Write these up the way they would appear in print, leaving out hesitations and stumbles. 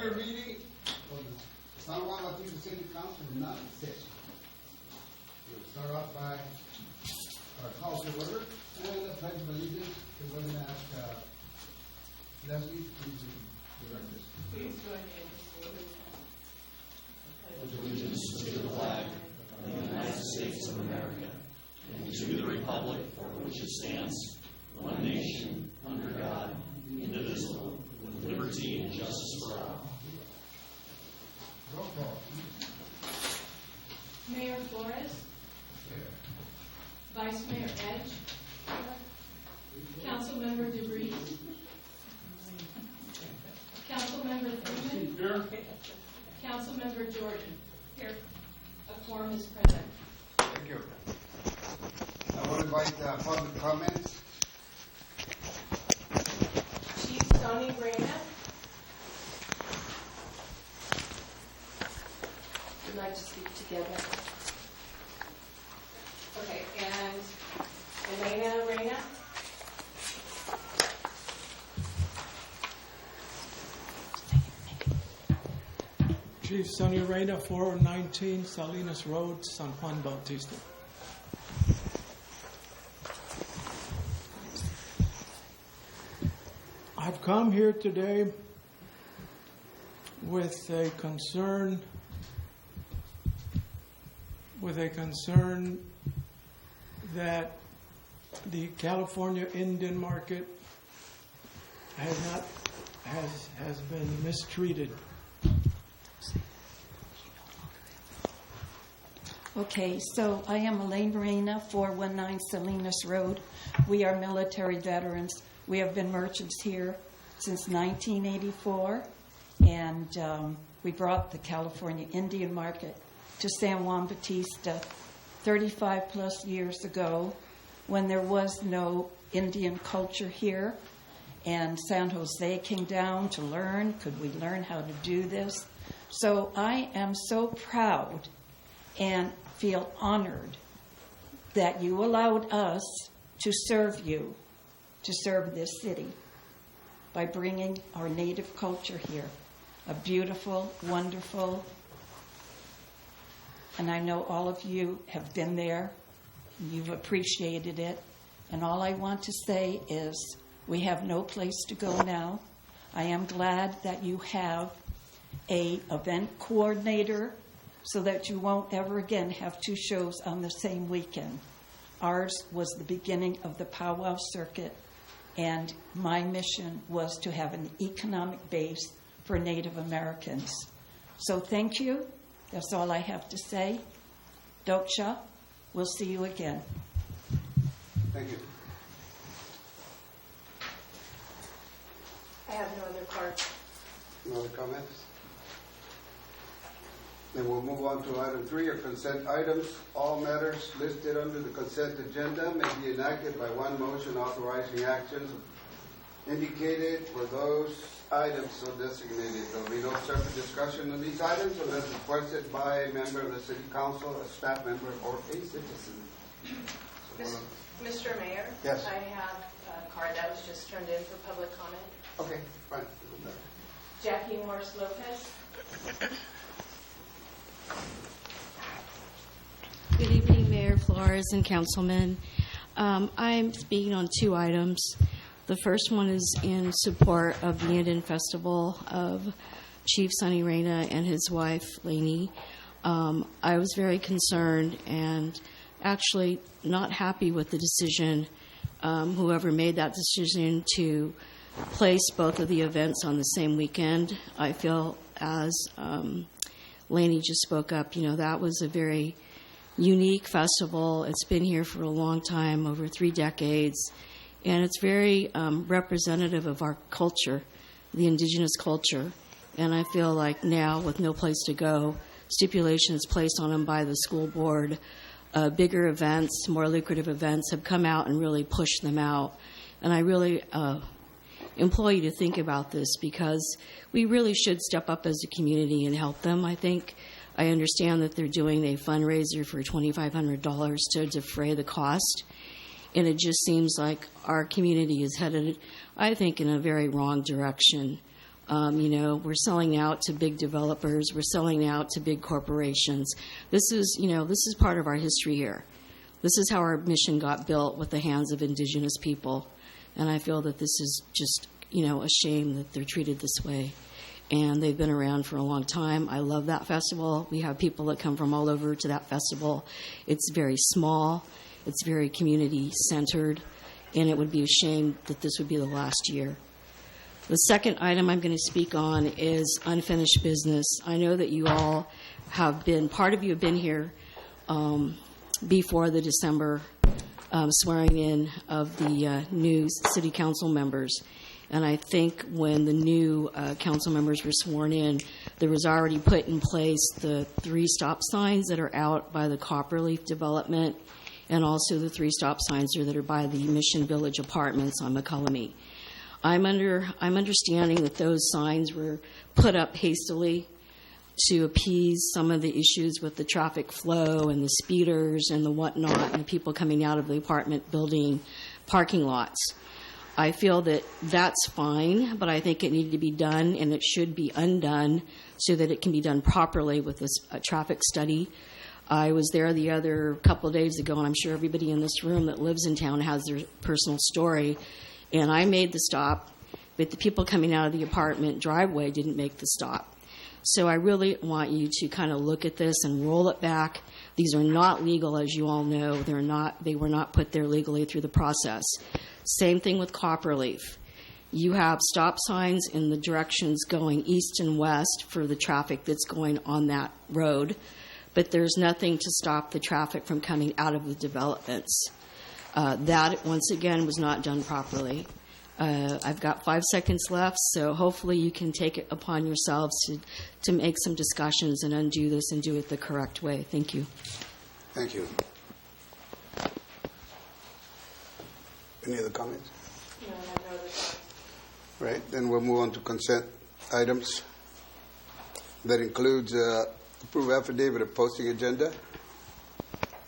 regular meeting of the San Juan Bautista City Council is not in session. We'll start off by our call to order and the pledge of allegiance. We're going to ask Leslie, please direct us. Please join me in this order. Pledge allegiance to the flag of the United States of America and to the republic for which it stands, one nation, under God, indivisible, with liberty and justice for all. Roll call. Mayor Flores. Vice Mayor Edge. Councilmember DeVries. Councilmember Thurman. Here. Councilmember Jordan. Here. A quorum is present. Thank you. I want to invite public comments. Chief Sonny Reyna. Would like to speak together. Okay, and Elena Reyna. Chief Sonny Reyna, 419 Salinas Road, San Juan Bautista. I've come here today with a concern that the California Indian market has been mistreated. Okay, so I am Elaine Marina, 419 Salinas Road. We are military veterans. We have been merchants here since 1984, and we brought the California Indian market to San Juan Bautista 35 plus years ago when there was no Indian culture here, and San Jose came down to learn. Could we learn how to do this? So I am so proud and feel honored that you allowed us to serve you, to serve this city by bringing our native culture here. A beautiful, wonderful, and I know all of you have been there, you've appreciated it, and all I want to say is we have no place to go now. I am glad that you have an event coordinator so that you won't ever again have two shows on the same weekend. Ours was the beginning of the powwow circuit, and my mission was to have an economic base for Native Americans. So thank you. That's all I have to say. Doksha, we'll see you again. Thank you. I have no other cards. No other comments? Then we'll move on to item 3, or consent items. All matters listed under the consent agenda may be enacted by one motion authorizing actions indicated for those items so designated. There will be no separate discussion on these items unless requested by a member of the City Council, a staff member, or a citizen. Mr. Mayor? Yes. I have a card that was just turned in for public comment. Okay, fine. Jackie Morris Lopez. Good evening, Mayor Flores and Councilmen. I'm speaking on two items. The first one is in support of the Indian Festival of Chief Sonny Reyna and his wife, Lainey. I was very concerned and actually not happy with the decision, whoever made that decision to place both of the events on the same weekend. I feel, as Lainey just spoke up, that was a very unique festival. It's been here for a long time, over 3 decades, and it's very representative of our culture, the indigenous culture. And I feel like now, with no place to go, stipulations placed on them by the school board, bigger events, more lucrative events have come out and really pushed them out. And I really implore you to think about this, because we really should step up as a community and help them. I understand that they're doing a fundraiser for $2,500 to defray the cost, and it just seems like our community is headed, I think, in a very wrong direction. We're selling out to big developers. We're selling out to big corporations. This is part of our history here. This is how our mission got built with the hands of indigenous people. And I feel that this is just, a shame that they're treated this way. And they've been around for a long time. I love that festival. We have people that come from all over to that festival. It's very small. It's very community-centered. And it would be a shame that this would be the last year. The second item I'm going to speak on is unfinished business. I know that you all part of you have been here before the December swearing in of the new city council members. And I think when the new council members were sworn in, there was already put in place the 3 stop signs that are out by the Copperleaf development, and also the 3 stop signs that are by the Mission Village Apartments on McCullamy. I'm understanding that those signs were put up hastily to appease some of the issues with the traffic flow and the speeders and the whatnot and the people coming out of the apartment building parking lots. I feel that that's fine, but I think it needed to be done, and it should be undone so that it can be done properly with this traffic study. I was there the other couple of days ago, and I'm sure everybody in this room that lives in town has their personal story. And I made the stop, but the people coming out of the apartment driveway didn't make the stop. So I really want you to kind of look at this and roll it back. These are not legal, as you all know. They were not put there legally through the process. Same thing with Copperleaf. You have stop signs in the directions going east and west for the traffic that's going on that road, but there's nothing to stop the traffic from coming out of the developments. That, once again, was not done properly. I've got 5 seconds left, so hopefully you can take it upon yourselves to make some discussions and undo this and do it the correct way. Thank you. Thank you. Any other comments? No, I have no other comments. Right, then we'll move on to consent items. That includes approve affidavit of posting agenda,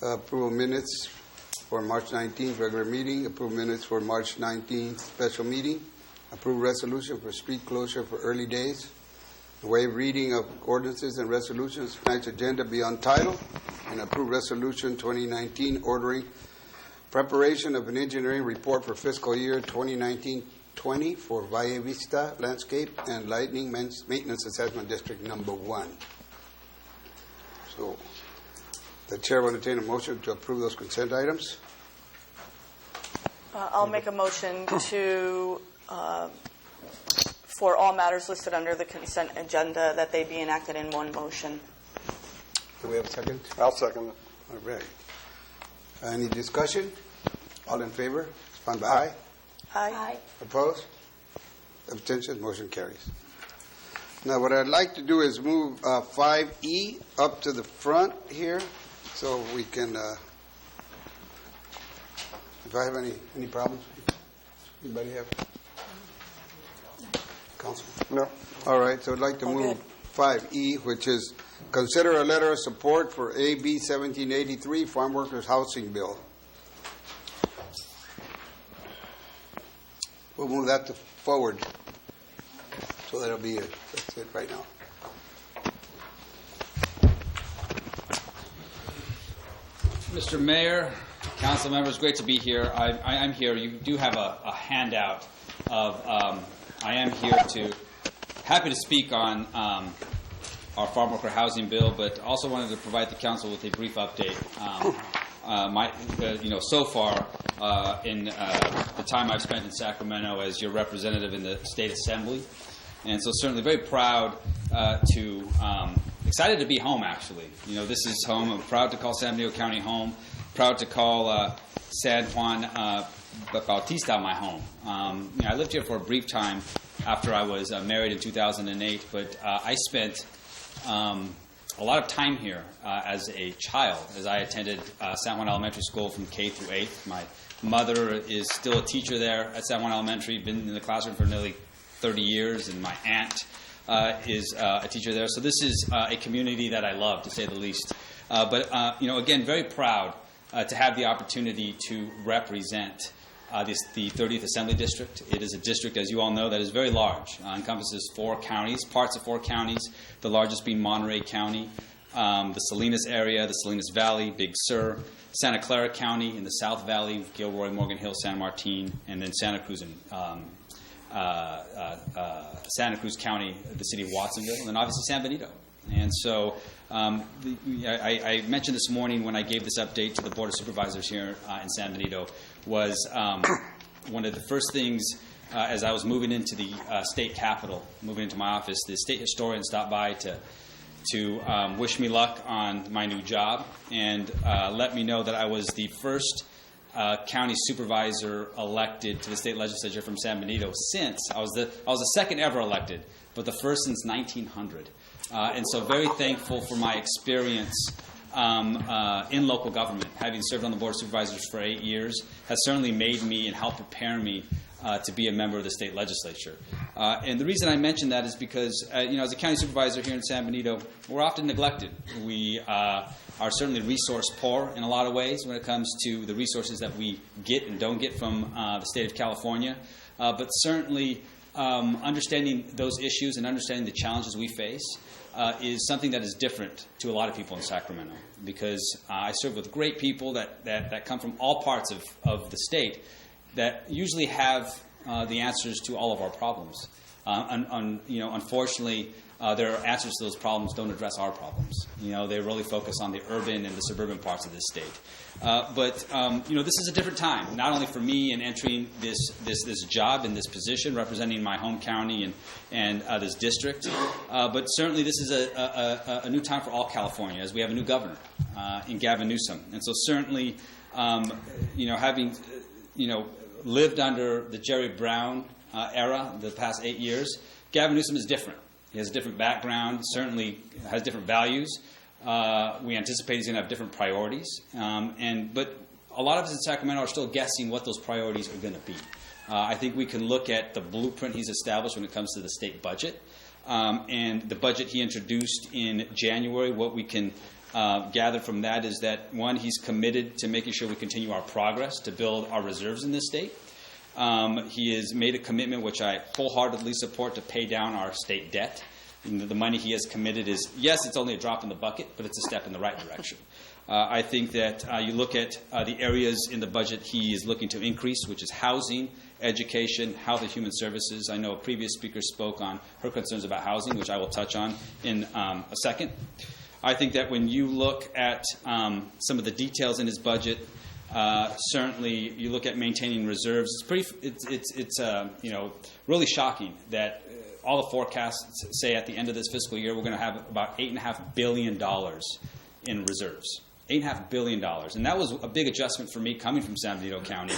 approval minutes for March 19th regular meeting, approve minutes for March 19th special meeting, approve resolution for street closure for early days, waive reading of ordinances and resolutions, tonight's agenda be on title, and approve resolution 2019 ordering preparation of an engineering report for fiscal year 2019-20 for Valle Vista Landscape and Lightning Maintenance Assessment District number 1. So the chair will entertain a motion to approve those consent items. I'll make a motion to, for all matters listed under the consent agenda, that they be enacted in one motion. Do we have a second? I'll second it. All right. Any discussion? All in favor? Respond by aye. Aye. Opposed? Abstentions? Motion carries. Now, what I'd like to do is move 5E up to the front here so we can, if I have any problems, anybody have? Councilman? No. All right, so I'd like to move 5E, which is consider a letter of support for AB 1783 Farm Workers Housing Bill. We'll move that to forward. So that'll be it. That's it right now. Mr. Mayor, council members, great to be here. I'm here. You do have a handout of, I am here happy to speak on our farm worker housing bill, but also wanted to provide the council with a brief update. So far in the time I've spent in Sacramento as your representative in the state assembly, and so certainly very proud excited to be home. Actually, this is home. I'm proud to call San Diego County home. Proud to call San Juan Bautista my home. I lived here for a brief time after I was married in 2008, but I spent a lot of time here as a child, as I attended San Juan Elementary School from K through 8th. My mother is still a teacher there at San Juan Elementary, been in the classroom for nearly 30 years, and my aunt is a teacher there. So this is a community that I love, to say the least. But again, very proud to have the opportunity to represent the 30th Assembly District. It is a district, as you all know, that is very large. Encompasses 4 counties, parts of 4 counties, the largest being Monterey County, the Salinas area, the Salinas Valley, Big Sur, Santa Clara County in the South Valley, Gilroy, Morgan Hill, San Martin, and then Santa Cruz and Santa Cruz County, the city of Watsonville, and obviously San Benito. And so I mentioned this morning when I gave this update to the Board of Supervisors here in San Benito was one of the first things as I was moving into the state capitol, moving into my office, the state historian stopped by to wish me luck on my new job and let me know that I was the first county supervisor elected to the state legislature from San Benito since I was the second ever elected, but the first since 1900. And so very thankful for my experience in local government. Having served on the Board of Supervisors for 8 years has certainly made me and helped prepare me to be a member of the state legislature. And the reason I mention that is because, as a county supervisor here in San Benito, we're often neglected. We are certainly resource poor in a lot of ways when it comes to the resources that we get and don't get from the state of California. But certainly understanding those issues and understanding the challenges we face is something that is different to a lot of people in Sacramento, because I serve with great people that come from all parts of the state that usually have the answers to all of our problems. Unfortunately, their answers to those problems don't address our problems. They really focus on the urban and the suburban parts of this state. But this is a different time, not only for me in entering this job and this position, representing my home county and this district, but certainly this is a new time for all California, as we have a new governor in Gavin Newsom. And so certainly, having lived under the Jerry Brown era the past 8 years, Gavin Newsom is different. He has a different background, certainly has different values. We anticipate he's going to have different priorities. But a lot of us in Sacramento are still guessing what those priorities are going to be. I think we can look at the blueprint he's established when it comes to the state budget. And the budget he introduced in January, what we can gather from that is that, one, he's committed to making sure we continue our progress to build our reserves in this state. He has made a commitment, which I wholeheartedly support, to pay down our state debt. And the money he has committed is, yes, it's only a drop in the bucket, but it's a step in the right direction. I think that you look at the areas in the budget he is looking to increase, which is housing, education, health and human services. I know a previous speaker spoke on her concerns about housing, which I will touch on in a second. I think that when you look at some of the details in his budget, certainly you look at maintaining reserves. It's really shocking that all the forecasts say at the end of this fiscal year we're going to have about $8.5 billion in reserves. $8.5 billion. And that was a big adjustment for me coming from San Benito County,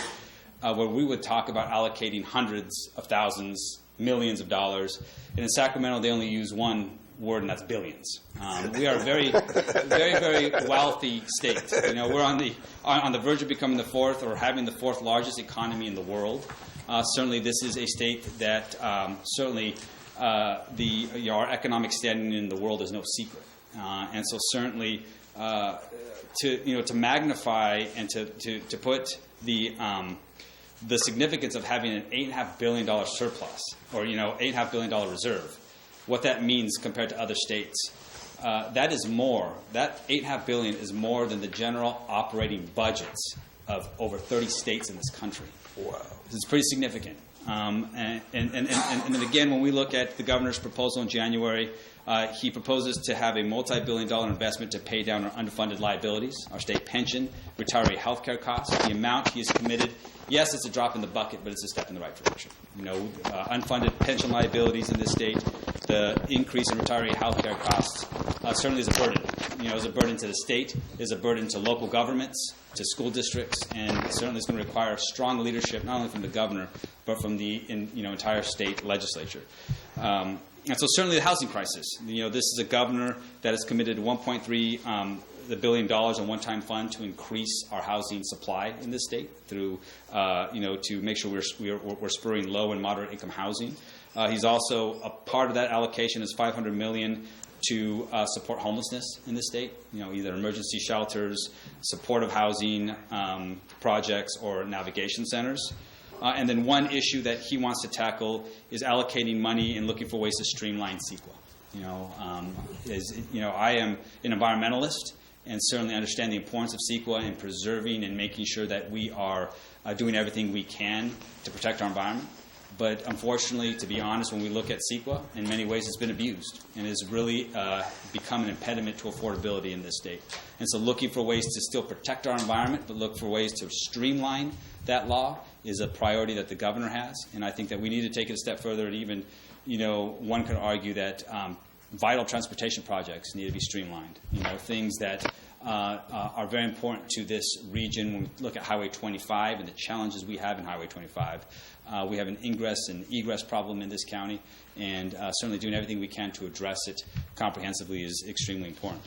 where we would talk about allocating hundreds of thousands, millions of dollars. And in Sacramento, they only use one word, and that's billions. We are a very, very, very wealthy state. We're on the verge of becoming the fourth or having the fourth largest economy in the world. Certainly, this is a state that our economic standing in the world is no secret. And so certainly to magnify and to put the significance of having an $8.5 billion surplus or $8.5 billion reserve, what that means compared to other states, that is more. That $8.5 billion is more than the general operating budgets of over 30 states in this country. Wow, it's pretty significant. And then again, when we look at the governor's proposal in January, he proposes to have a multi-billion-dollar investment to pay down our underfunded liabilities, our state pension, retiree health care costs. The amount he has committed, yes, it's a drop in the bucket, but it's a step in the right direction. Unfunded pension liabilities in this state, the increase in retiree health care costs certainly is a burden. Is a burden to the state, is a burden to local governments, to school districts, and certainly is going to require strong leadership, not only from the governor, but from the entire state legislature. And so certainly the housing crisis. This is a governor that is committed to $1.3 the $1 billion in one-time fund to increase our housing supply in this state through, to make sure we're spurring low and moderate income housing. He's also a part of that allocation is $500 million to support homelessness in the state. Either emergency shelters, supportive housing projects, or navigation centers. And then one issue that he wants to tackle is allocating money and looking for ways to streamline CEQA. I am an environmentalist and certainly understand the importance of CEQA in preserving and making sure that we are doing everything we can to protect our environment. But unfortunately, to be honest, when we look at CEQA, in many ways it's been abused and has really become an impediment to affordability in this state. And so looking for ways to still protect our environment, but look for ways to streamline that law is a priority that the governor has. And I think that we need to take it a step further and even, one could argue that vital transportation projects need to be streamlined. Things that are very important to this region. When we look at Highway 25 and the challenges we have in Highway 25, we have an ingress and egress problem in this county, and certainly doing everything we can to address it comprehensively is extremely important.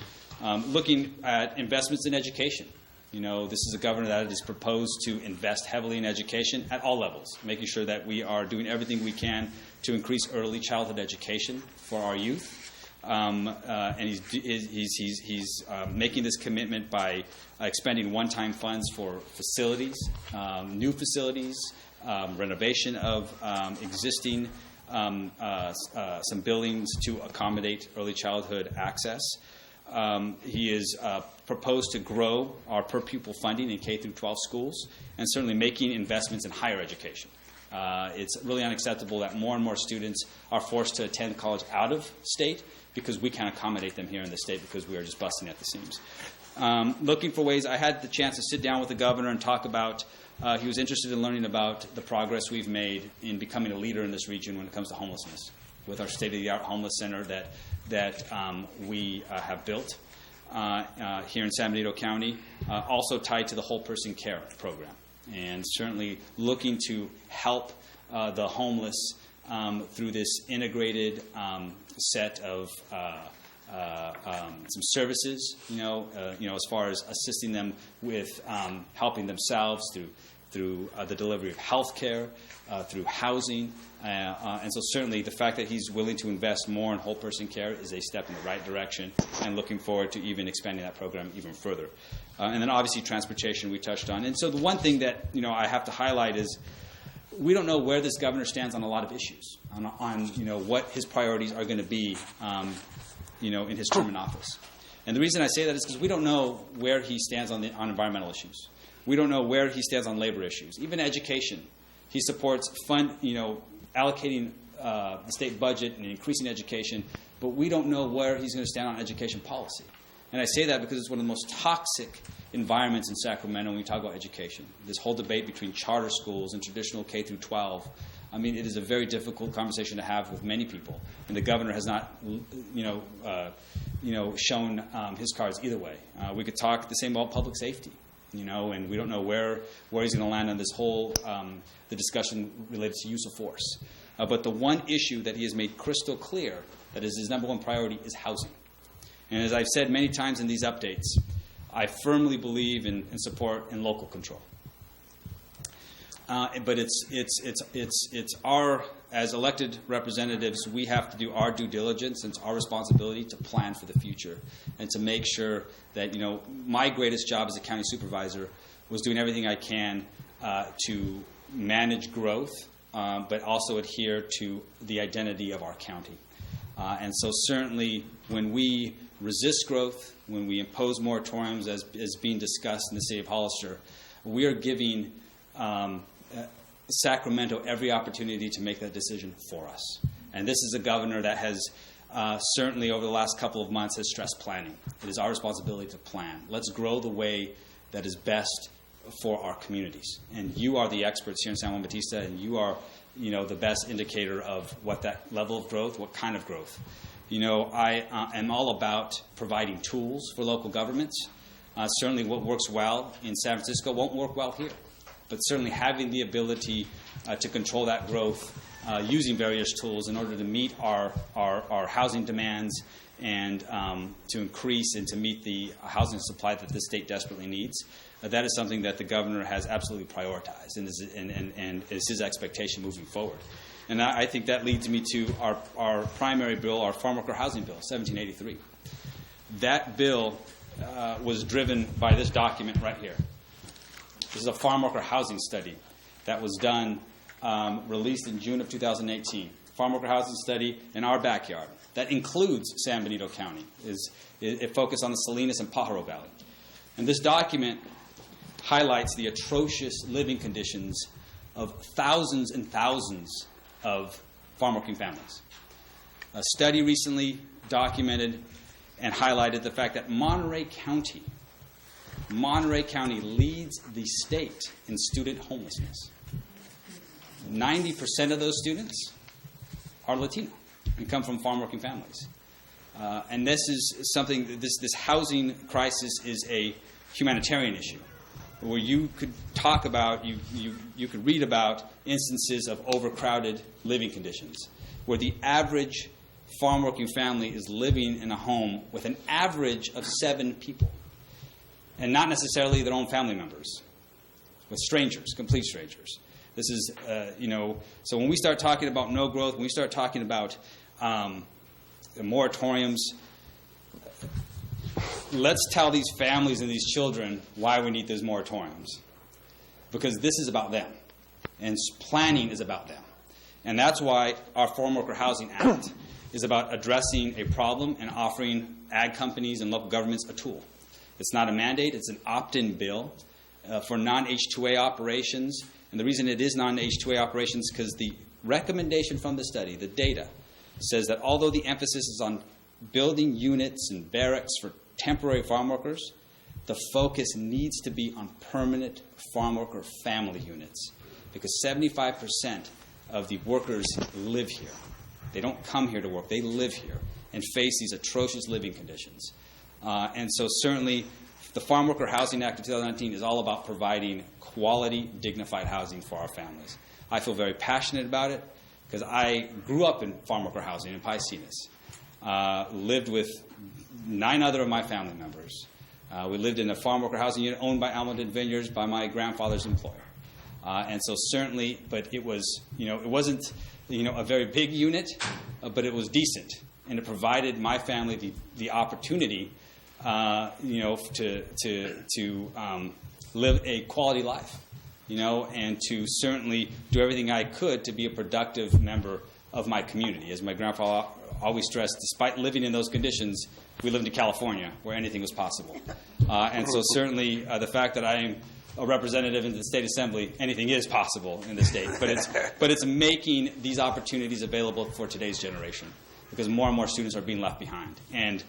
Looking at investments in education. This is a governor that has proposed to invest heavily in education at all levels, making sure that we are doing everything we can to increase early childhood education for our youth. And he's making this commitment by expending one-time funds for facilities, new facilities, renovation of existing some buildings to accommodate early childhood access. He is proposed to grow our per-pupil funding in K-12 schools and certainly making investments in higher education. It's really unacceptable that more and more students are forced to attend college out of state because we can't accommodate them here in the state because we are just busting at the seams. Looking for ways, I had the chance to sit down with the governor and talk about, he was interested in learning about the progress we've made in becoming a leader in this region when it comes to homelessness with our state-of-the-art homeless center that we have built here in San Benito County, also tied to the whole person care program. And certainly looking to help the homeless through this integrated set of some services, as far as assisting them with helping themselves through the delivery of health care, through housing. And so certainly the fact that he's willing to invest more in whole person care is a step in the right direction, and looking forward to even expanding that program even further. And then obviously transportation we touched on. And so the one thing that I have to highlight is we don't know where this governor stands on a lot of issues, on what his priorities are going to be in his term in office. And the reason I say that is because we don't know where he stands on environmental issues. We don't know where he stands on labor issues. Even education. He supports allocating the state budget and increasing education, but we don't know where he's going to stand on education policy. And I say that because it's one of the most toxic environments in Sacramento when we talk about education. This whole debate between charter schools and traditional K through 12. I mean, it is a very difficult conversation to have with many people, and the governor has not, shown his cards either way. We could talk the same about public safety, and we don't know where he's going to land on this whole the discussion related to use of force. But the one issue that he has made crystal clear that is his number one priority is housing. And as I've said many times in these updates, I firmly believe in support in local control. But it's our, as elected representatives, we have to do our due diligence, and it's our responsibility to plan for the future and to make sure that, my greatest job as a county supervisor was doing everything I can to manage growth, but also adhere to the identity of our county. And so certainly when we resist growth, when we impose moratoriums as being discussed in the city of Hollister, we are giving Sacramento every opportunity to make that decision for us. And this is a governor that has certainly over the last couple of months has stressed planning. It is our responsibility to plan. Let's grow the way that is best for our communities. And you are the experts here in San Juan Bautista, and you are the best indicator of what that level of growth, what kind of growth. I am all about providing tools for local governments. Certainly what works well in San Francisco won't work well here. But certainly having the ability to control that growth using various tools in order to meet our housing demands and to increase and to meet the housing supply that the state desperately needs. That is something that the governor has absolutely prioritized and is his expectation moving forward. And I think that leads me to our primary bill, our Farm Worker Housing Bill, 1783. That bill was driven by this document right here. This is a farm worker housing study that was done, released in June of 2018. Farm worker housing study in our backyard. That includes San Benito County. It focused on the Salinas and Pajaro Valley. And this document highlights the atrocious living conditions of thousands and thousands of farm working families. A study recently documented and highlighted the fact that Monterey County leads the state in student homelessness. 90% of those students are Latino and come from farm working families. And this is something, this housing crisis is a humanitarian issue, where you could talk about, you could read about instances of overcrowded living conditions, where the average farm working family is living in a home with an average of 7 people, and not necessarily their own family members, with strangers, complete strangers. This is, so when we start talking about no growth, when we start talking about moratoriums, let's tell these families and these children why we need those moratoriums. Because this is about them, and planning is about them. And that's why our Farm Worker Housing Act is about addressing a problem and offering ag companies and local governments a tool. It's not a mandate, it's an opt-in bill for non-H2A operations. And the reason it is non-H2A operations is because the recommendation from the study, the data, says that although the emphasis is on building units and barracks for temporary farm workers, the focus needs to be on permanent farm worker family units, because 75% of the workers live here. They don't come here to work. They live here and face these atrocious living conditions. And so certainly the Farm Worker Housing Act of 2019 is all about providing quality, dignified housing for our families. I feel very passionate about it because I grew up in farm worker housing in Paisanas, lived with 9 other of my family members. We lived in a farm worker housing unit owned by Almaden Vineyards by my grandfather's employer. And so certainly, but it was, it wasn't, a very big unit, but it was decent. And it provided my family the opportunity, to live a quality life, and to certainly do everything I could to be a productive member of my community. As my grandfather always stressed, despite living in those conditions, we lived in California where anything was possible. And so certainly the fact that I am a representative in the state assembly, anything is possible in the state. But it's making these opportunities available for today's generation, because more and more students are being left behind. And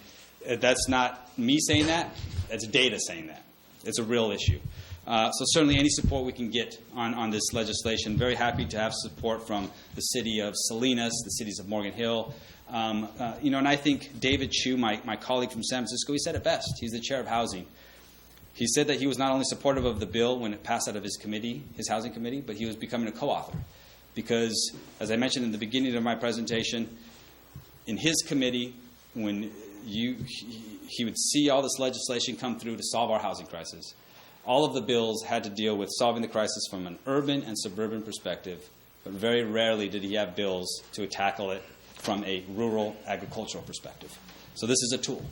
that's not me saying that, it's data saying that. It's a real issue. So certainly any support we can get on this legislation. Very happy to have support from the city of Salinas, the cities of Morgan Hill. And I think David Chu, my colleague from San Francisco, he said it best. He's the chair of housing. He said that he was not only supportive of the bill when it passed out of his committee, his housing committee, but he was becoming a co-author. Because, as I mentioned in the beginning of my presentation, in his committee, when he would see all this legislation come through to solve our housing crisis, all of the bills had to deal with solving the crisis from an urban and suburban perspective, but very rarely did he have bills to tackle it from a rural agricultural perspective. So this is a tool,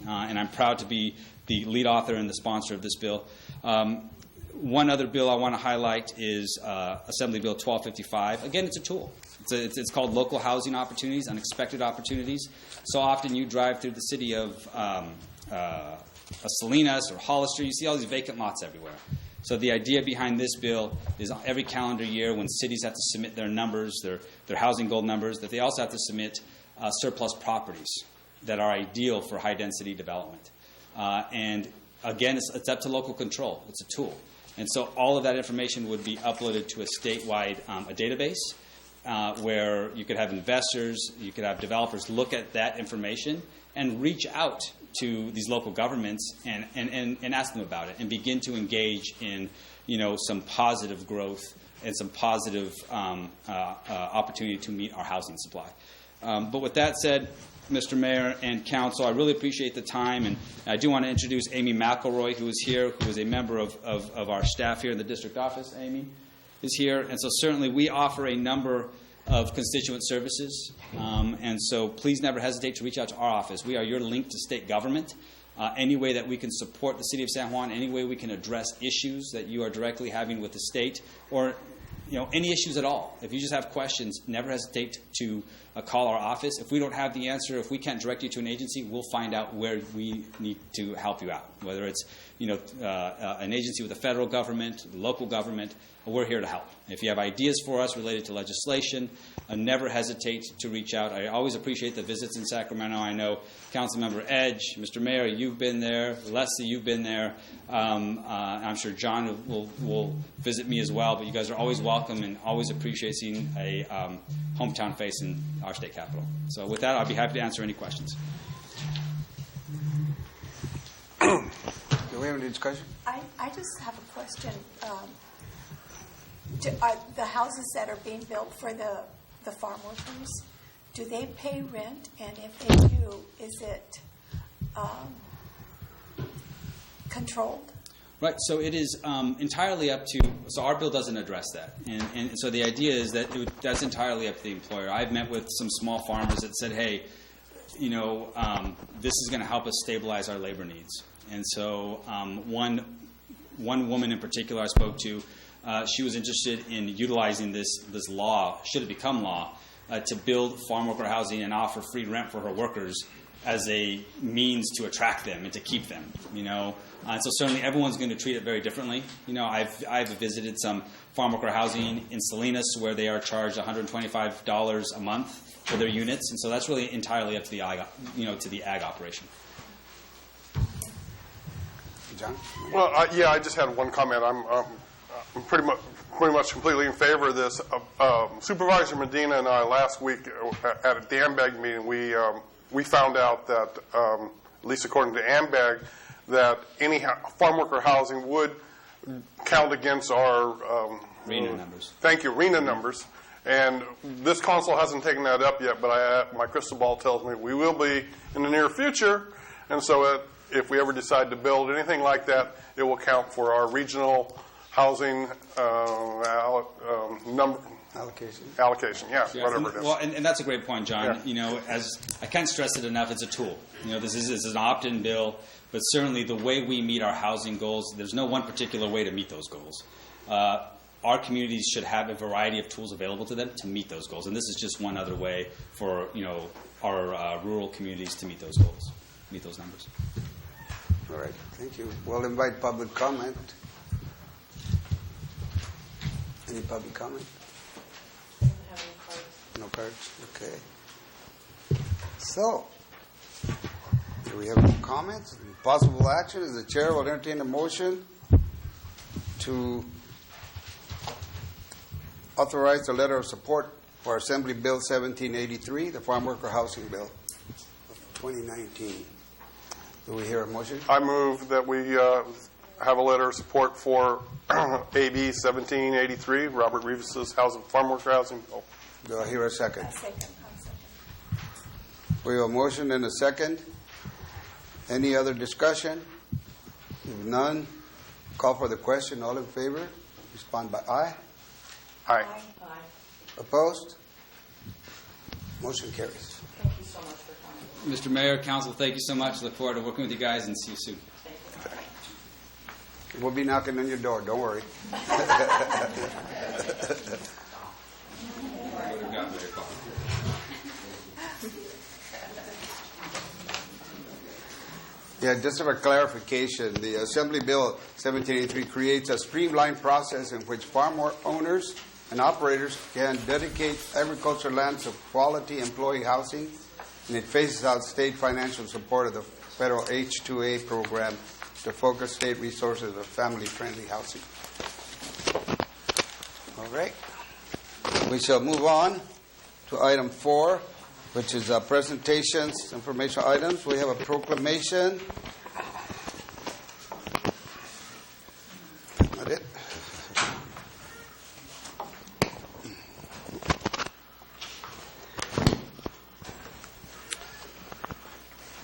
and I'm proud to be the lead author and the sponsor of this bill. One other bill I want to highlight is Assembly Bill 1255. Again, it's a tool. It's called Local Housing Opportunities, Unexpected Opportunities. So often you drive through the city of Salinas or Hollister, you see all these vacant lots everywhere. So the idea behind this bill is every calendar year when cities have to submit their numbers, their housing goal numbers, that they also have to submit surplus properties that are ideal for high-density development. And again, it's up to local control. It's a tool. And so all of that information would be uploaded to a statewide a database where you could have investors, you could have developers look at that information and reach out to these local governments and ask them about it and begin to engage in some positive growth some positive opportunity to meet our housing supply. But with that said, Mr. Mayor and Council, I really appreciate the time, and I do want to introduce Amy McElroy, who is here, who is a member of our staff here in the district office. Amy is here, and so certainly we offer a number of constituent services, and so please never hesitate to reach out to our office. We are your link to state government. Any way that we can support the City of San Juan, any way we can address issues that you are directly having with the state, or any issues at all. If you just have questions, never hesitate to call our office. If we don't have the answer, if we can't direct you to an agency, we'll find out where we need to help you out. Whether it's an agency with the federal government, local government, we're here to help. If you have ideas for us related to legislation, never hesitate to reach out. I always appreciate the visits in Sacramento. I know Councilmember Edge, Mr. Mayor, you've been there. Leslie, you've been there. I'm sure John will visit me as well. But you guys are always welcome, and always appreciate seeing a hometown face in our state capitol. So with that, I'll be happy to answer any questions. Do we have any discussion? I just have a question. The houses that are being built for the farm workers, do they pay rent? And if they do, is it controlled? Right, so it is entirely up to, so our bill doesn't address that. And so the idea is that that's entirely up to the employer. I've met with some small farmers that said, hey, this is going to help us stabilize our labor needs. And so one woman in particular I spoke to, she was interested in utilizing this law, should it become law, to build farm worker housing and offer free rent for her workers as a means to attract them and to keep them, And so certainly everyone's going to treat it very differently. I've visited some farm worker housing in Salinas where they are charged $125 a month for their units, and so that's really entirely up to the ag operation. John? Well, I just had one comment. I'm pretty much completely in favor of this. Supervisor Medina and I last week at a DAMBAG meeting, we found out that, at least according to AMBAG, that any farm worker housing would count against our RENA numbers. Thank you, RENA numbers. And this council hasn't taken that up yet, but my crystal ball tells me we will be in the near future. And so if we ever decide to build anything like that, it will count for our regional housing allocation, whatever it is. Well, and that's a great point, John. Yeah. As I can't stress it enough, it's a tool. This is an opt-in bill, but certainly the way we meet our housing goals, there's no one particular way to meet those goals. Our communities should have a variety of tools available to them to meet those goals, and this is just one other way for our rural communities to meet those goals, meet those numbers. All right, thank you. We'll invite public comment. Any public comment? I don't have any cards. No cards? Okay. So, do we have any comments? Possible action is the chair will entertain a motion to authorize the letter of support for Assembly Bill 1783, the Farm Worker Housing Bill of 2019. Do we hear a motion? I move that we have a letter of support for AB 1783, Robert Revis's Farm Worker Housing Bill. Do I hear a second? A second. We have a motion and a second. Any other discussion? If none, call for the question. All in favor? Respond by aye. Aye. Aye. Opposed? Motion carries. Thank you so much for coming. Mr. Mayor, Council, thank you so much. Look forward to working with you guys, and see you soon. We'll be knocking on your door. Don't worry. Yeah, just for clarification, the Assembly Bill 1783 creates a streamlined process in which farm owners and operators can dedicate agricultural lands to quality employee housing, and it phases out state financial support of the federal H-2A program to focus state resources of family-friendly housing. All right. We shall move on to item 4, which is presentations, informational items. We have a proclamation. Not it.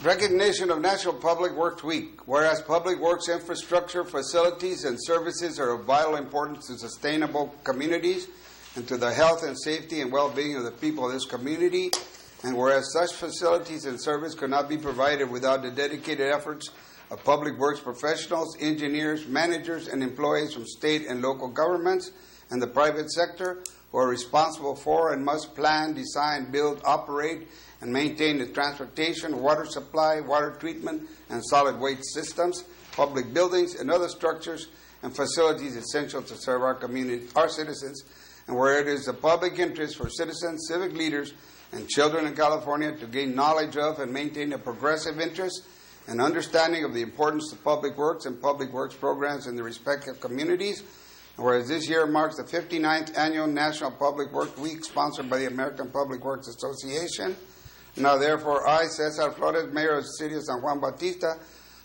Recognition of National Public Works Week. Whereas public works infrastructure, facilities, and services are of vital importance to sustainable communities and to the health and safety and well-being of the people of this community, and whereas such facilities and service could not be provided without the dedicated efforts of public works professionals, engineers, managers, and employees from state and local governments and the private sector who are responsible for and must plan, design, build, operate, and maintain the transportation, water supply, water treatment, and solid waste systems, public buildings, and other structures and facilities essential to serve our community, our citizens, and where it is the public interest for citizens, civic leaders, and children in California to gain knowledge of and maintain a progressive interest and understanding of the importance of public works and public works programs in the respective communities. And whereas this year marks the 59th Annual National Public Works Week sponsored by the American Public Works Association, now therefore I, Cesar Flores, Mayor of the City of San Juan Bautista,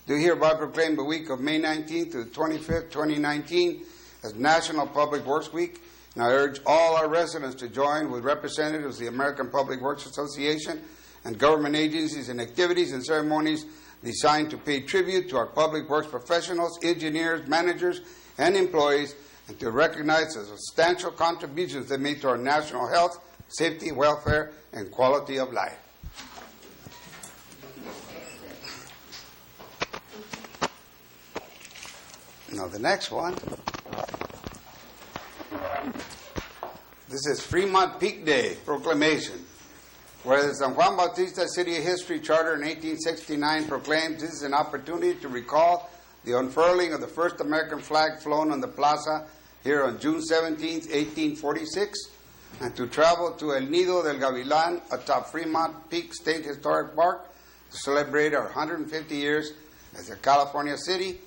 do hereby proclaim the week of May 19th to the 25th, 2019 as National Public Works Week. And I urge all our residents to join with representatives of the American Public Works Association and government agencies in activities and ceremonies designed to pay tribute to our public works professionals, engineers, managers, and employees, and to recognize the substantial contributions they make to our national health, safety, welfare, and quality of life. Now the next one. This is Fremont Peak Day proclamation. Whereas the San Juan Bautista City History Charter in 1869 proclaims this is an opportunity to recall the unfurling of the first American flag flown on the plaza here on June 17, 1846, and to travel to El Nido del Gavilan atop Fremont Peak State Historic Park to celebrate our 150 years as a California city.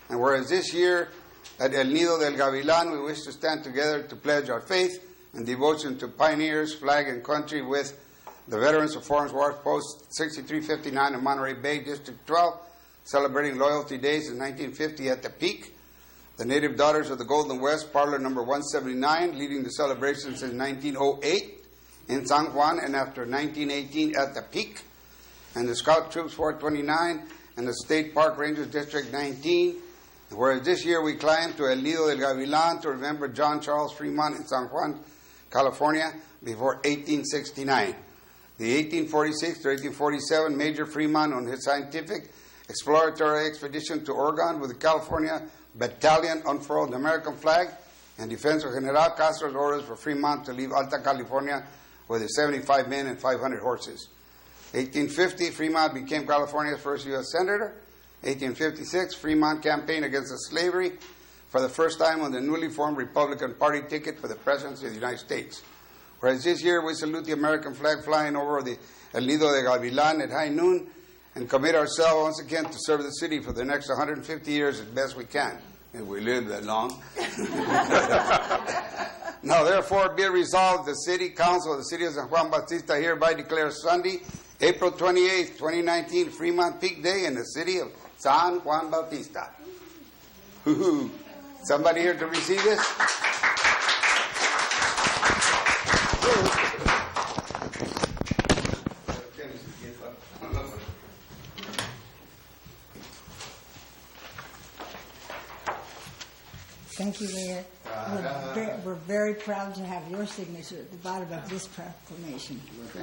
And whereas this year at El Nido del Gavilan we wish to stand together to pledge our faith and devotion to pioneers, flag, and country with the Veterans of Foreign Wars Post 6359 in Monterey Bay, District 12, celebrating Loyalty Days in 1950 at the Peak. The Native Daughters of the Golden West, Parlor number 179, leading the celebration since 1908 in San Juan and after 1918 at the Peak. And the Scout Troops 429 and the State Park Rangers District 19. Whereas this year we climbed to El Nido del Gavilan to remember John Charles Fremont in San Juan, California, before 1869. The 1846 to 1847 Major Fremont on his scientific exploratory expedition to Oregon with the California Battalion unfurled the American flag and defense of General Castro's orders for Fremont to leave Alta California with his 75 men and 500 horses. 1850, Fremont became California's first U.S. Senator. 1856, Fremont campaigned against slavery for the first time on the newly formed Republican Party ticket for the presidency of the United States. Whereas this year we salute the American flag flying over the El Nido de Gavilan at high noon and commit ourselves once again to serve the city for the next 150 years as best we can, if we live that long. Now therefore be it resolved, the City Council of the City of San Juan Bautista hereby declares Sunday, April 28th, 2019, Fremont Peak Day in the city of San Juan Bautista. Woo-hoo. Somebody here to receive this? Thank you, Mayor. We're very proud to have your signature at the bottom of this proclamation.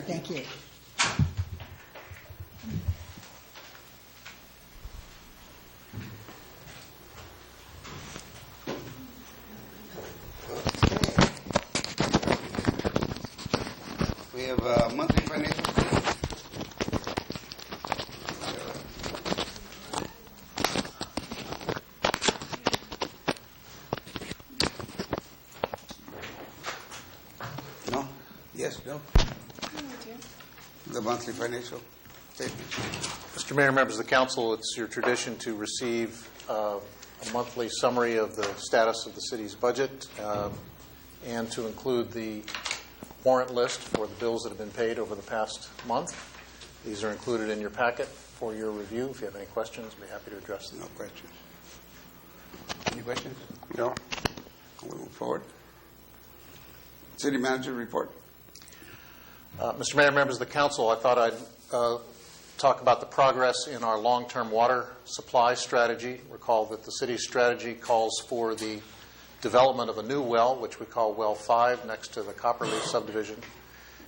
Thank you. We have monthly financial statement. No? Yes, no? The monthly financial statement. Mr. Mayor, members of the council, it's your tradition to receive a monthly summary of the status of the city's budget and to include the warrant list for the bills that have been paid over the past month. These are included in your packet for your review. If you have any questions, I'll be happy to address them. No questions. Any questions? No? We'll move forward. City Manager report. Mr. Mayor, members of the council, I thought I'd talk about the progress in our long-term water supply strategy. Recall that the city's strategy calls for the development of a new well, which we call Well 5, next to the Copperleaf subdivision,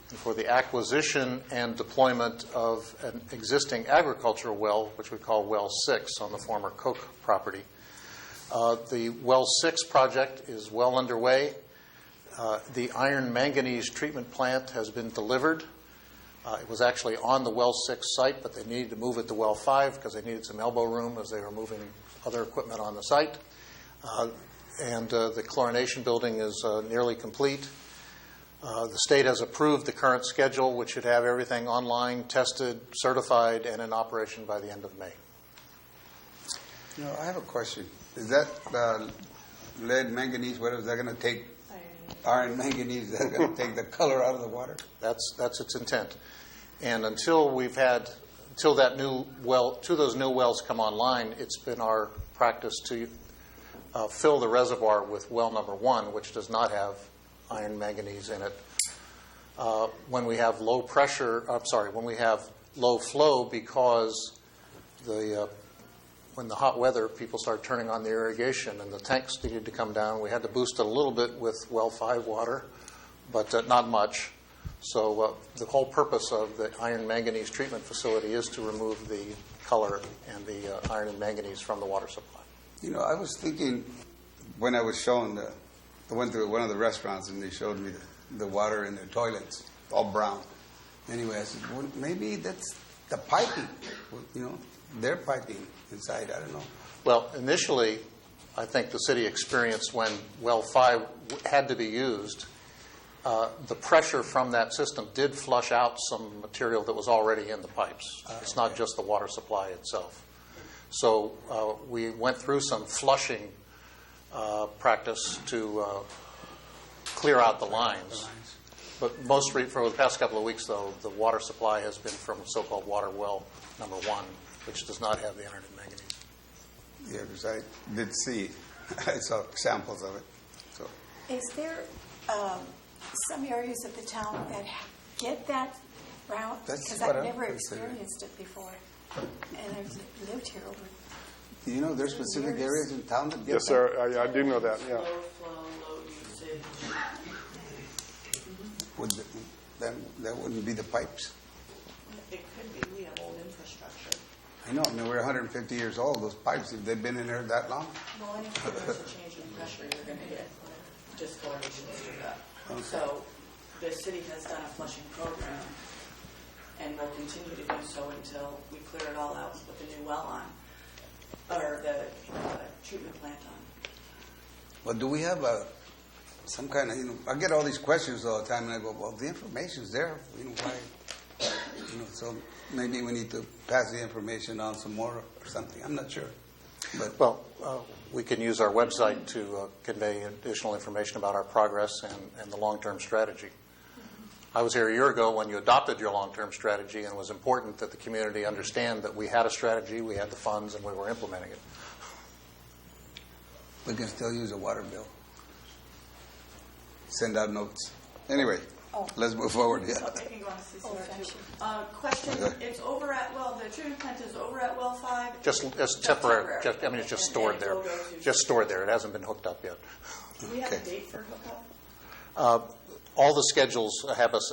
and for the acquisition and deployment of an existing agricultural well, which we call Well 6 on the former Koch property. The Well 6 project is well underway. The iron manganese treatment plant has been delivered. It was actually on the Well 6 site, but they needed to move it to Well 5 because they needed some elbow room as they were moving other equipment on the site. And the chlorination building is nearly complete. The state has approved the current schedule, which should have everything online, tested, certified, and in operation by the end of May. You know, I have a question. Is that lead, manganese, what is that going to take? Iron manganese, is that going to take the color out of the water? That's its intent. And until that new well, till those new wells come online, it's been our practice to fill the reservoir with well number 1, which does not have iron manganese in it. When we have low flow, because when the hot weather, people start turning on the irrigation and the tanks needed to come down, we had to boost it a little bit with Well 5 water, but not much. So the whole purpose of the iron manganese treatment facility is to remove the color and the iron and manganese from the water supply. You know, I was thinking when I was shown I went to one of the restaurants and they showed me the water in their toilets, all brown. Anyway, I said, well, maybe that's the piping, you know, their piping inside. I don't know. Well, initially, I think the city experienced when Well 5 had to be used, the pressure from that system did flush out some material that was already in the pipes. It's not just the water supply itself. So we went through some flushing practice to clear out the lines. But for the past couple of weeks, though, the water supply has been from so-called water well number 1, which does not have the iron and manganese. Yeah, because I did see, I saw samples of it. So, Is there some areas of the town that get that route? Because I've never experienced it before, and I've lived here over. Do you know there's specific areas in town that get Yes, sir. I do know that, yeah. Low flow, low usage. That wouldn't be the pipes. It could be. We have old infrastructure. I know. I mean, we're 150 years old. Those pipes, have they been in there that long? Well, anytime there's a change in pressure, you're going to get discoloration through that. Okay. So the city has done a flushing program and will continue to do so until we clear it all out and put the new well on, or the treatment plant on. Well, do we have some kind of, I get all these questions all the time, and I go, well, the information's there. Why? So maybe we need to pass the information on some more or something. I'm not sure. But Well, we can use our website to convey additional information about our progress and the long-term strategy. I was here a year ago when you adopted your long-term strategy, and it was important that the community understand that we had a strategy, we had the funds, and we were implementing it. we can still use a water bill. Send out notes. Anyway, let's move forward. Yeah. They can go on CCR too. Question, it's over at, the treatment plant is over at Well 5? Just temporary. It's just stored there. Just stored there. It hasn't been hooked up yet. Do we have a date for hookup? All the schedules have us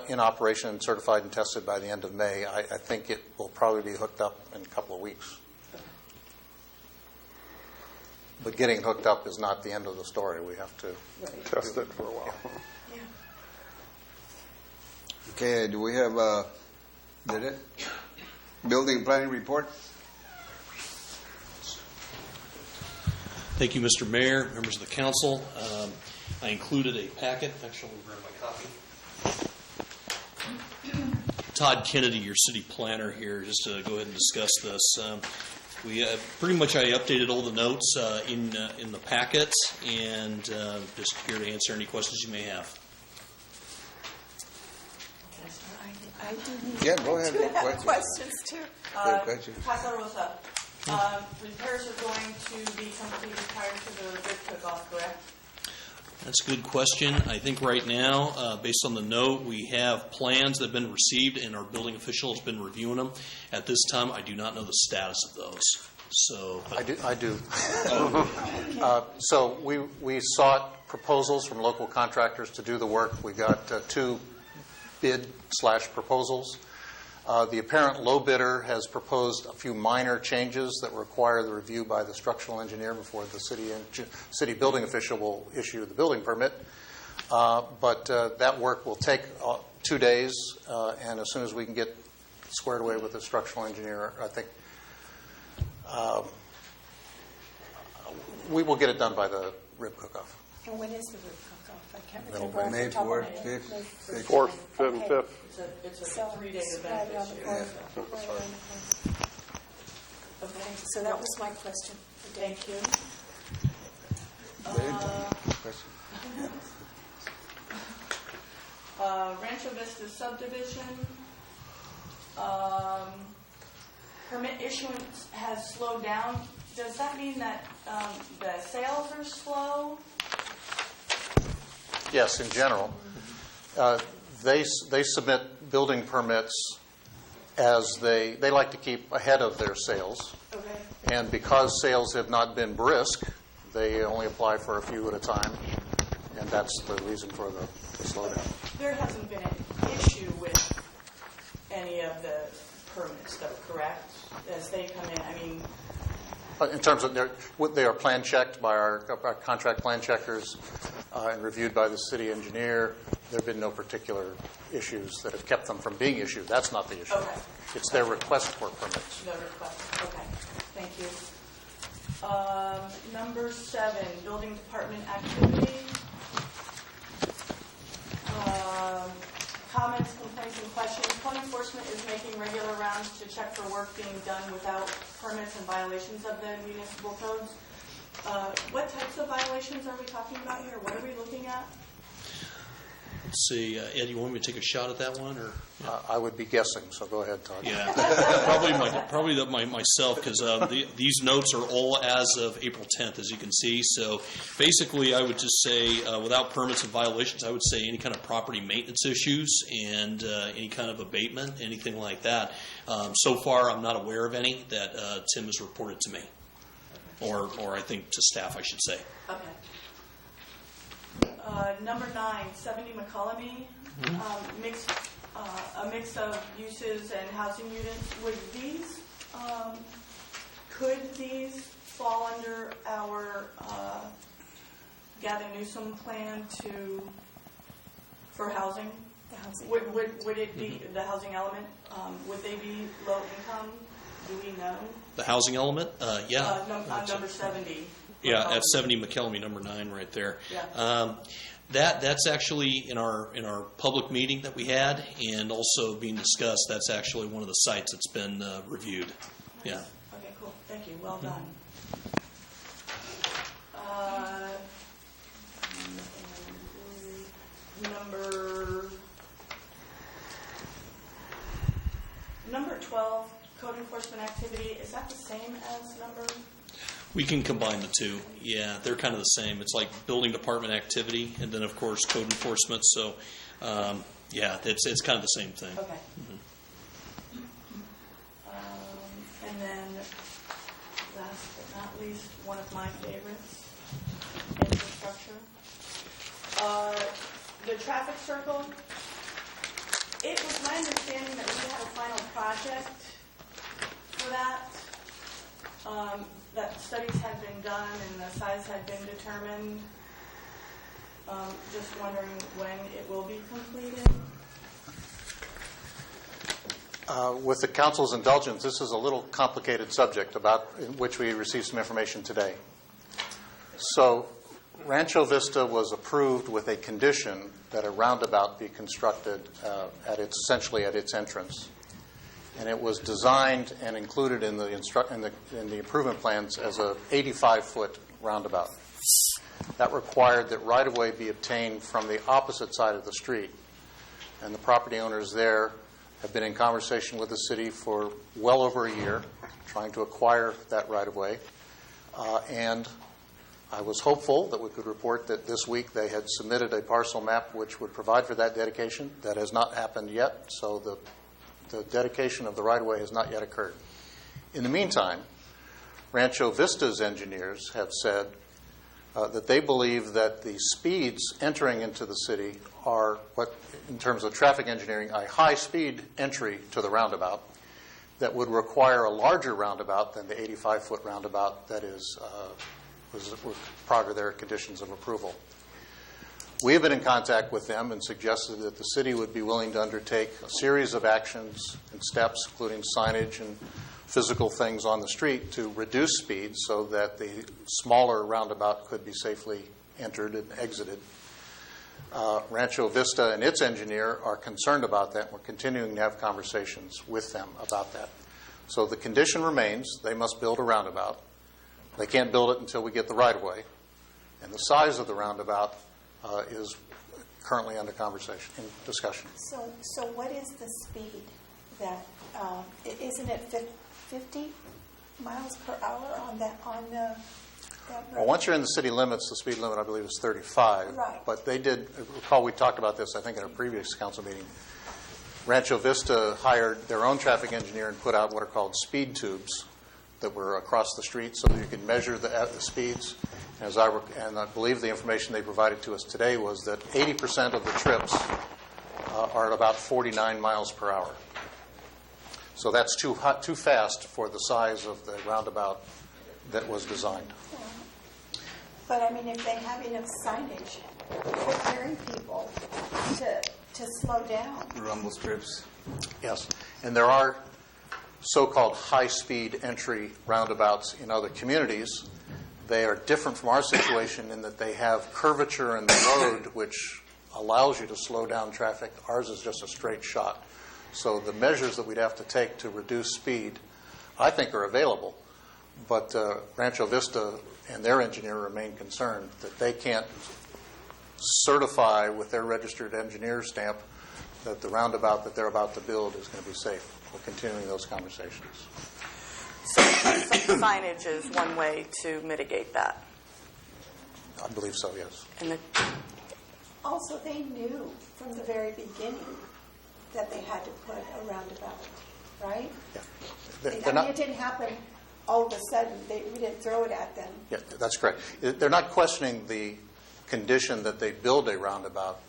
in operation and certified and tested by the end of May. I think it will probably be hooked up in a couple of weeks. But getting hooked up is not the end of the story. We have to test it for a while. Yeah. Okay, do we have building planning report? Thank you, Mr. Mayor, members of the council. I included a packet. Actually, I'll grab my copy. Todd Kennedy, your city planner here, just to go ahead and discuss this. I updated all the notes in the packet, and just here to answer any questions you may have. I do need Yeah, go ahead. to have questions too. Casa Rosa, repairs are going to be completed prior to the bid cook-off, correct? That's a good question. I think right now, based on the note, we have plans that have been received, and our building official has been reviewing them. At this time, I do not know the status of those. So I do. So we sought proposals from local contractors to do the work. We got 2 bid/proposals. The apparent low bidder has proposed a few minor changes that require the review by the structural engineer before the city building official will issue the building permit. But that work will take 2 days, and as soon as we can get squared away with the structural engineer, I think we will get it done by the rib cook-off. And when is the rib cook-off? I can't remember. May off the top of my 4th, head. 5th, May 4th, 5th, and Okay. 5th. It's a So, 3-day it's event right around this the year. corner. Right around the corner. Okay, so that was my question. Thank you. Question. Rancho Vista subdivision. Permit issuance has slowed down. Does that mean that the sales are slow? Yes, in general. They submit building permits as they like to keep ahead of their sales. Okay. And because sales have not been brisk, they only apply for a few at a time, and that's the reason for the slowdown. There hasn't been an issue with any of the permits, though, correct? As they come in, I mean, In terms of they are plan checked by our contract plan checkers and reviewed by the city engineer. There have been no particular issues that have kept them from being issued. That's not the issue. Okay. It's their request for permits. no request. Okay, thank you. Number 7, building department activity. Comments, complaints, and questions. Code enforcement is making regular rounds to check for work being done without permits and violations of the municipal codes. What types of violations are we talking about here? What are we looking at? let's see, Ed, you want me to take a shot at that one, or? I would be guessing, so go ahead, Todd. Yeah, probably myself, because these notes are all as of April 10th, as you can see. So basically, I would just say, without permits and violations, I would say any kind of property maintenance issues and any kind of abatement, anything like that. So far, I'm not aware of any that Tim has reported to me, or I think to staff, I should say. Okay. Number 9, 70 McCollamy, a mix of uses and housing units. Could these fall under our Gavin Newsom plan for housing? The housing Would it be the housing element? Would they be low income? Do we know? The housing element? Yeah. On number 70. Yeah, at 70 McKelvey, number 9, right there. Yeah. That's actually in our public meeting that we had, and also being discussed. That's actually one of the sites that's been reviewed. Nice. Yeah. Okay, cool. Thank you. Well done. Number 12, code enforcement activity. Is that the same as number? We can combine the two. Yeah, they're kind of the same. It's like building department activity, and then of course code enforcement. So, yeah, it's kind of the same thing. Okay. And then, last but not least, one of my favorites, infrastructure. The traffic circle. It was my understanding that we had a final project for that. That studies had been done and the size had been determined. Just wondering when it will be completed. With the council's indulgence, this is a little complicated subject about which we received some information today. So, Rancho Vista was approved with a condition that a roundabout be constructed essentially at its entrance. And it was designed and included in the improvement plans as a 85-foot roundabout. That required that right-of-way be obtained from the opposite side of the street. And the property owners there have been in conversation with the city for well over a year, trying to acquire that right-of-way. And I was hopeful that we could report that this week they had submitted a parcel map which would provide for that dedication. That has not happened yet, so the dedication of the right-of-way has not yet occurred. In the meantime, Rancho Vista's engineers have said that they believe that the speeds entering into the city are what, in terms of traffic engineering, a high-speed entry to the roundabout that would require a larger roundabout than the 85-foot roundabout that was prior to their conditions of approval. We have been in contact with them and suggested that the city would be willing to undertake a series of actions and steps, including signage and physical things on the street, to reduce speed so that the smaller roundabout could be safely entered and exited. Rancho Vista and its engineer are concerned about that. We're continuing to have conversations with them about that. So the condition remains, they must build a roundabout. They can't build it until we get the right-of-way. And the size of the roundabout is currently under discussion. So what is the speed that, isn't it 50 miles per hour on that road? Well, once you're in the city limits, the speed limit, I believe, is 35. Right. But they did, recall we talked about this, I think, in a previous council meeting. Rancho Vista hired their own traffic engineer and put out what are called speed tubes that were across the street so that you could measure the speeds. And I believe the information they provided to us today was that 80% of the trips are at about 49 miles per hour. So that's too fast for the size of the roundabout that was designed. But I mean, if they have enough signage, preparing people to slow down. Rumble strips. Yes, and there are so-called high-speed entry roundabouts in other communities. They are different from our situation in that they have curvature in the road, which allows you to slow down traffic. Ours is just a straight shot. So the measures that we'd have to take to reduce speed, I think, are available. But Rancho Vista and their engineer remain concerned that they can't certify with their registered engineer stamp that the roundabout that they're about to build is going to be safe. We're continuing those conversations. So signage is one way to mitigate that. I believe so, yes. And Also, they knew from the very beginning that they had to put a roundabout, right? Yeah. It didn't happen all of a sudden. We didn't throw it at them. Yeah, that's correct. They're not questioning the condition that they build a roundabout.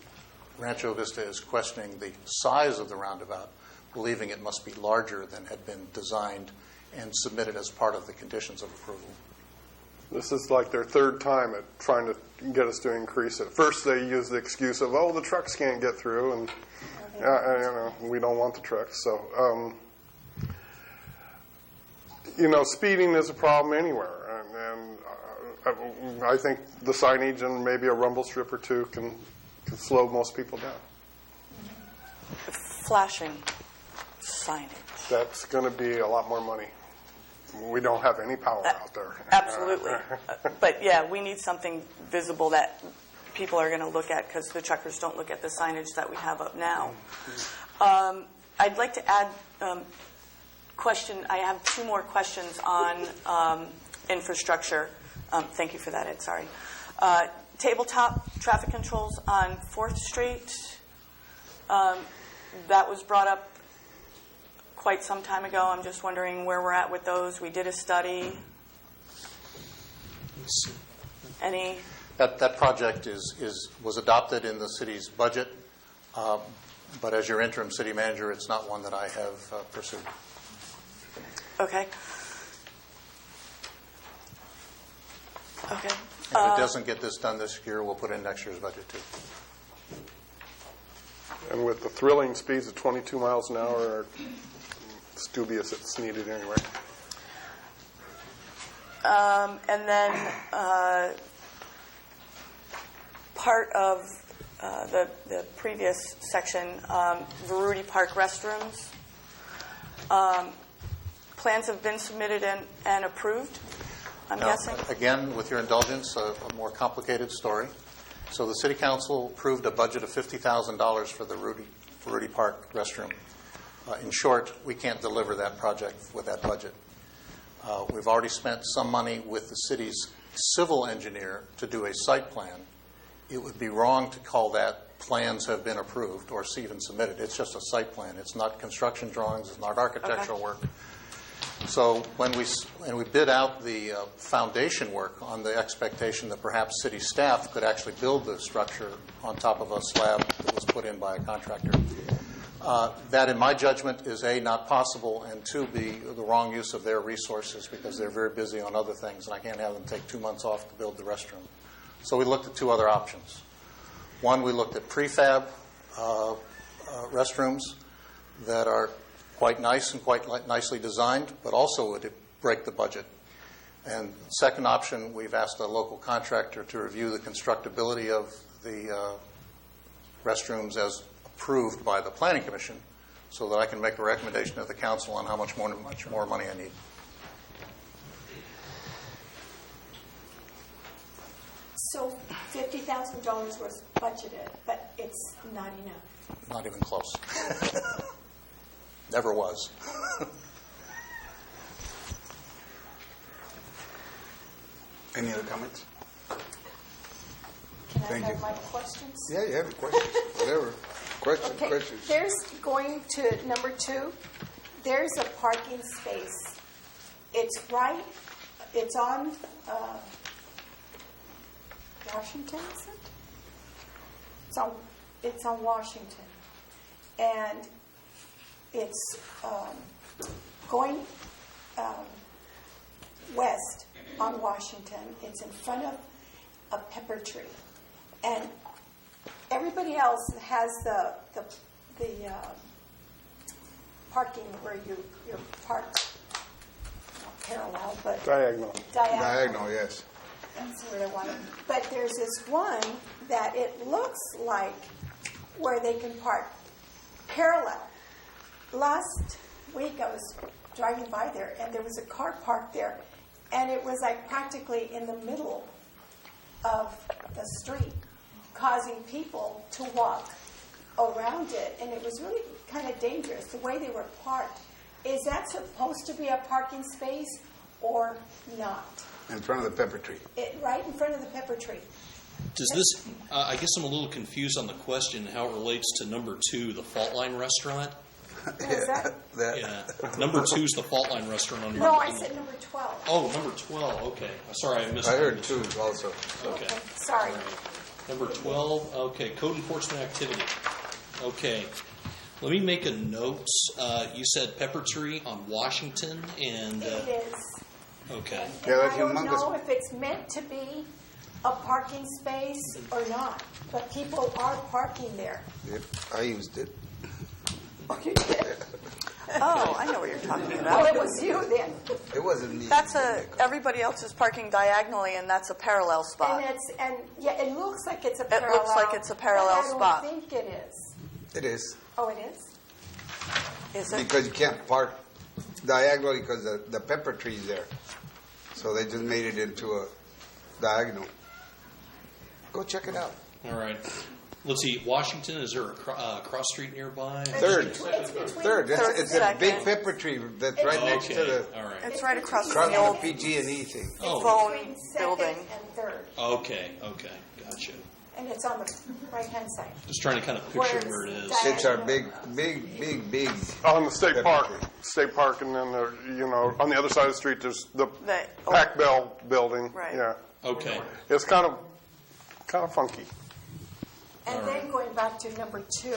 Rancho Vista is questioning the size of the roundabout, believing it must be larger than had been designed and submitted as part of the conditions of approval. This is like their third time at trying to get us to increase it. First, they use the excuse of, the trucks can't get through, and we don't want the trucks. So, speeding is a problem anywhere, and I think the signage and maybe a rumble strip or two can slow most people down. flashing signage. That's going to be a lot more money. We don't have any power out there. Absolutely. But yeah, we need something visible that people are going to look at, because the truckers don't look at the signage that we have up now. I'd like to add question. I have two more questions on infrastructure. Thank you for that, Ed. Sorry. Tabletop traffic controls on 4th Street. That was brought up quite some time ago. I'm just wondering where we're at with those. We did a study. Any? That project was adopted in the city's budget, but as your interim city manager, it's not one that I have pursued. Okay. Okay. If it doesn't get this done this year, we'll put in next year's budget too. And with the thrilling speeds of 22 miles an hour, it's dubious it's needed anyway. And then part of the previous section, Veruti Park restrooms. Plans have been submitted and approved, I'm guessing? Again, with your indulgence, a more complicated story. So the City Council approved a budget of $50,000 for the Veruti Park restroom. In short, we can't deliver that project with that budget. We've already spent some money with the city's civil engineer to do a site plan, it would be wrong to call that plans have been approved or even submitted. It's just a site plan. It's not construction drawings. It's not architectural work. So when we bid out the foundation work on the expectation that perhaps city staff could actually build the structure on top of a slab that was put in by a contractor, that, in my judgment, is A, not possible, and 2, be the wrong use of their resources because they're very busy on other things, and I can't have them take 2 months off to build the restroom. So we looked at 2 other options. One, we looked at prefab restrooms that are quite nice and quite nicely designed, but also would break the budget. And second option, we've asked a local contractor to review the constructability of the restrooms as approved by the Planning Commission so that I can make a recommendation to the council on how much more money I need. So $50,000 was budgeted, but it's not enough. Not even close. Never was. Any other comments? Can I Thank have you. my questions? Yeah, you have questions, whatever. Okay, Questions. there's going to number 2, there's a parking space. It's on Washington, is it? It's on Washington. And it's going west on Washington. It's in front of a pepper tree. And everybody else has the parking where you're parked, not parallel, but Diagonal. Diagonal, yes. That's what I wanted. But there's this one that it looks like where they can park parallel. Last week I was driving by there and there was a car parked there and it was like practically in the middle of the street, causing people to walk around it, and it was really kind of dangerous the way they were parked. Is that supposed to be a parking space or not? In front of the pepper tree. Right in front of the pepper tree. Does this, I guess I'm a little confused on the question, how it relates to number 2, the Fault Line Restaurant. Is that? Yeah. Number 2 is the Fault Line Restaurant on your... No, I said number 12. Oh, number 12, okay. Sorry, I missed I that. heard 2 also. Okay. Sorry. Number 12, okay, code enforcement activity. Okay. Let me make a note. You said Pepper Tree on Washington and... It is. Okay. Yeah, that's I don't humongous. know if it's meant to be a parking space or not, but people are parking there. Yep, I used it. Oh, you did? Oh, I know what you're talking Well, about. it was you then. It wasn't me. Everybody else is parking diagonally, and that's a parallel spot. And it looks like it's a It parallel. looks like it's a parallel but spot. I don't think it is. It is. Oh, it is? Is it? Because you can't park diagonally because the pepper tree is there. So they just made it into a diagonal. Go check it out. All right. Let's see. Washington, is there a cross street nearby? Third. It's between Third. Third It's and a big second. pepper tree that's right next to the All right. It's right across across from the from old the PG&E thing. Oh. phone between second building. and third. Okay. Gotcha. And it's on the right-hand side. Just trying to kind of picture where it is. It's our big On the state pepper park. tree. State park, and then, on the other side of the street, there's the The- Pac Bell building. Right. Yeah. Okay. It's kind of funky. And then going back to number 2,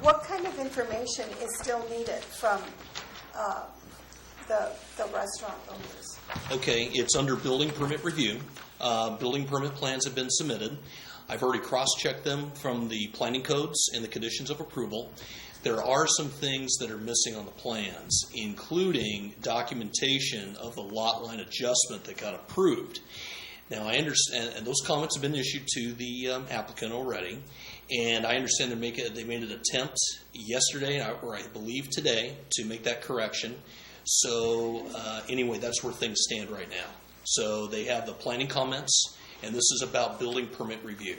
what kind of information is still needed from the restaurant owners? Okay, it's under building permit review. Building permit plans have been submitted. I've already cross-checked them from the planning codes and the conditions of approval. There are some things that are missing on the plans, including documentation of the lot line adjustment that got approved. Now, I understand, and those comments have been issued to the applicant already, and I understand they made an attempt yesterday, or I believe today, to make that correction. So, anyway, that's where things stand right now. So they have the planning comments, and this is about building permit review.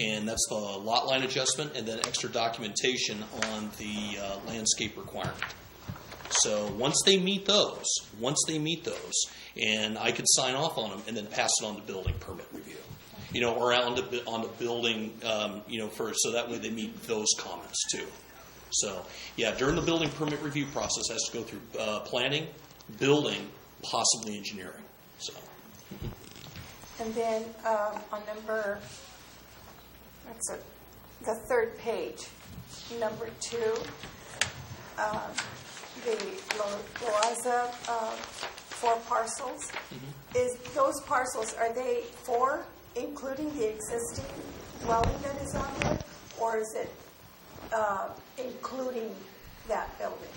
And that's the lot line adjustment and then extra documentation on the landscape requirement. So once they meet those, and I could sign off on them and then pass it on to building permit review, or on the building, so that way they meet those comments too. So yeah, during the building permit review process, it has to go through planning, building, possibly engineering. So. And then on the third page, number 2, the Loaza 4 parcels. Is those parcels, are they 4, including the existing dwelling that is on there, or is it including that building?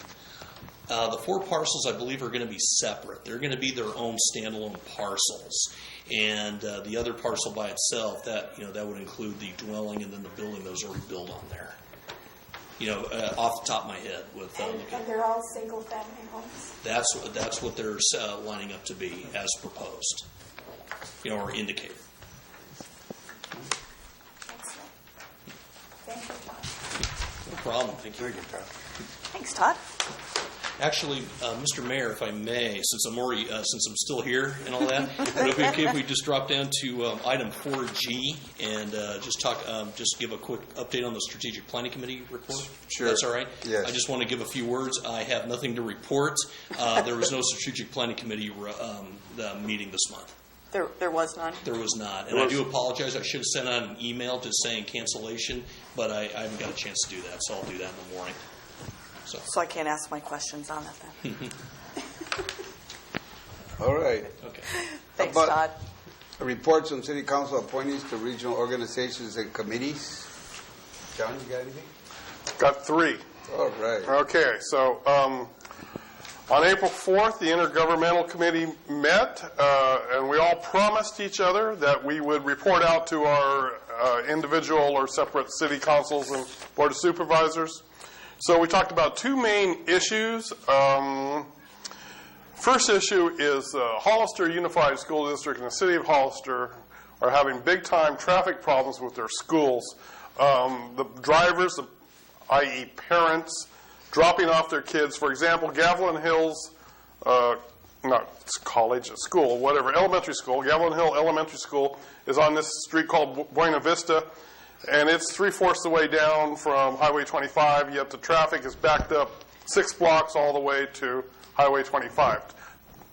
The 4 parcels, I believe, are going to be separate. They're going to be their own standalone parcels. And the other parcel by itself, that would include the dwelling and then the building that was already built on there. Off the top of my head. And they're all single-family homes? That's what they're lining up to be as proposed, or indicated. Excellent. Thank you, Todd. No problem. Thank you. Thanks, Todd. Actually, Mr. Mayor, if I may, since I'm still here and all that, would it be okay if we just drop down to item 4G and just give a quick update on the Strategic Planning Committee report? Sure. That's all right? Yes. I just want to give a few words. I have nothing to report. There was no Strategic Planning Committee meeting this month. There was none? There was not. And I do apologize. I should have sent out an email just saying cancellation, but I haven't got a chance to do that, so I'll do that in the morning. So I can't ask my questions on it then. All right. Okay. Thanks, Todd. Reports from City Council appointees to regional organizations and committees. John, you got anything? Got 3. All right. Okay, so on April 4th, the Intergovernmental Committee met, and we all promised each other that we would report out to our individual or separate city councils and board of supervisors. So we talked about 2 main issues. First issue is Hollister Unified School District and the City of Hollister are having big-time traffic problems with their schools. The drivers, i.e. parents, dropping off their kids. For example, Gavilan Hills, not college, school, whatever, elementary school, Gavilan Hill Elementary School is on this street called Buena Vista. And it's 3/4 the way down from Highway 25, yet the traffic is backed up 6 blocks all the way to Highway 25,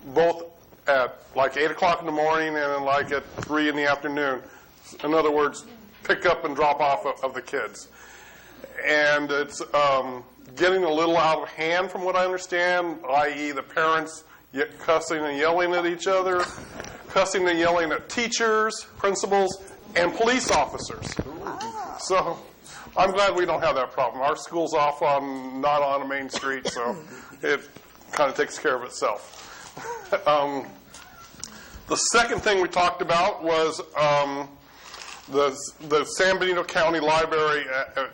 both at like 8 o'clock in the morning and then like at 3 in the afternoon. In other words, pick up and drop off of the kids. And it's getting a little out of hand from what I understand, i.e. the parents cussing and yelling at each other, cussing and yelling at teachers, principals, and police officers. So I'm glad we don't have that problem. Our school's not on a main street, so it kind of takes care of itself. The second thing we talked about was the San Benito County Library,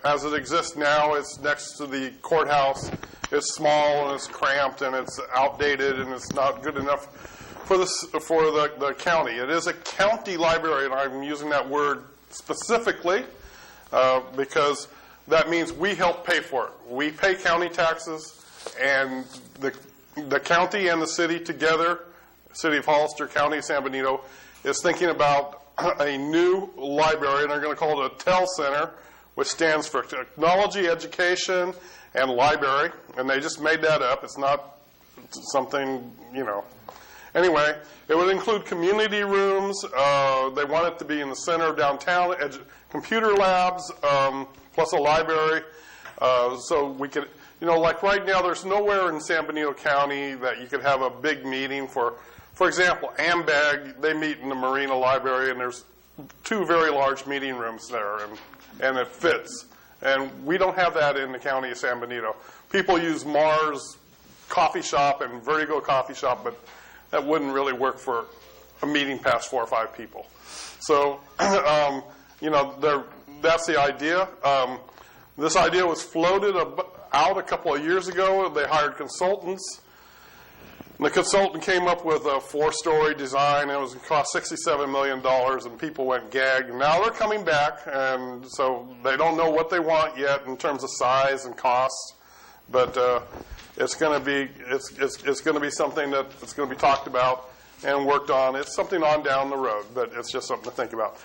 as it exists now, it's next to the courthouse. It's small and it's cramped and it's outdated and it's not good enough for the county. It is a county library, and I'm using that word specifically because that means we help pay for it. We pay county taxes, and the county and the city together, City of Hollister, County of San Benito, is thinking about a new library, and they're going to call it a TEL Center, which stands for Technology, Education, and Library, and they just made that up. It's not something, Anyway, it would include community rooms. They want it to be in the center of downtown, computer labs, plus a library. So we could, like right now, there's nowhere in San Benito County that you could have a big meeting for example, AMBAG, they meet in the Marina Library, and there's 2 very large meeting rooms there, and it fits. And we don't have that in the county of San Benito. People use Mars Coffee Shop and Vertigo Coffee Shop, but that wouldn't really work for a meeting past 4 or 5 people. So, that's the idea. This idea was floated out a couple of years ago. They hired consultants. And the consultant came up with a 4-story design. It was going to cost $67 million, and people went gagged. And now they're coming back, and so they don't know what they want yet in terms of size and cost. but it's going to be something that's going to be talked about and worked on. It's something on down the road, but it's just something to think about.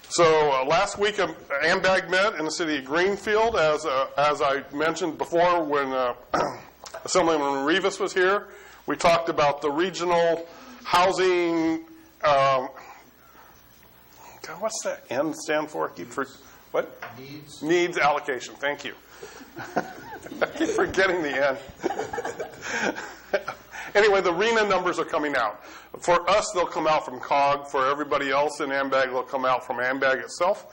So last week, AMBAG met in the city of Greenfield, as I mentioned before when Assemblyman Rivas was here. We talked about the regional housing. What's that N stand for? What? Needs allocation. Thank you. I keep forgetting the N. Anyway, the RENA numbers are coming out. For us, they'll come out from COG. For everybody else in AMBAG, they'll come out from AMBAG itself.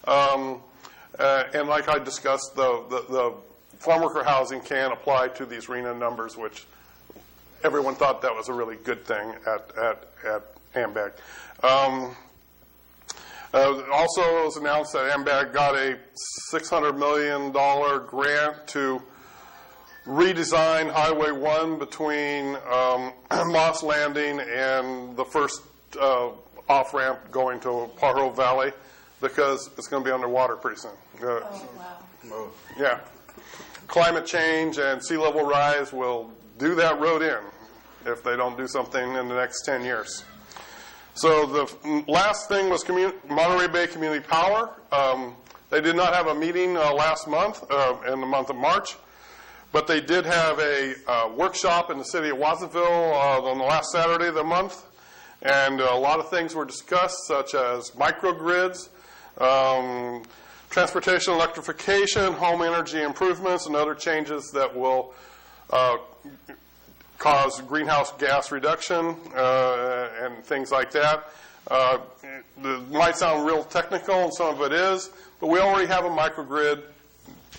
And like I discussed, the farm worker housing can apply to these RENA numbers, which everyone thought that was a really good thing at AMBAG. Also, it was announced that AMBAG got a $600 million grant to redesign Highway 1 between Moss Landing and the first off-ramp going to Pajaro Valley, because it's going to be underwater pretty soon. Wow. Yeah. Climate change and sea level rise will do that road in if they don't do something in the next 10 years. So the last thing was Monterey Bay Community Power. They did not have a meeting last month, in the month of March, but they did have a workshop in the city of Watsonville on the last Saturday of the month, and a lot of things were discussed, such as microgrids, transportation electrification, home energy improvements, and other changes that will cause greenhouse gas reduction and things like that. It might sound real technical, and some of it is, but we already have a microgrid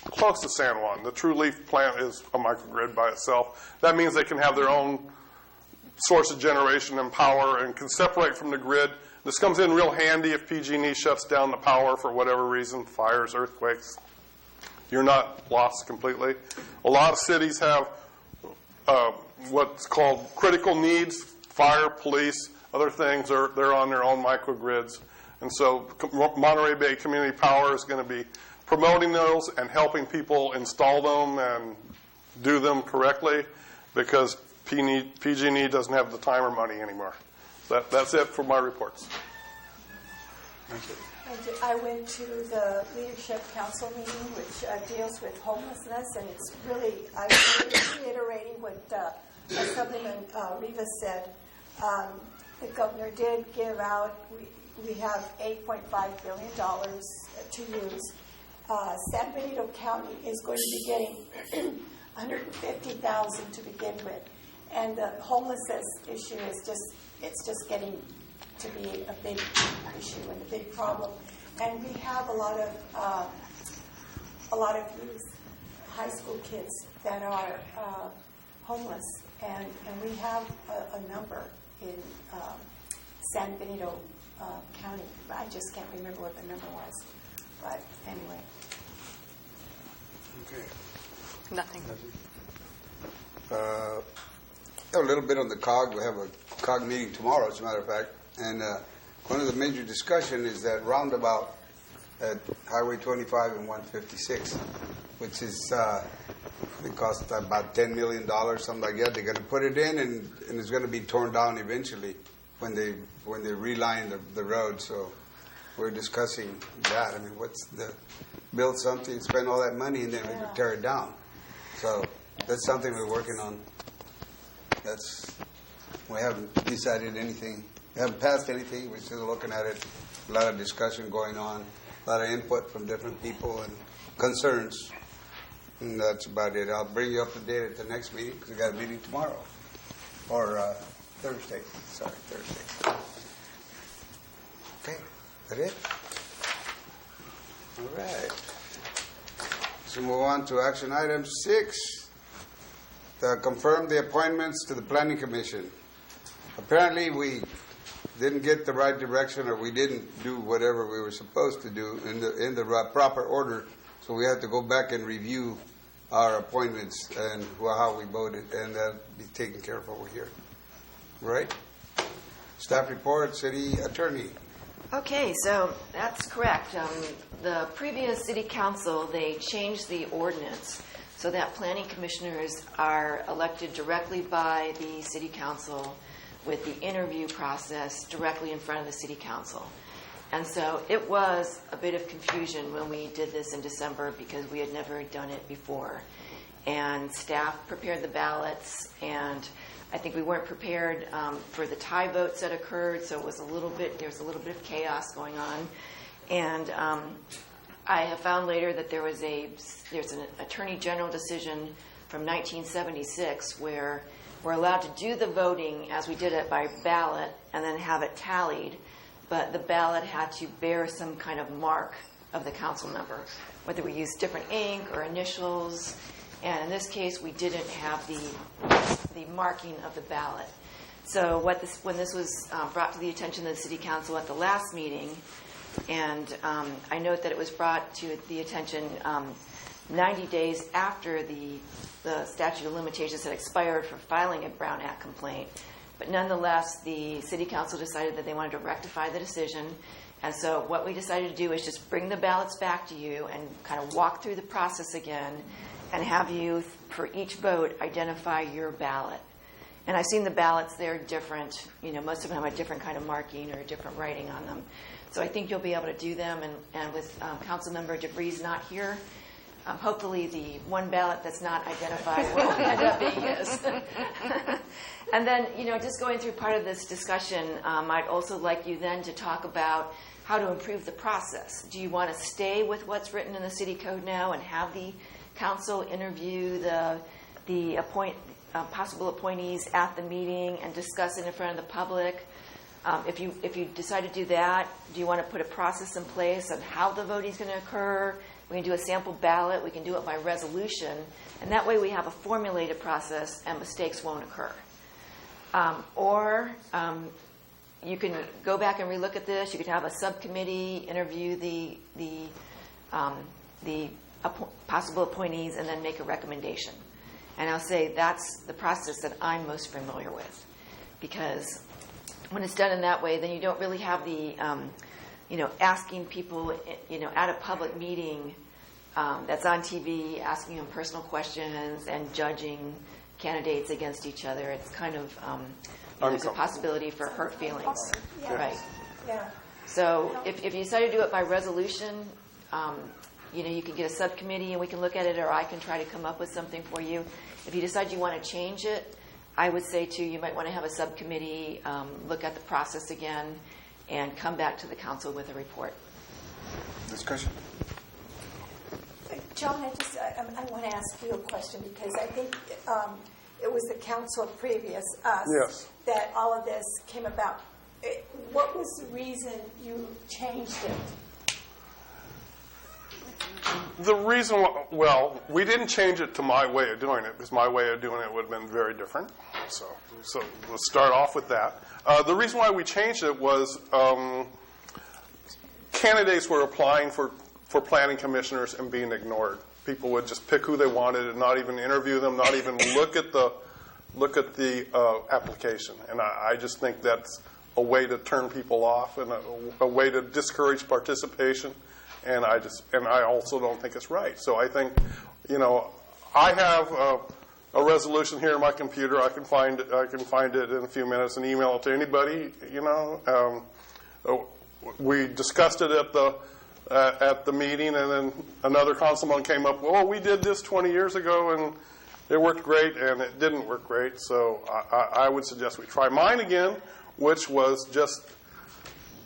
close to San Juan. The True Leaf plant is a microgrid by itself. That means they can have their own source of generation and power and can separate from the grid. This comes in real handy if PG&E shuts down the power for whatever reason, fires, earthquakes. You're not lost completely. A lot of cities have what's called critical needs, fire, police, other things. They're on their own microgrids. And so Monterey Bay Community Power is going to be promoting those and helping people install them and do them correctly, because PG&E doesn't have the time or money anymore. So that's it for my reports. I went to the Leadership Council meeting, which deals with homelessness, and it's really, I was reiterating what Assemblyman Rivas said. The governor did give out, we have $8.5 billion to use. San Benito County is going to be getting $150,000 to begin with, and the homelessness issue is just getting to be a big issue and a big problem. And we have a lot of youth, high school kids that are homeless, and we have a number in San Benito County. I just can't remember what the number was, but anyway. Okay. Nothing. A little bit on the COG. We have a COG meeting tomorrow, as a matter of fact. And one of the major discussion is that roundabout at Highway 25 and 156, which is it costs about $10 million, something like that. They're going to put it in, and it's going to be torn down eventually when they reline the road. So we're discussing that. I mean, what's the build something, spend all that money, and then maybe tear it down. So that's something we're working on. We haven't decided anything. We haven't passed anything. We're still looking at it. A lot of discussion going on. A lot of input from different people and concerns. And that's about it. I'll bring you up to date at the next meeting, because we got a meeting tomorrow. Or Thursday. Sorry, Thursday. Okay. Is that it? All right. So move on to action item 6. Confirm the appointments to the Planning Commission. Apparently we didn't get the right direction, or we didn't do whatever we were supposed to do in the proper order, so we have to go back and review our appointments and how we voted, and that'll be taken care of over here. Right? Staff report, City Attorney. Okay, so that's correct. The previous city council, they changed the ordinance so that planning commissioners are elected directly by the city council with the interview process directly in front of the city council. And so it was a bit of confusion when we did this in December because we had never done it before. And staff prepared the ballots, and I think we weren't prepared for the tie votes that occurred, so it was there was a little bit of chaos going on. And I have found later that there's an Attorney General decision from 1976 where we're allowed to do the voting as we did it by ballot and then have it tallied, but the ballot had to bear some kind of mark of the council member, whether we used different ink or initials. And in this case, we didn't have the marking of the ballot. So when this was brought to the attention of the City Council at the last meeting, and I note that it was brought to the attention 90 days after the statute of limitations had expired for filing a Brown Act complaint. But nonetheless, the City Council decided that they wanted to rectify the decision. And so what we decided to do is just bring the ballots back to you and kind of walk through the process again and have you, for each vote, identify your ballot. And I've seen the ballots, they're different. Most of them have a different kind of marking or a different writing on them. So I think you'll be able to do them. And with Councilmember DeVries not here, hopefully the one ballot that's not identified will end up being his. And then, just going through part of this discussion, I'd also like you then to talk about how to improve the process. Do you want to stay with what's written in the city code now and have the council interview the possible appointees at the meeting and discuss it in front of the public? If you decide to do that, do you want to put a process in place of how the voting is going to occur? We can do a sample ballot. We can do it by resolution. And that way we have a formulated process and mistakes won't occur. Or you can go back and relook at this. You could have a subcommittee interview the possible appointees and then make a recommendation. And I'll say that's the process that I'm most familiar with, because when it's done in that way, then you don't really have the asking people at a public meeting that's on TV, asking them personal questions and judging candidates against each other. It's kind of there's a possibility for hurt feelings. Yeah. Right. Yeah. So if you decide to do it by resolution, you can get a subcommittee and we can look at it, or I can try to come up with something for you. If you decide you want to change it, I would say, too, you might want to have a subcommittee look at the process again and come back to the council with a report. Discussion. John, I want to ask you a question because I think it was the council previous us Yes. that all of this came about. What was the reason you changed it? The reason, we didn't change it to my way of doing it because my way of doing it would have been very different. So let's start off with that. The reason why we changed it was candidates were applying for planning commissioners and being ignored. People would just pick who they wanted and not even interview them, not even look at the application. And I just think that's a way to turn people off and a way to discourage participation. And I also don't think it's right. So I think, I have a resolution here in my computer. I can find it in a few minutes and email it to anybody. We discussed it at the meeting, and then another councilman came up. Well, we did this 20 years ago, and it worked great, and it didn't work great. So I would suggest we try mine again, which was just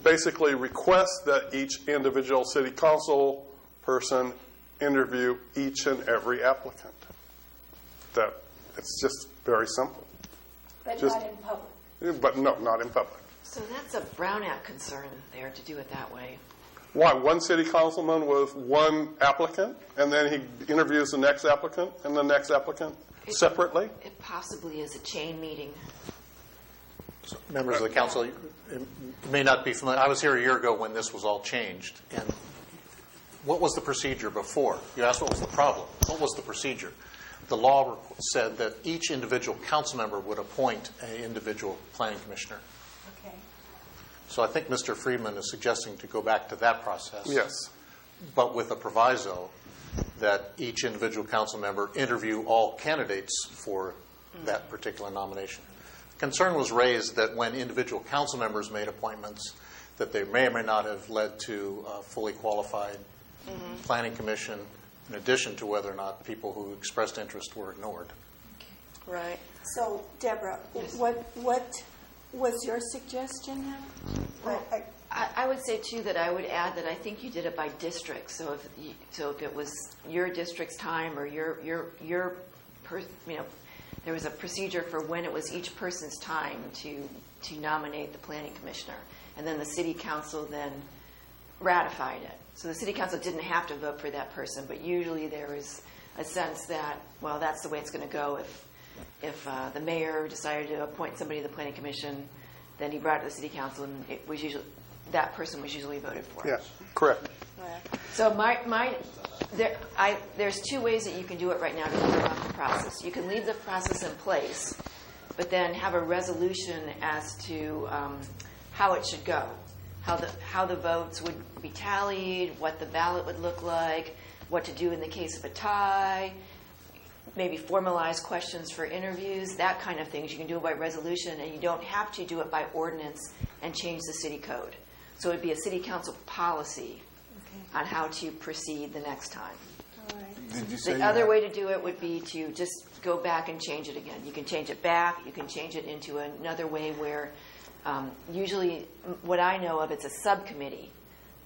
basically request that each individual city council person interview each and every applicant. That it's just very simple. But not in public. But no, not in public. So that's a Brown Act concern there to do it that way. Why? One city councilman with one applicant, and then he interviews the next applicant and the next applicant separately? It possibly is a chain meeting. So, members of the council, you may not be familiar. I was here a year ago when this was all changed. And what was the procedure before? You asked what was the problem. What was the procedure? The law said that each individual council member would appoint an individual planning commissioner. Okay. So I think Mr. Friedman is suggesting to go back to that process. Yes. But with a proviso that each individual council member interview all candidates for that particular nomination. Concern was raised that when individual council members made appointments, that they may or may not have led to a fully qualified planning commission, in addition to whether or not people who expressed interest were ignored. Right. So, Deborah, what was your suggestion now? Well, I would say too that I would add that I think you did it by district. So if it was your district's time, or there was a procedure for when it was each person's time to nominate the planning commissioner, and then the city council then ratified it. So the city council didn't have to vote for that person, but usually there is a sense that, well, that's the way it's going to go. If the mayor decided to appoint somebody to the planning commission, then he brought it to the city council, and it was usually that person was usually voted for. Yes, correct. So there's two ways that you can do it right now to go around the process. You can leave the process in place, but then have a resolution as to how it should go, how the votes would be tallied, what the ballot would look like, what to do in the case of a tie, maybe formalize questions for interviews, that kind of things. You can do it by resolution, and you don't have to do it by ordinance and change the city code. So it would be a city council policy on how to proceed the next time. All right. Did you say The other way to do it would be to just go back and change it again. You can change it back. You can change it into another way where usually what I know of, it's a subcommittee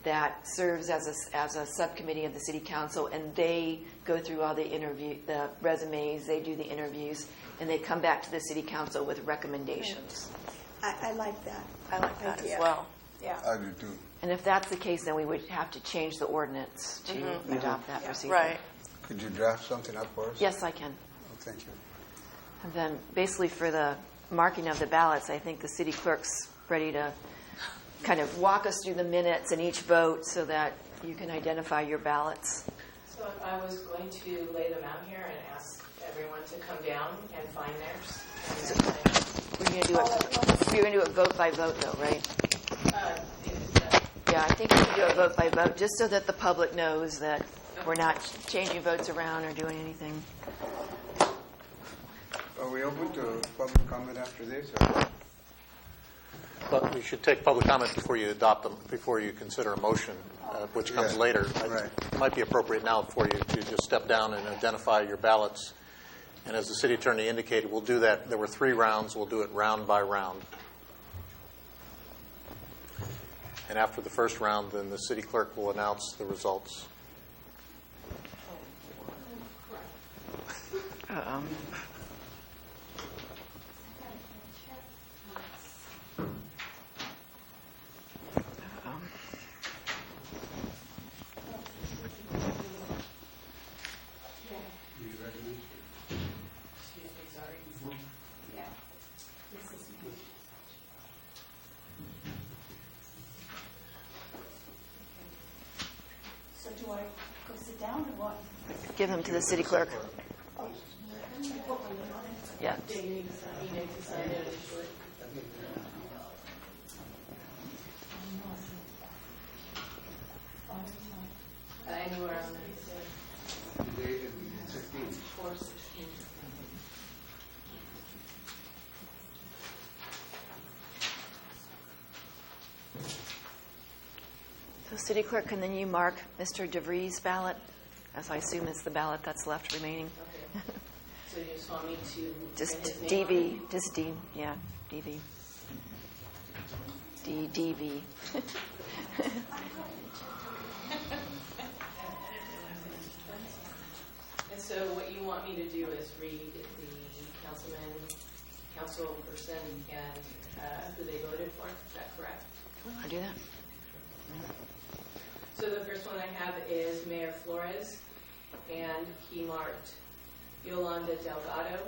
that serves as a subcommittee of the city council, and they go through all the resumes, they do the interviews, and they come back to the city council with recommendations. I like that. I like that idea. as well. Yeah. I do too. And if that's the case, then we would have to change the ordinance to adopt that procedure. Right. Could you draft something up for us? Yes, I can. Oh, thank you. And then basically for the marking of the ballots, I think the city clerk's ready to kind of walk us through the minutes and each vote so that you can identify your ballots. So if I was going to lay them out here and ask everyone to come down and find theirs. We're going to do it vote by vote, though, right? Yeah, I think we can do it vote by vote, just so that the public knows that we're not changing votes around or doing anything. Are we open to public comment after this? Or? But we should take public comment before you adopt them, before you consider a motion, which comes later. Right. It might be appropriate now for you to just step down and identify your ballots. And as the city attorney indicated, we'll do that. There were 3 rounds. We'll do it round by round. And after the first round, then the city clerk will announce the results. So do I go sit down or what? Give them to the city clerk. Yeah. Anywhere on the Today is 16. 4/16. So city clerk, and then you mark Mr. DeVries' ballot, as I assume is the ballot that's left remaining. Okay. So you just want me to Just print his name on DV, it? just D, yeah, DV. DV. And so what you want me to do is read the councilperson, and who they voted for. Is that correct? Want to do that? So the first one I have is Mayor Flores, and he marked Yolanda Delgado,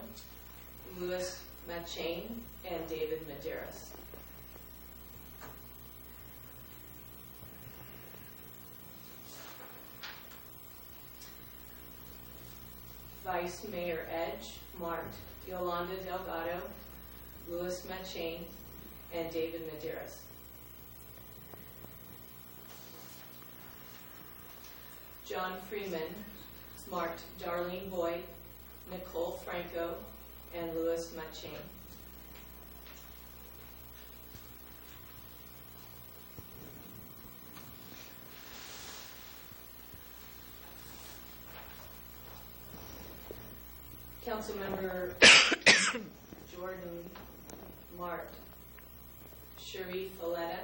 Louis Machain, and David Medeiros. Vice Mayor Edge marked Yolanda Delgado, Louis Machain, and David Medeiros. John Freeman marked Darlene Boyd, Nicole Franco, and Louis Matchain. Councilmember Jordan marked Cherie Folletta,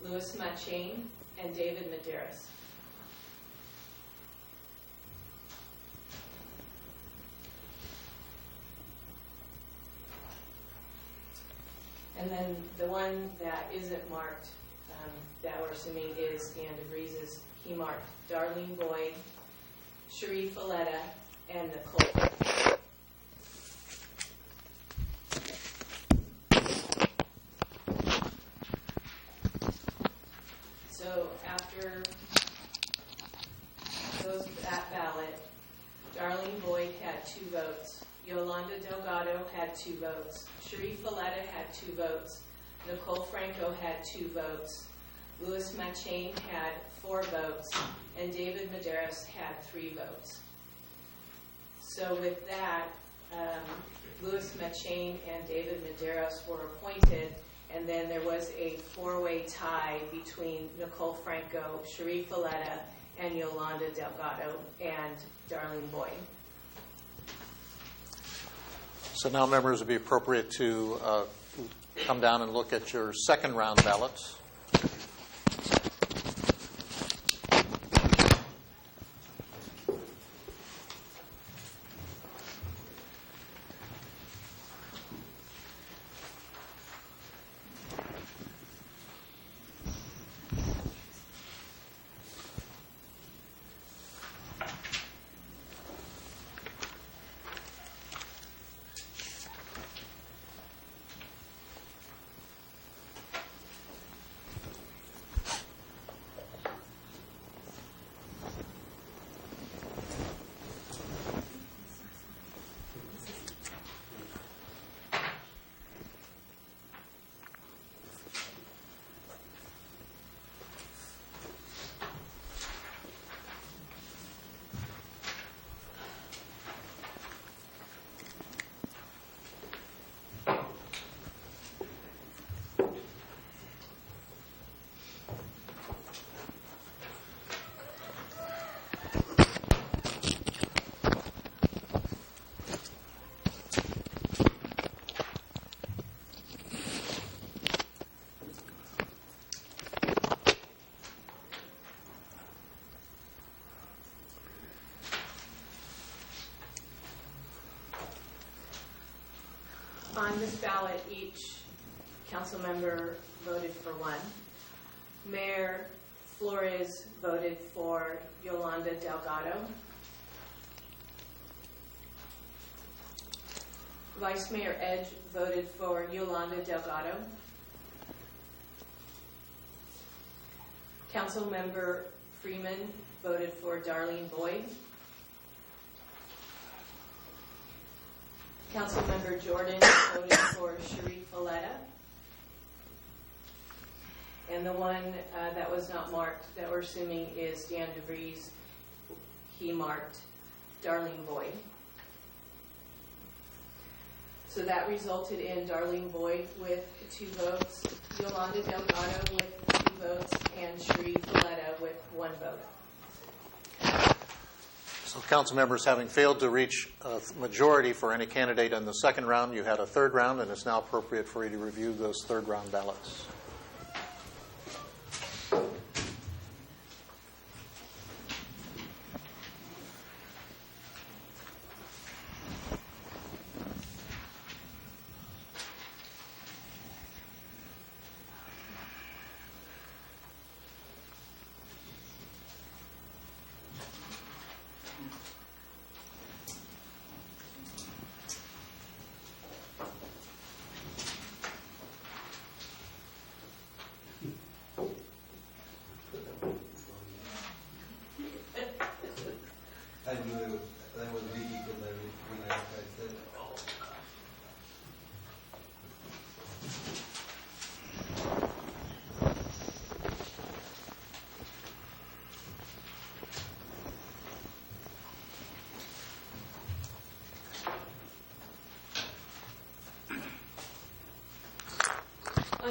Louis Matchain, and David Medeiros. And then the one that isn't marked, that we're assuming is Dan DeVries's, he marked Darlene Boyd, Cherie Folletta, and Nicole. So after that ballot, Darlene Boyd had 2 votes, Yolanda Delgado had 2 votes, Cherie Folletta had 2 votes, Nicole Franco had 2 votes, Louis Matchain had 4 votes, and David Medeiros had 3 votes. So with that, Louis Matchain and David Medeiros were appointed, and then there was a 4-way tie between Nicole Franco, Cherie Folletta, and Yolanda Delgado, and Darlene Boyd. So now, members, it would be appropriate to come down and look at your second round ballots. On this ballot, each council member voted for 1. Mayor Flores voted for Yolanda Delgado. Vice Mayor Edge voted for Yolanda Delgado. Councilmember Freeman voted for Darlene Boyd. Councilmember Jordan voted for Cherie Folletta. And the one that was not marked, that we're assuming is Dan DeVries, he marked Darlene Boyd. So that resulted in Darlene Boyd with 2 votes, Yolanda Delgado with 2 votes, and Cherie Folletta with 1 vote. So, council members, having failed to reach a majority for any candidate in the second round, you had a third round, and it's now appropriate for you to review those third round ballots.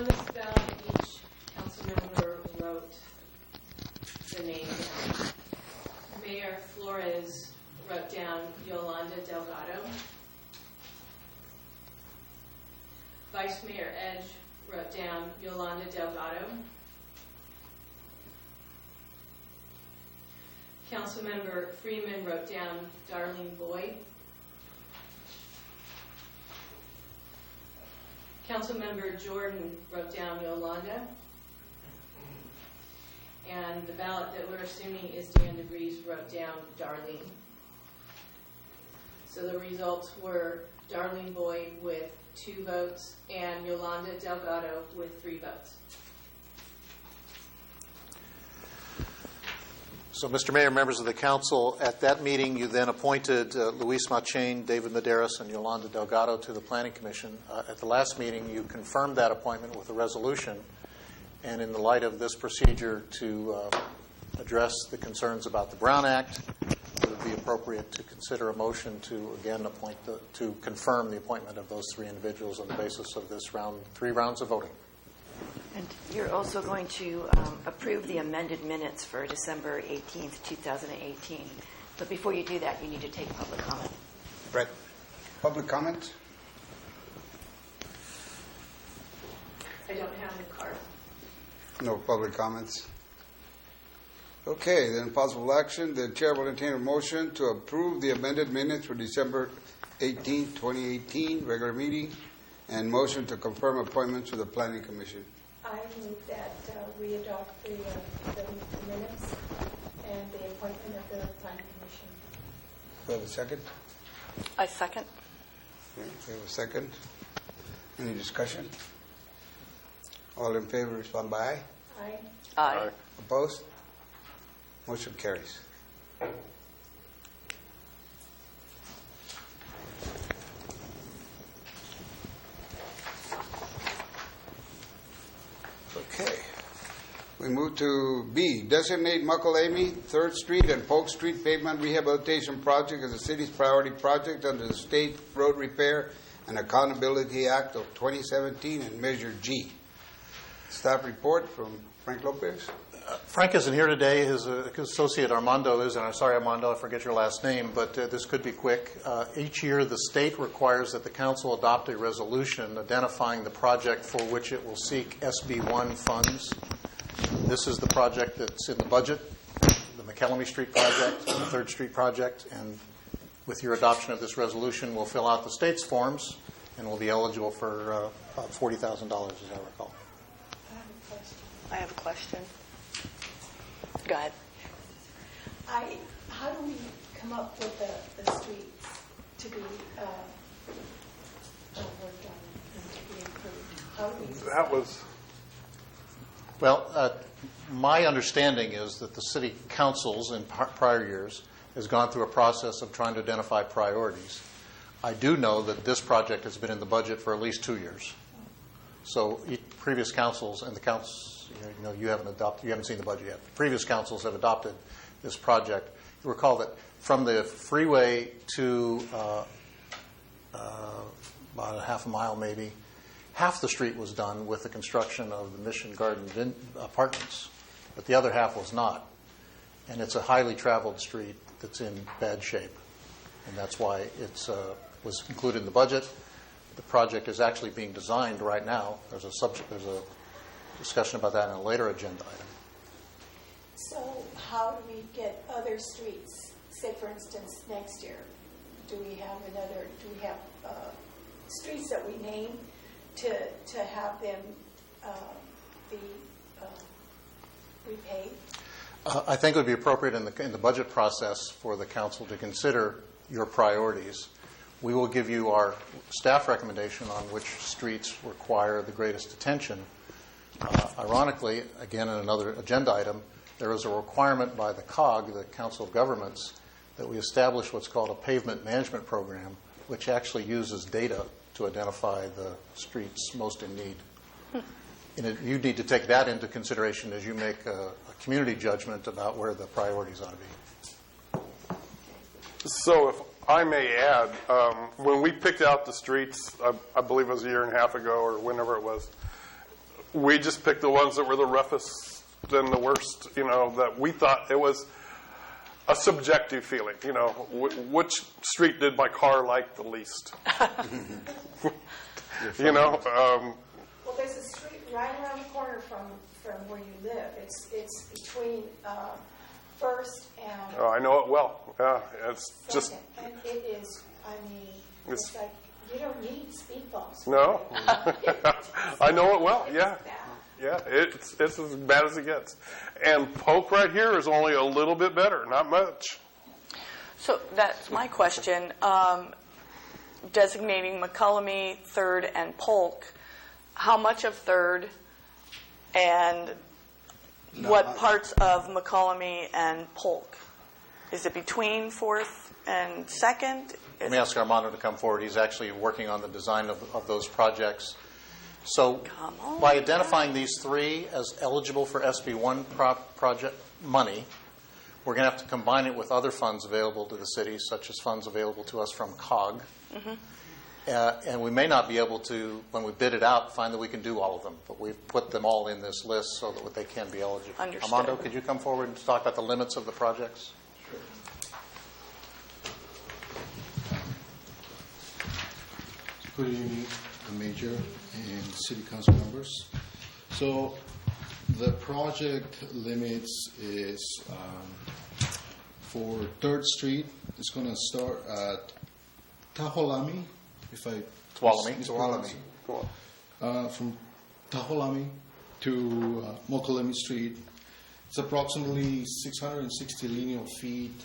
On this ballot, each council member wrote the name down. Mayor Flores wrote down Yolanda Delgado. Vice Mayor Edge wrote down Yolanda Delgado. Councilmember Freeman wrote down Darlene Boyd. Councilmember Jordan wrote down Yolanda. And the ballot that we're assuming is Dan DeVries wrote down Darlene. So the results were Darlene Boyd with 2 votes and Yolanda Delgado with 3 votes. So, Mr. Mayor, members of the council, at that meeting you then appointed Luis Machain, David Medeiros, and Yolanda Delgado to the Planning Commission. At the last meeting, you confirmed that appointment with a resolution. And in the light of this procedure to address the concerns about the Brown Act, it would be appropriate to consider a motion to again to confirm the appointment of those 3 individuals on the basis of this 3 rounds of voting. And you're also going to approve the amended minutes for December 18th, 2018. But before you do that, you need to take public comment. Brett, public comment? I don't have the card. No public comments. Okay, then possible action. The chair will entertain a motion to approve the amended minutes for December 18, 2018, regular meeting, and motion to confirm appointments to the Planning Commission. I move that we adopt the minutes and the appointment of the Planning Commission. Do I have a second? I second. Okay, we have a second. Any discussion? All in favor, respond by aye. Aye. Aye. Opposed? Motion carries. Okay. We move to B. Designate Muckalamy, 3rd Street and Polk Street pavement rehabilitation project as the city's priority project under the State Road Repair and Accountability Act of 2017 and Measure G. Staff report from Frank Lopez. Frank isn't here today. His associate Armando is, and I'm sorry, Armando, I forget your last name, but this could be quick. Each year, the state requires that the council adopt a resolution identifying the project for which it will seek SB1 funds. This is the project that's in the budget, the McKelvey Street project, and the 3rd Street project, and with your adoption of this resolution, we'll fill out the state's forms, and we'll be eligible for about $40,000, as I recall. I have a question. Go ahead. How do we come up with the streets to be worked on and to be improved? How do we That was... Well, my understanding is that the city councils in prior years has gone through a process of trying to identify priorities. I do know that this project has been in the budget for at least 2 years. So previous councils and the council, you haven't seen the budget yet. Previous councils have adopted this project. You recall that from the freeway to about a half a mile maybe, half the street was done with the construction of the Mission Garden apartments, but the other half was not. And it's a highly traveled street that's in bad shape, and that's why it was included in the budget. The project is actually being designed right now. There's a discussion about that in a later agenda item. So how do we get other streets? Say, for instance, next year, do we have streets that we name to have them be repaid? I think it would be appropriate in the budget process for the council to consider your priorities. We will give you our staff recommendation on which streets require the greatest attention. Ironically, again, in another agenda item, there is a requirement by the COG, the Council of Governments, that we establish what's called a pavement management program, which actually uses data to identify the streets most in need. And you need to take that into consideration as you make a community judgment about where the priorities ought to be. So if I may add, when we picked out the streets, I believe it was a year and a half ago or whenever it was, we just picked the ones that were the roughest and the worst, that we thought it was a subjective feeling, which street did my car like the least? Well, there's a street right around the corner from where you live. It's between First and Oh, I know it well. Yeah, it's Second. just And it is, it's like, you don't need speed bumps. no. I know it well. Yeah, yeah. It's as bad as it gets. And Polk right here is only a little bit better, not much. So that's my question. Designating McCullamy, Third, and Polk, how much of Third and what parts of McCullamy and Polk? Is it between Fourth and Second? Let me ask Armando to come forward. He's actually working on the design of those projects. So by identifying these three as eligible for SB1 project money, we're going to have to combine it with other funds available to the city, such as funds available to us from COG. Mm-hmm. And we may not be able to, when we bid it out, find that we can do all of them. But we've put them all in this list so that they can be eligible. Understood. Armando, could you come forward and talk about the limits of the projects? Good evening, Major and City Council members. So the project limits is for 3rd Street. It's going to start at Taholami, Tuolumne. From Taholami to Mokelumne Street. It's approximately 660 linear feet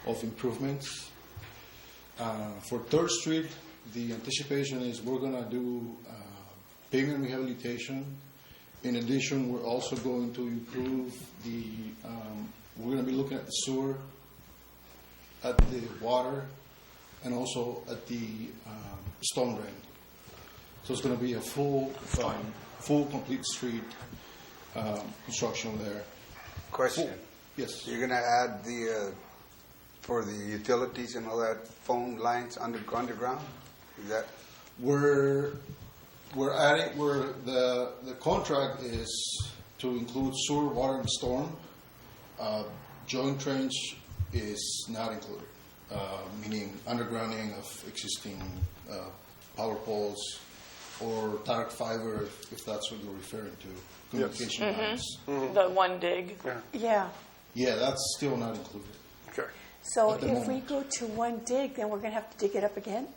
of improvements. For 3rd Street, the anticipation is we're going to do pavement rehabilitation. In addition, we're also going to improve we're going to be looking at the sewer, at the water, and also at the storm drain. So it's going to be a full complete street construction there. Question. Yes. You're going to add for the utilities and all that, phone lines underground? Is that? We're adding. The contract is to include sewer, water, and storm. Joint trench is not included, meaning undergrounding of existing power poles or dark fiber, if that's what you're referring to, communication Yes. lines. Mm-hmm. The one dig. Yeah. Yeah, that's still not included. Okay. So At the if we moment. go to one dig, then we're going to have to dig it up again?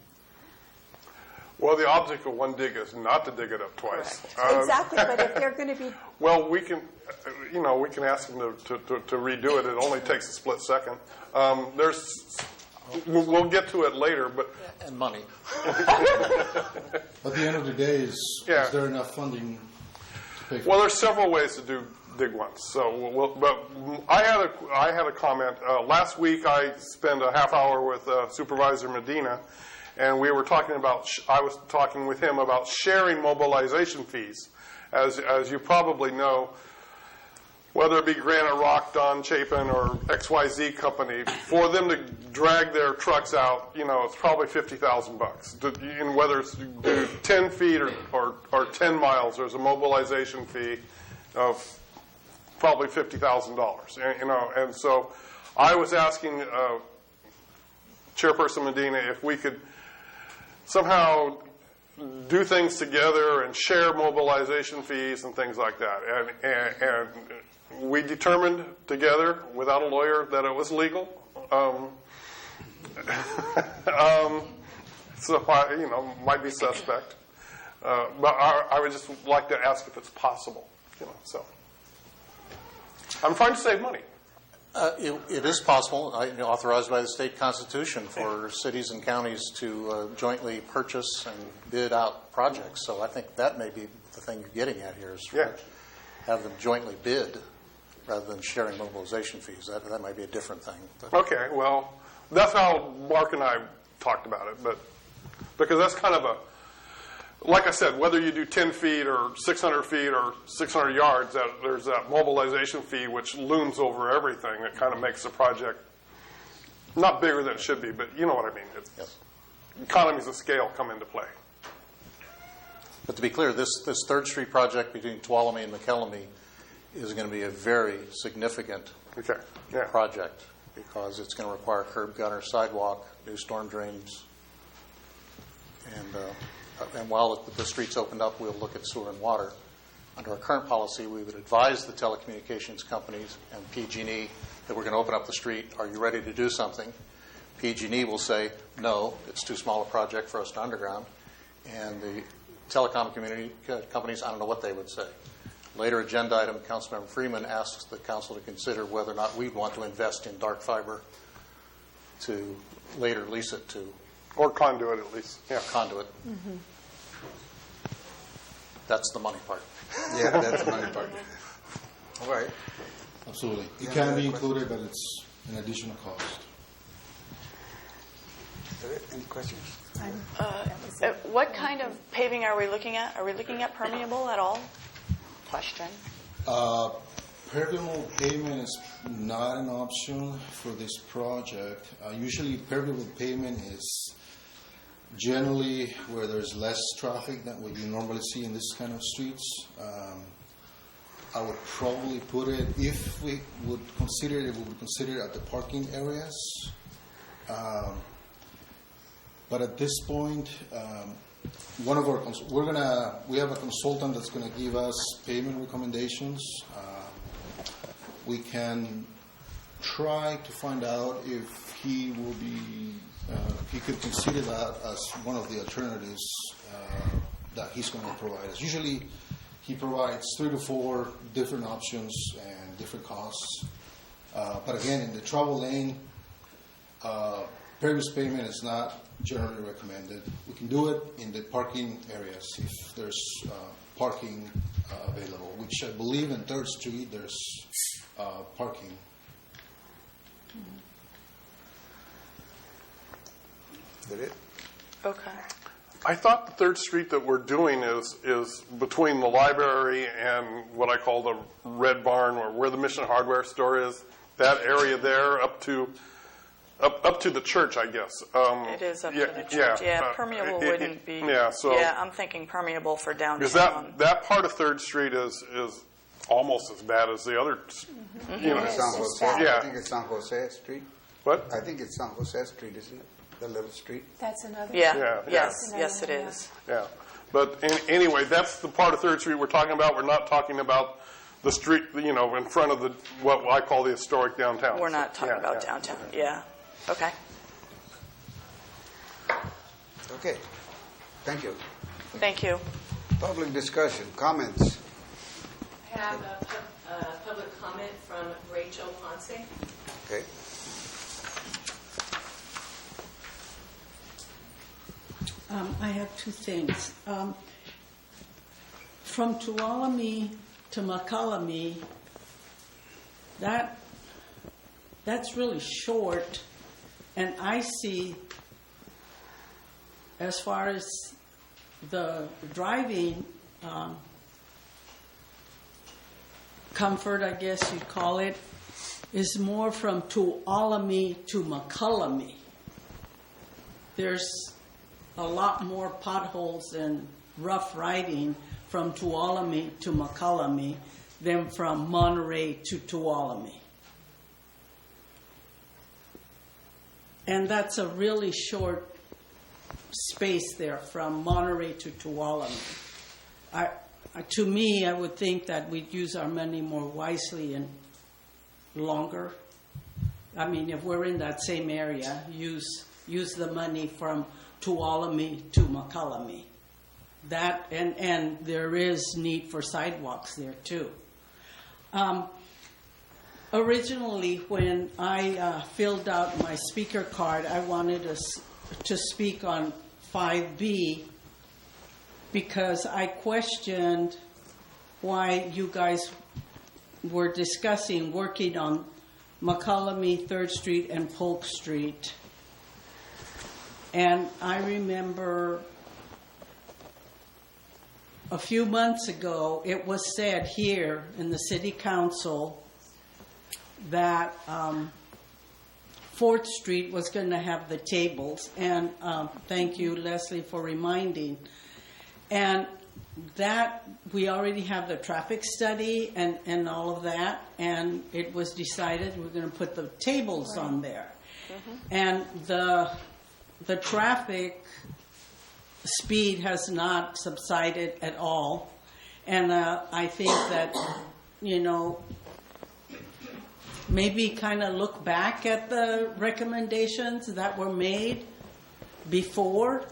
Well, the object of one dig is not to dig it up twice. Exactly, but if they're going to be... Well, we can ask them to redo it. It only takes a split second. We'll get to it later, but and money. At the end of the day, is there enough funding to pay for? Well, there's several ways to do dig ones. So, but I had a comment last week. I spent a half hour with Supervisor Medina, and we were talking about. I was talking with him about sharing mobilization fees. As you probably know, whether it be Granite Rock, Don Chapin, or XYZ company, for them to drag their trucks out, it's probably $50,000. And whether it's do 10 feet or 10 miles, there's a mobilization fee of probably $50,000. And so I was asking Chairperson Medina if we could somehow do things together and share mobilization fees and things like that. And we determined together, without a lawyer, that it was legal. So might be suspect. But I would just like to ask if it's possible. So I'm trying to save money. It is possible, authorized by the state constitution, for cities and counties to jointly purchase and bid out projects. So I think that may be the thing you're getting at here is have them jointly bid rather than sharing mobilization fees. That might be a different thing. Okay, well, that's how Mark and I talked about it. But because that's kind of like I said, whether you do 10 feet or 600 feet or 600 yards, there's that mobilization fee which looms over everything. It kind of makes the project not bigger than it should be, but you know what I mean. Economies of scale come into play. But to be clear, this 3rd Street project between Tuolumne and McKelvey is going to be a very significant project because it's going to require curb gutter, sidewalk, new storm drains. And while the street's opened up, we'll look at sewer and water. Under our current policy, we would advise the telecommunications companies and PG&E that we're going to open up the street. Are you ready to do something? PG&E will say, no, it's too small a project for us to underground. And the telecom community companies, I don't know what they would say. Later agenda item, Councilmember Freeman asks the council to consider whether or not we'd want to invest in dark fiber to later lease it to. Or conduit at least. Yeah. Conduit. Mm-hmm. That's the money part. Yeah, that's the money part. All right. Absolutely. It can be included, but it's an additional cost. Any questions? What kind of paving are we looking at? Are we looking at permeable at all? Question. Permeable pavement is not an option for this project. Usually permeable pavement is generally where there's less traffic than what you normally see in this kind of streets. I would probably put it, if we would consider it, we would consider it at the parking areas. But at this point, we have a consultant that's going to give us payment recommendations. We can try to find out if he will be, he could consider that as one of the alternatives that he's going to provide us. Usually, he provides 3 to 4 different options and different costs. But again, in the travel lane, pervious pavement is not generally recommended. We can do it in the parking areas if there's parking available, which I believe in 3rd Street there's parking. Is that it? Okay. I thought the 3rd Street that we're doing is between the library and what I call the Red Barn, or where the Mission Hardware store is. That area there up to the church, I guess. It is up to the church. Yeah, permeable wouldn't be. Yeah, so I'm thinking permeable for downtown. Because that part of 3rd Street is almost as bad as the other. Mm-hmm. You know, San Jose. Yeah. I think it's San Jose Street. What? I think it's San Jose Street, isn't it? The little street. That's another. Yeah. Yeah. Yes, it is. Yeah. But anyway, that's the part of 3rd Street we're talking about. We're not talking about the street, in front of what I call the historic downtown. We're not talking about downtown. Yeah. Okay. Okay. Thank you. Thank you. Public discussion, comments. I have a public comment from Rachel Ponce. Okay. I have 2 things. From Tuolumne to McKelvey, that's really short, and I see, as far as the driving comfort, I guess you'd call it, is more from Tuolumne to McKelvey. There's a lot more potholes and rough riding from Tuolumne to McKelvey than from Monterey to Tuolumne. And that's a really short space there from Monterey to Tuolumne. To me, I would think that we'd use our money more wisely and longer. I mean, if we're in that same area, use the money from Tuolumne to McKelvey. That and there is need for sidewalks there too. Originally, when I filled out my speaker card, I wanted to speak on 5B because I questioned why you guys were discussing working on McKelvey, 3rd Street, and Polk Street. And I remember a few months ago, it was said here in the City Council that 4th Street was going to have the tables. And thank you, Leslie, for reminding. And that we already have the traffic study and all of that, and it was decided we're going to put the tables on there. And the traffic speed has not subsided at all. And I think that, maybe kind of look back at the recommendations that were made before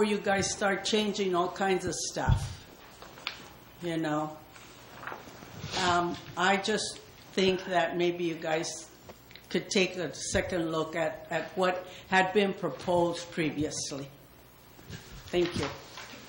you guys start changing all kinds of stuff. I just think that maybe you guys could take a second look at what had been proposed previously. Thank you.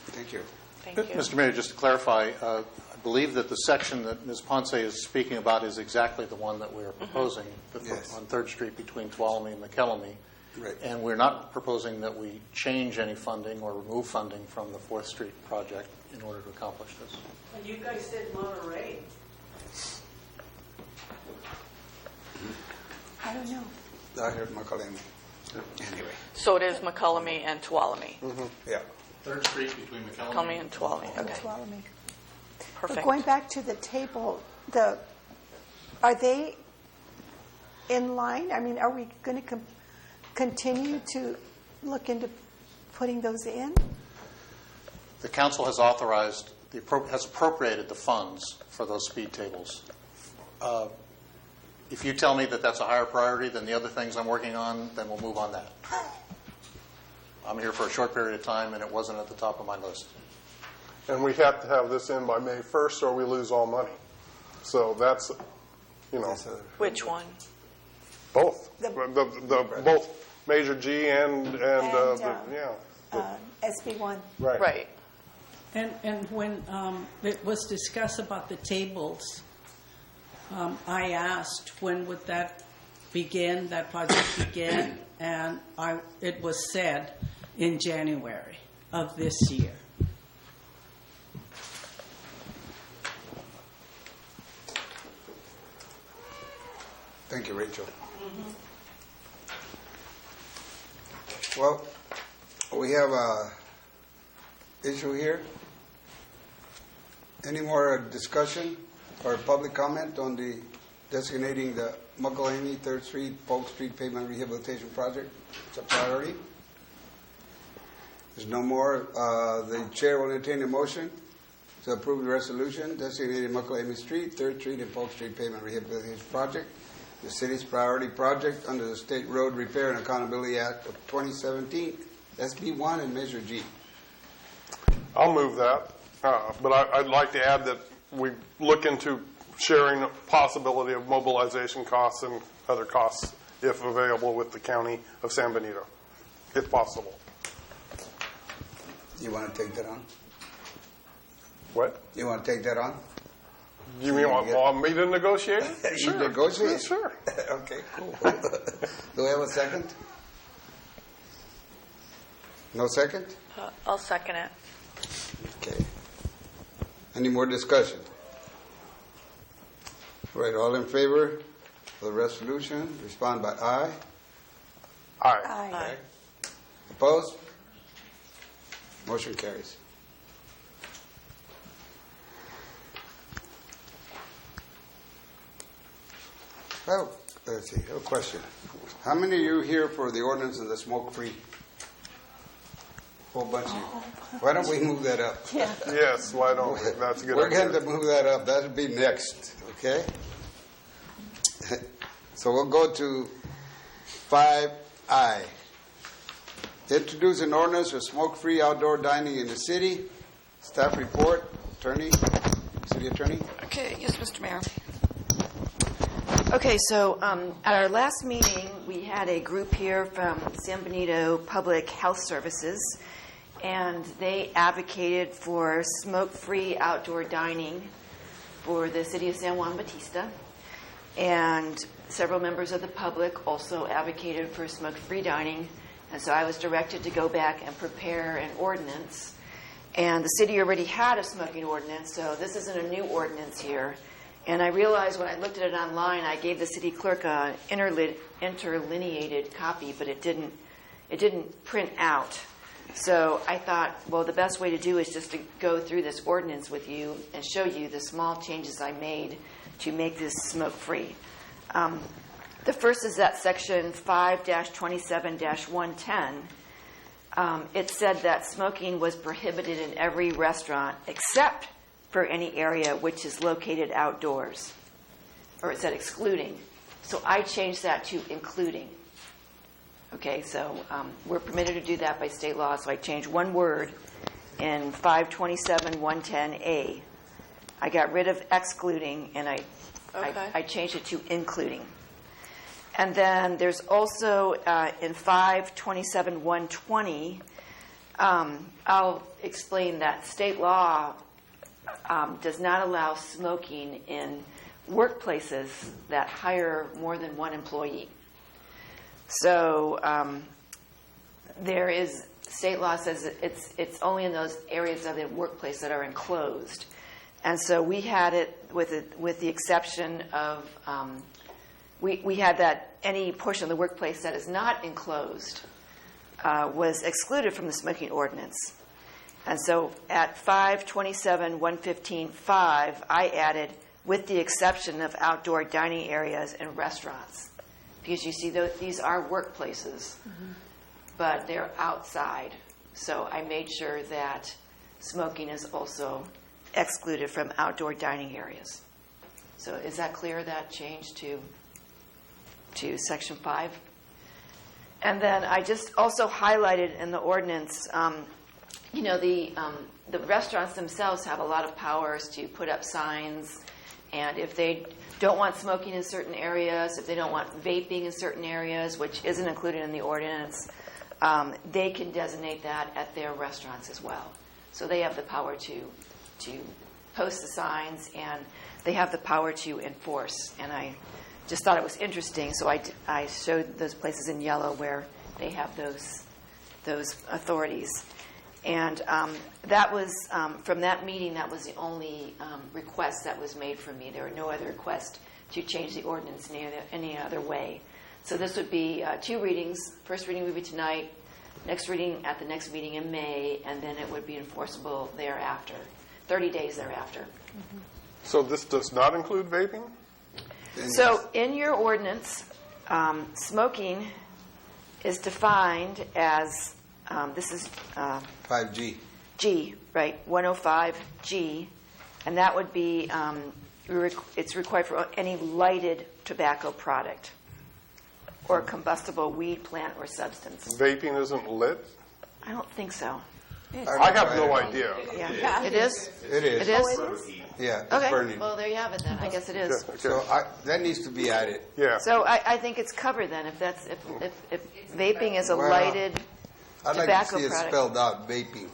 Thank you. Thank you. Mr. Mayor, just to clarify, I believe that the section that Ms. Ponce is speaking about is exactly the one that we are proposing on 3rd Street between Tuolumne and McKellamie. Right. And we're not proposing that we change any funding or remove funding from the 4th Street project in order to accomplish this. And you guys said Monterey. I don't know. I heard McCollum. Anyway. So it is McCollum and Tuolumne. Yeah. 3rd Street between McKellamie and Tuolumne. Okay. Tuolumne. Perfect. But going back to the table, are they in line? I mean, are we going to continue to look into putting those in? The council has authorized, has appropriated the funds for those speed tables. If you tell me that that's a higher priority than the other things I'm working on, then we'll move on that. I'm here for a short period of time, and it wasn't at the top of my list. And we have to have this in by May 1st or we lose all money. So that's, Which one? both. Both Major G and SB1. Right. And when it was discussed about the tables, I asked when would that project begin, and it was said in January of this year. Thank you, Rachel. Well, we have a issue here. Any more discussion or public comment on the designating the McElhaney 3rd Street, Polk Street Pavement Rehabilitation Project? It's a priority. There's no more. The chair will entertain a motion to approve the resolution designating McElhaney Street, 3rd Street, and Polk Street Pavement Rehabilitation Project, the city's priority project under the State Road Repair and Accountability Act of 2017, SB1 and Measure G. I'll move that. But I'd like to add that we look into sharing the possibility of mobilization costs and other costs, if available, with the county of San Benito, if possible. You want to take that on? What? You want to take that on? You mean want me to negotiate it? You negotiate? Sure. Okay, cool. Do we have a second? No second? I'll second it. Okay. Any more discussion? Right, all in favor of the resolution, respond by aye. Aye. Aye. Opposed? Motion carries. Oh, let's see, I have a question. How many of you here for the ordinance of the smoke-free? Whole bunch of you. Why don't we move that up? Yeah. Yes, why don't we? That's a good We're idea. going to move that up. That'll be next, okay? So we'll go to 5I. Introduce an ordinance for smoke-free outdoor dining in the city. Staff report. Attorney, City Attorney. Okay, yes, Mr. Mayor. Okay, so at our last meeting, we had a group here from San Benito Public Health Services, and they advocated for smoke-free outdoor dining for the city of San Juan Bautista. And several members of the public also advocated for smoke-free dining. And so I was directed to go back and prepare an ordinance. And the city already had a smoking ordinance, so this isn't a new ordinance here. And I realized when I looked at it online, I gave the city clerk an interlineated copy, but it didn't print out. So I thought, well, the best way to do is just to go through this ordinance with you and show you the small changes I made to make this smoke-free. The first is that section 5-27-110. It said that smoking was prohibited in every restaurant except for any area which is located outdoors. Or it said excluding. So I changed that to including. Okay, so we're permitted to do that by state law, so I changed one word in 527-110A. I got rid of excluding, and I changed it to including. And then there's also in 527-120, I'll explain that state law does not allow smoking in workplaces that hire more than one employee. So there is, state law says it's only in those areas of the workplace that are enclosed. And so we had it with the exception of, we had that any portion of the workplace that is not enclosed was excluded from the smoking ordinance. And so at 527-115-5, I added, with the exception of outdoor dining areas and restaurants. Because you see, these are workplaces, but they're outside. So I made sure that smoking is also excluded from outdoor dining areas. So is that clear, that change to Section 5? And then I just also highlighted in the ordinance, the restaurants themselves have a lot of powers to put up signs, and if they don't want smoking in certain areas, if they don't want vaping in certain areas, which isn't included in the ordinance, they can designate that at their restaurants as well. So they have the power to post the signs, and they have the power to enforce. And I just thought it was interesting, so I showed those places in yellow where they have those authorities. And that was, from that meeting, that was the only request that was made from me. There were no other requests to change the ordinance in any other way. So this would be 2 readings. First reading would be tonight, next reading at the next meeting in May, and then it would be enforceable thereafter, 30 days thereafter. So this does not include vaping? So in your ordinance, smoking is defined as, this is 5G. G, right, 105G, and that would be, it's required for any lighted tobacco product or combustible weed, plant, or substance. Vaping isn't lit? I don't think so. I have no idea. Yeah. It is? It is. It is? Yeah, it's Okay, burning. well, there you have it then. I guess it is. Okay. So that needs to be added. Yeah. So I think it's covered then if vaping is a lighted I'd like tobacco to see it product. spelled out, vaping.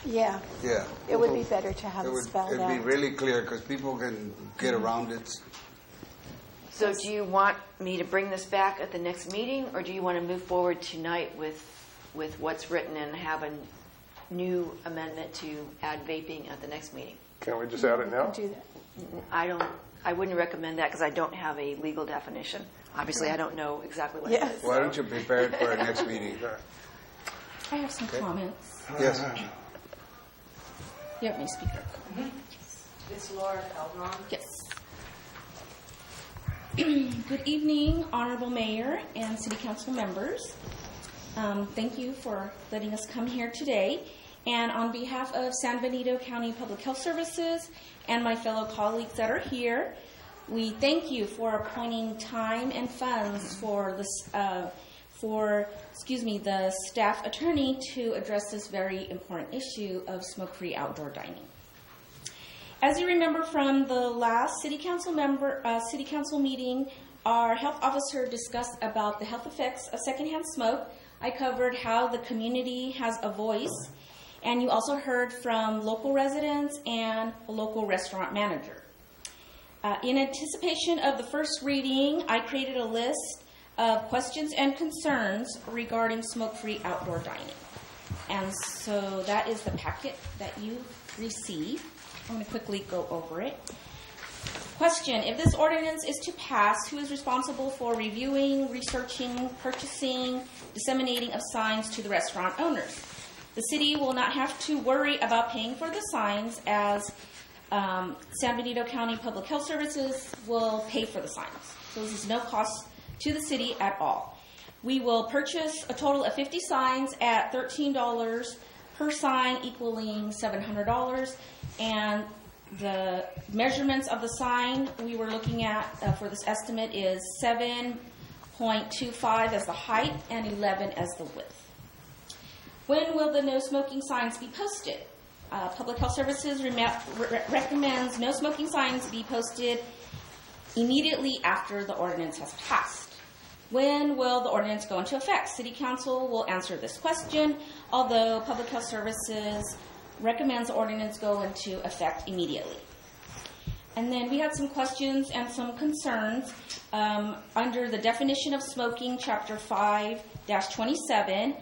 Yeah. Yeah. It would be better to have it spelled It'd out. be really clear because people can get around it. So do you want me to bring this back at the next meeting, or do you want to move forward tonight with what's written and have a new amendment to add vaping at the next meeting? Can we just add it now? Do that. I wouldn't recommend that because I don't have a legal definition. Obviously, I don't know exactly what it is. Why don't you prepare it for our next meeting? I have some comments. Yes. You have my speaker. It's Laura Calderon. Yes. Good evening, Honorable Mayor and City Council members. Thank you for letting us come here today. And on behalf of San Benito County Public Health Services and my fellow colleagues that are here, we thank you for appointing time and funds for the staff attorney to address this very important issue of smoke-free outdoor dining. As you remember from the last City Council meeting, our health officer discussed about the health effects of secondhand smoke. I covered how the community has a voice, and you also heard from local residents and a local restaurant manager. In anticipation of the first reading, I created a list of questions and concerns regarding smoke-free outdoor dining. And so that is the packet that you received. I'm going to quickly go over it. Question: if this ordinance is to pass, who is responsible for reviewing, researching, purchasing, disseminating of signs to the restaurant owners? The city will not have to worry about paying for the signs, as San Benito County Public Health Services will pay for the signs. So this is no cost to the city at all. We will purchase a total of 50 signs at $13 per sign, equaling $700. And the measurements of the sign we were looking at for this estimate is 7.25 as the height and 11 as the width. When will the no smoking signs be posted? Public Health Services recommends no smoking signs be posted immediately after the ordinance has passed. When will the ordinance go into effect? City Council will answer this question, although Public Health Services recommends the ordinance go into effect immediately. And then we had some questions and some concerns. Under the definition of smoking, Chapter 5-27,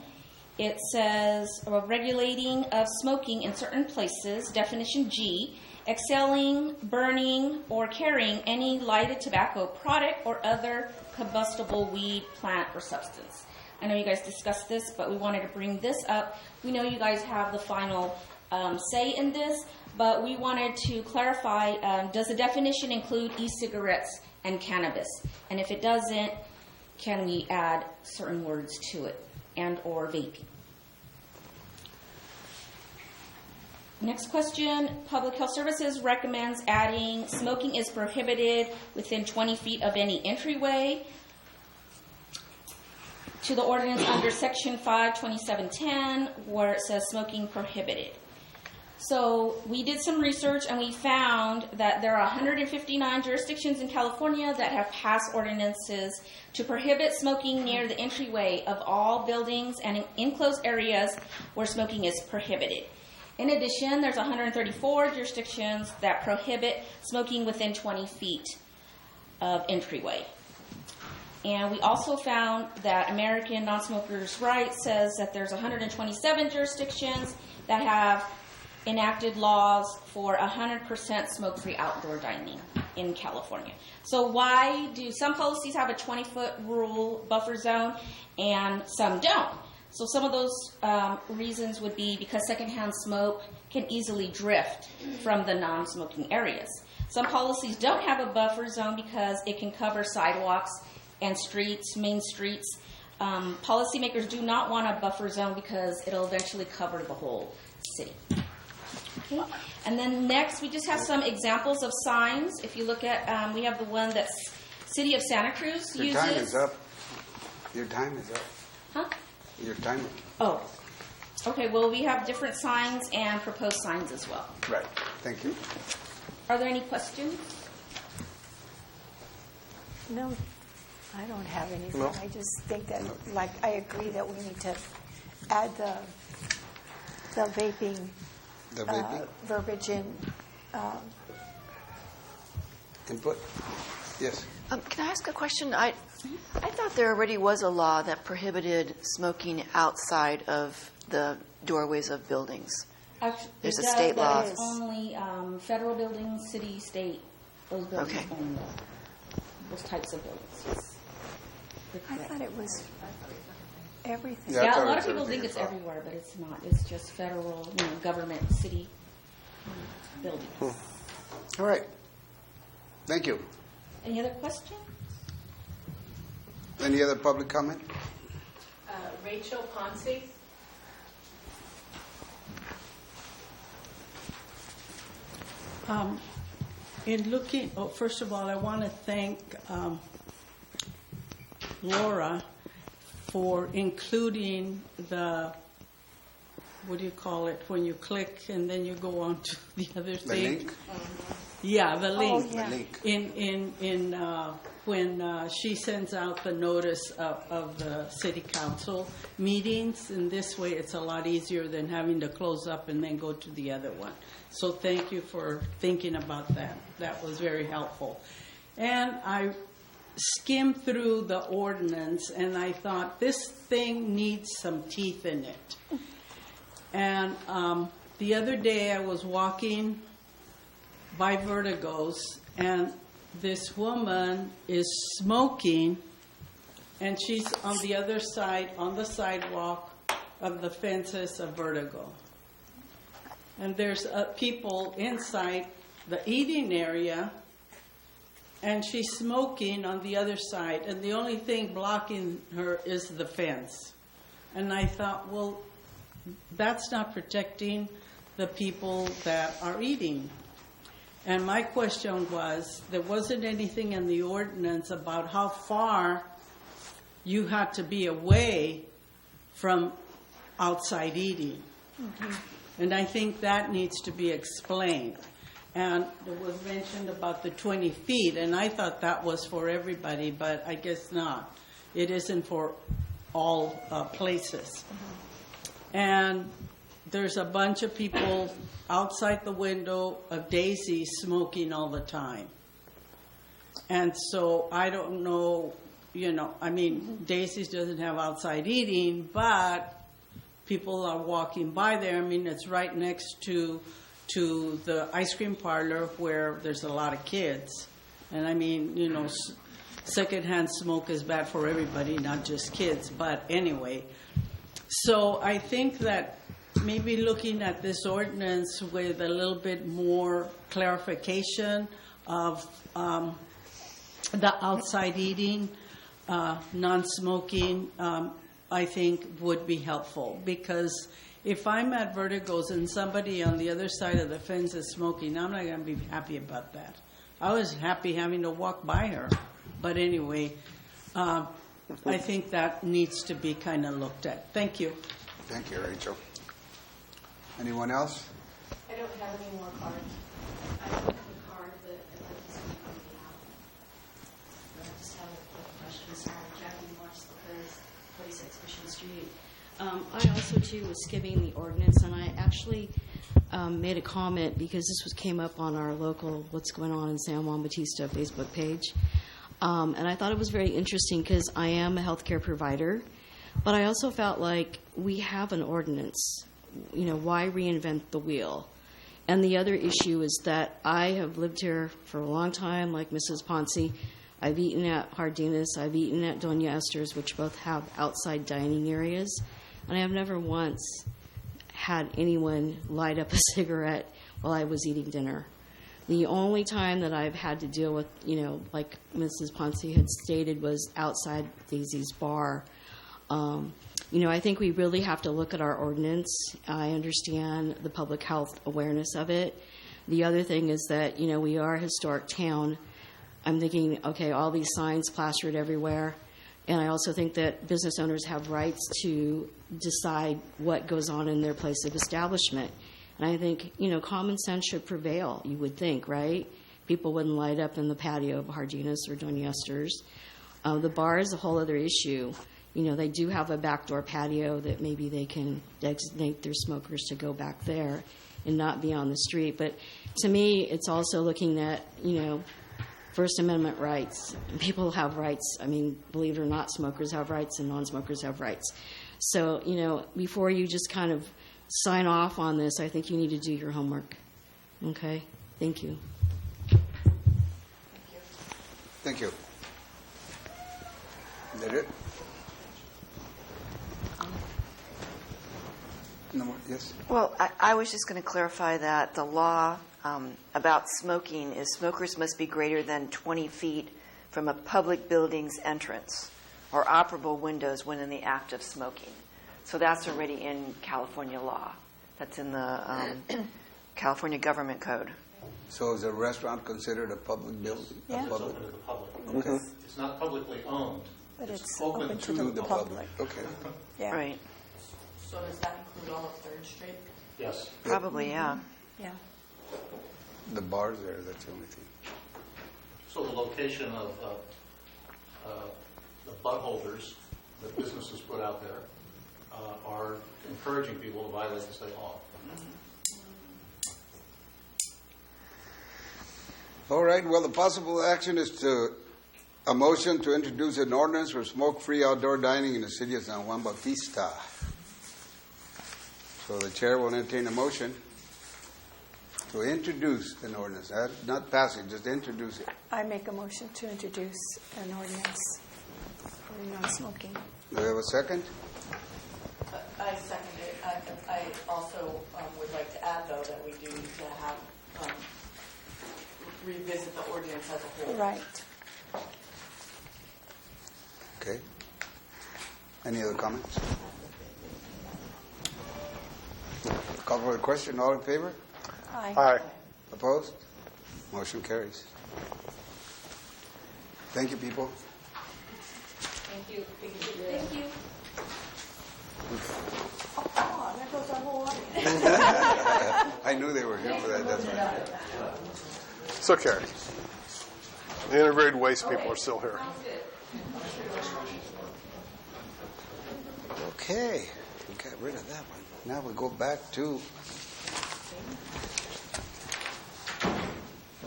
it says regulating of smoking in certain places, definition G, exhaling, burning, or carrying any lighted tobacco product or other combustible weed, plant, or substance. I know you guys discussed this, but we wanted to bring this up. We know you guys have the final say in this, but we wanted to clarify, does the definition include e-cigarettes and cannabis? And if it doesn't, can we add certain words to it, and or vaping? Next question, Public Health Services recommends adding smoking is prohibited within 20 feet of any entryway to the ordinance under Section 5-2710, where it says smoking prohibited. So we did some research and we found that there are 159 jurisdictions in California that have passed ordinances to prohibit smoking near the entryway of all buildings and in enclosed areas where smoking is prohibited. In addition, there's 134 jurisdictions that prohibit smoking within 20 feet of entryway. And we also found that American Non-Smokers' Rights says that there's 127 jurisdictions that have enacted laws for 100% smoke-free outdoor dining in California. So why do some policies have a 20-foot rule buffer zone and some don't? So some of those reasons would be because secondhand smoke can easily drift from the non-smoking areas. Some policies don't have a buffer zone because it can cover sidewalks and streets, main streets. Policymakers do not want a buffer zone because it'll eventually cover the whole city. Okay. And then next, we just have some examples of signs. If you look at, we have the one that City of Santa Cruz uses. Your time is up. Your time is up. Huh? Your time. Oh. Okay, well, we have different signs and proposed signs as well. Right. Thank you. Are there any questions? No, I don't have anything. No. I just think that, like, I agree that we need to add the vaping, verbiage in. Input? Yes. Can I ask a question? I thought there already was a law that prohibited smoking outside of the doorways of buildings. Actually, There's a state law. It's only federal buildings, city, state, those buildings Okay. only. Those types of buildings. I thought it was everything. Yeah, a lot of people think it's everywhere, but it's not. It's just federal, government, city buildings. All right. Thank you. Any other questions? Any other public comment? Rachel Ponce. In looking, first of all, I want to thank Laura for including the, what do you call it, when you click and then you go on to the other thing. The link? Yeah, the link. The link. In when she sends out the notice of the city council meetings, in this way it's a lot easier than having to close up and then go to the other one. So thank you for thinking about that. That was very helpful. And I skimmed through the ordinance and I thought this thing needs some teeth in it. And the other day I was walking by Vertigos and this woman is smoking and she's on the other side on the sidewalk of the fences a vertigo. And there's people inside the eating area, and she's smoking on the other side, and the only thing blocking her is the fence. And I thought, well, that's not protecting the people that are eating. And my question was, there wasn't anything in the ordinance about how far you had to be away from outside eating. And I think that needs to be explained. And it was mentioned about the 20 feet, and I thought that was for everybody, but I guess not. It isn't for all places. And there's a bunch of people outside the window of Daisy smoking all the time. And so I don't know, I mean, Daisy's doesn't have outside eating, but people are walking by there. I mean, it's right next to the ice cream parlor where there's a lot of kids. And I mean, secondhand smoke is bad for everybody, not just kids. But anyway, so I think that maybe looking at this ordinance with a little bit more clarification of the outside eating, non-smoking, I think would be helpful. Because if I'm at Vertigo's and somebody on the other side of the fence is smoking, I'm not going to be happy about that. I was happy having to walk by her. But anyway, I think that needs to be kind of looked at. Thank you. Thank you, Rachel. Anyone else? I don't have any more cards. I don't have a card, but I'd like to speak on behalf. I just have a quick question. Sorry, Jackie Morse, Lopez, 46 Mission Street. I also, too, was skimming the ordinance, and I actually made a comment because this came up on our local What's Going On in San Juan Bautista Facebook page. And I thought it was very interesting because I am a healthcare provider, but I also felt like we have an ordinance. Why reinvent the wheel? And the other issue is that I have lived here for a long time, like Mrs. Ponce. I've eaten at Jardines, I've eaten at Doña Esther's, which both have outside dining areas, and I have never once had anyone light up a cigarette while I was eating dinner. The only time that I've had to deal with, like Mrs. Ponce had stated, was outside Daisy's bar. I think we really have to look at our ordinance. I understand the public health awareness of it. The other thing is that, we are a historic town. I'm thinking, okay, all these signs plastered everywhere. And I also think that business owners have rights to decide what goes on in their place of establishment. And I think, common sense should prevail, you would think, right? People wouldn't light up in the patio of Jardines or Doña Esther's. The bar is a whole other issue. They do have a backdoor patio that maybe they can designate their smokers to go back there and not be on the street. But to me, it's also looking at, First Amendment rights. People have rights. I mean, believe it or not, smokers have rights and non-smokers have rights. So, before you just kind of sign off on this, I think you need to do your homework. Okay? Thank you. Thank you. Is that it? No more? Yes? Well, I was just going to clarify that the law about smoking is smokers must be greater than 20 feet from a public building's entrance or operable windows when in the act of smoking. So that's already in California law. That's in the California Government Code. So is a restaurant considered a public building? Yeah. A public? Open to the public. Okay. It's not publicly owned. But it's open to the public. Okay. Yeah. Right. So does that include all of 3rd Street? Yes. Probably, yeah. Yeah. The bar's there, that's the only thing. So the location of the butt holders that businesses put out there are encouraging people to violate the state law. All right, well, the possible action is a motion to introduce an ordinance for smoke-free outdoor dining in the city of San Juan Bautista. So the chair will entertain a motion to introduce an ordinance, not pass it, just introduce it. I make a motion to introduce an ordinance for non-smoking. Do we have a second? I second it. I also would like to add, though, that we do need to have revisit the ordinance as a whole. Right. Okay. Any other comments? Call for the question. All in favor? Aye. Aye. Opposed? Motion carries. Thank you, people. Thank you. Thank you. Oh, come on, there goes our whole audience. I knew they were here for that. That's why. It's okay. The integrated waste people are still here. Okay, we got rid of that one. Now we go back to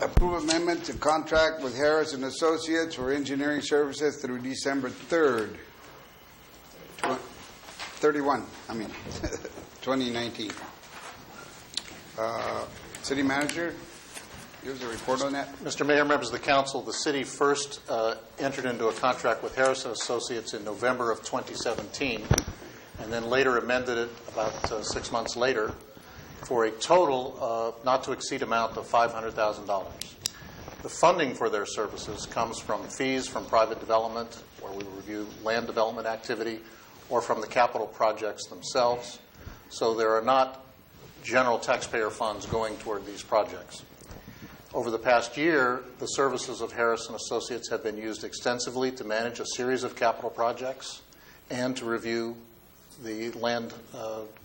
approve amendment to contract with Harris and Associates for engineering services through December 3rd, 2019. City Manager, give us a report on that. Mr. Mayor, members of the council, the city first entered into a contract with Harris and Associates in November of 2017, and then later amended it about 6 months later for a total not to exceed amount of $500,000. The funding for their services comes from fees from private development, where we review land development activity, or from the capital projects themselves. So there are not general taxpayer funds going toward these projects. Over the past year, the services of Harris and Associates have been used extensively to manage a series of capital projects and to review the land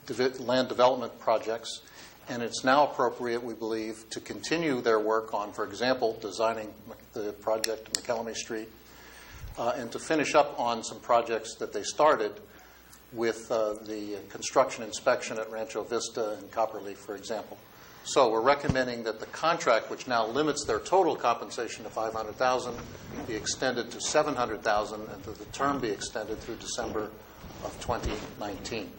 development projects. And it's now appropriate, we believe, to continue their work on, for example, designing the project at McElemy Street, and to finish up on some projects that they started with the construction inspection at Rancho Vista and Copperleaf, for example. So we're recommending that the contract, which now limits their total compensation to $500,000, be extended to $700,000, and that the term be extended through December of 2019.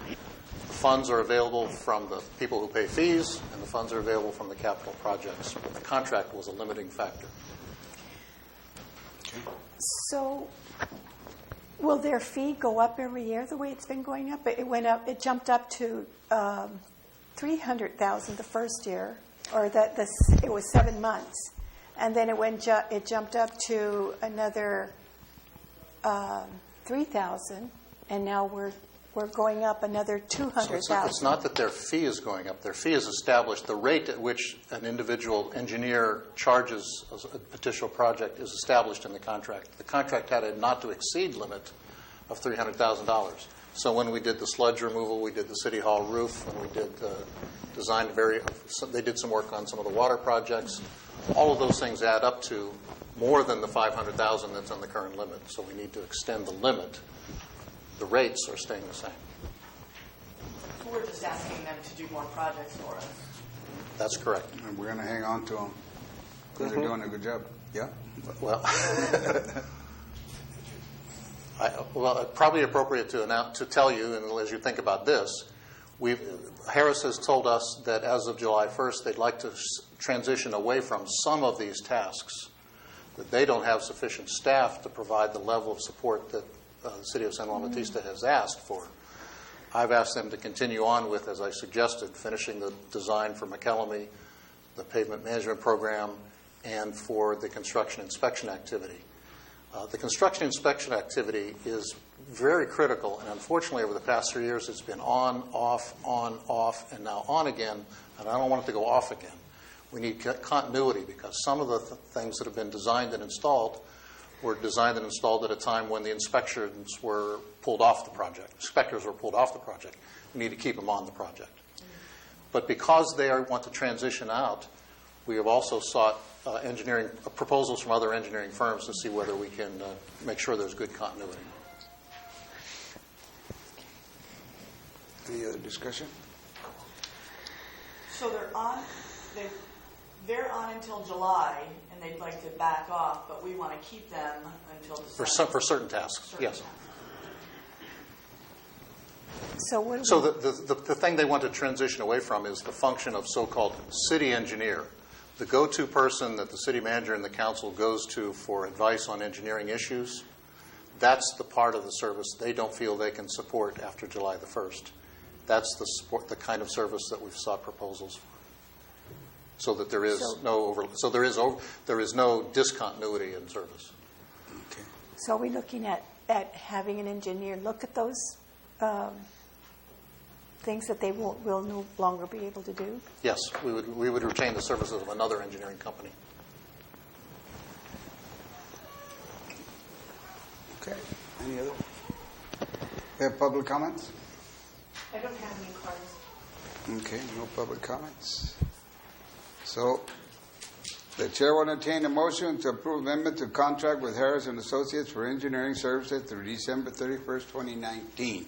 The funds are available from the people who pay fees, and the funds are available from the capital projects. But the contract was a limiting factor. So, will their fee go up every year the way it's been going up? It went up. It jumped up to $300,000 the first year, or it was 7 months, and then it jumped up to another $3,000, and now we're going up another $200,000. So it's not that their fee is going up. Their fee is established. The rate at which an individual engineer charges a particular project is established in the contract. The contract had a not-to-exceed limit of $300,000. So when we did the sludge removal, we did the City Hall roof, when we did they did some work on some of the water projects. All of those things add up to more than the $500,000 that's on the current limit. So we need to extend the limit. The rates are staying the same. So we're just asking them to do more projects for us. That's correct. And we're going to hang on to them because they're doing a good job. Yeah? Well, probably appropriate to tell you, and as you think about this, Harris has told us that as of July 1st, they'd like to transition away from some of these tasks, that they don't have sufficient staff to provide the level of support that the City of San Juan Bautista has asked for. I've asked them to continue on with, as I suggested, finishing the design for McElemy, the pavement management program, and for the construction inspection activity. The construction inspection activity is very critical, and unfortunately over the past 3 years it's been on, off, and now on again, and I don't want it to go off again. We need continuity because some of the things that have been designed and installed were designed and installed at a time when the inspections were pulled off the project. Inspectors were pulled off the project. We need to keep them on the project. But because they want to transition out, we have also sought engineering proposals from other engineering firms to see whether we can make sure there's good continuity. Any other discussion? So they're on until July, and they'd like to back off, but we want to keep them until December. For certain tasks, yes. So the thing they want to transition away from is the function of so-called city engineer, the go-to person that the city manager and the council goes to for advice on engineering issues. that's the part of the service they don't feel they can support after July the 1st. That's the kind of service that we've sought proposals for, so that there is there is no discontinuity in service. Okay. So are we looking at having an engineer look at those things that they will no longer be able to do? Yes, we would retain the services of another engineering company. Okay. Any other? We have public comments? I don't have any cards. Okay, no public comments. So, the chair will entertain a motion to approve amendment to contract with Harris and Associates for engineering services through December 31st, 2019.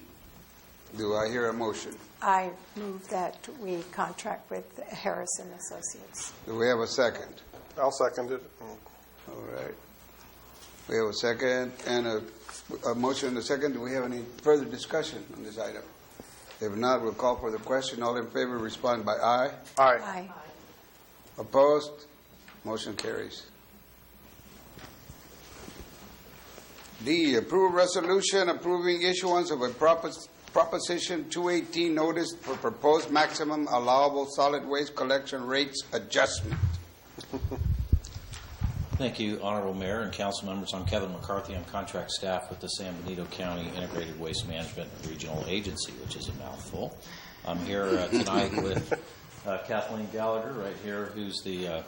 Do I hear a motion? I move that we contract with Harris and Associates. Do we have a second? I'll second it. All right. We have a second and a motion and a second. Do we have any further discussion on this item? If not, we'll call for the question. All in favor respond by aye. Aye. Aye. Opposed? Motion carries. D, approve resolution approving issuance of a Proposition 218 notice for proposed maximum allowable solid waste collection rates adjustment. Thank you, Honorable Mayor and Council members. I'm Kevin McCarthy. I'm contract staff with the San Benito County Integrated Waste Management Regional Agency, which is a mouthful. I'm here tonight with Kathleen Gallagher right here, who's the